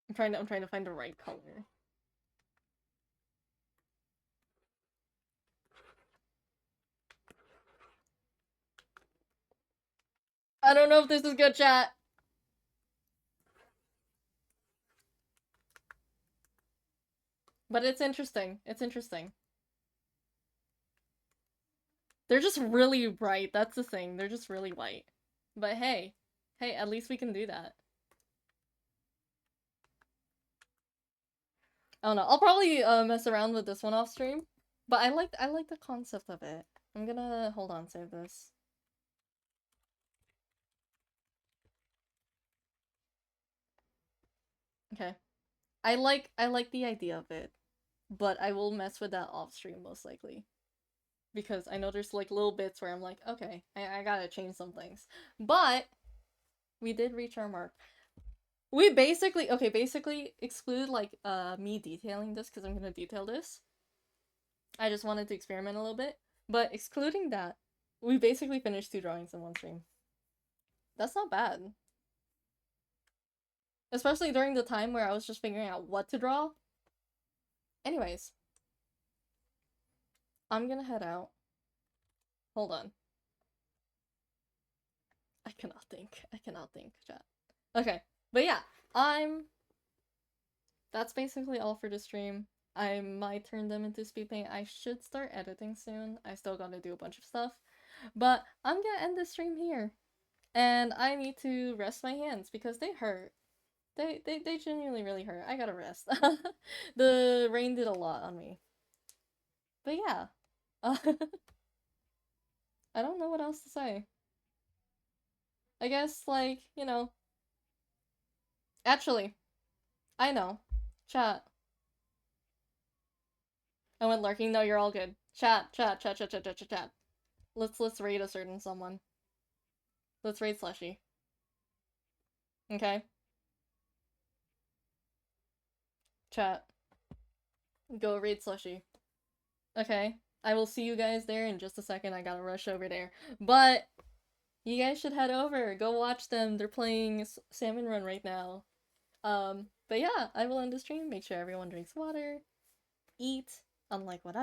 I'm trying to find the right color. I don't know if this is good, chat. But it's interesting. It's interesting. They're just really bright. That's the thing. They're just really white. But hey. Hey, at least we can do that. I don't know. I'll probably mess around with this one off stream. But I like the concept of it. I'm gonna hold on, save this. Okay. I like the idea of it, but I will mess with that off stream most likely. Because I know there's like little bits where I'm like, okay, I gotta change some things. But we did reach our mark. We basically exclude like me detailing this because I'm gonna detail this. I just wanted to experiment a little bit. But excluding that, we basically finished 2 drawings in one stream. That's not bad. Especially during the time where I was just figuring out what to draw. Anyways, I'm gonna head out. Hold on. I cannot think. I cannot think, chat. Okay, but yeah, that's basically all for the stream. I might turn them into speed paint. I should start editing soon. I still gotta do a bunch of stuff. But I'm gonna end the stream here. And I need to rest my hands because they hurt. They genuinely really hurt. I gotta rest. The rain did a lot on me. But yeah. I don't know what else to say. I guess, like, you know. Actually, I know. Chat. I went lurking. No, you're all good. Chat. Let's raid a certain someone. Let's raid Slushy. Okay? Chat. Go raid Slushy. Okay? I will see you guys there in just a second. I gotta rush over there. But you guys should head over. Go watch them. They're playing Salmon Run right now. But yeah, I will end the stream. Make sure everyone drinks water. Eat. Unlike what I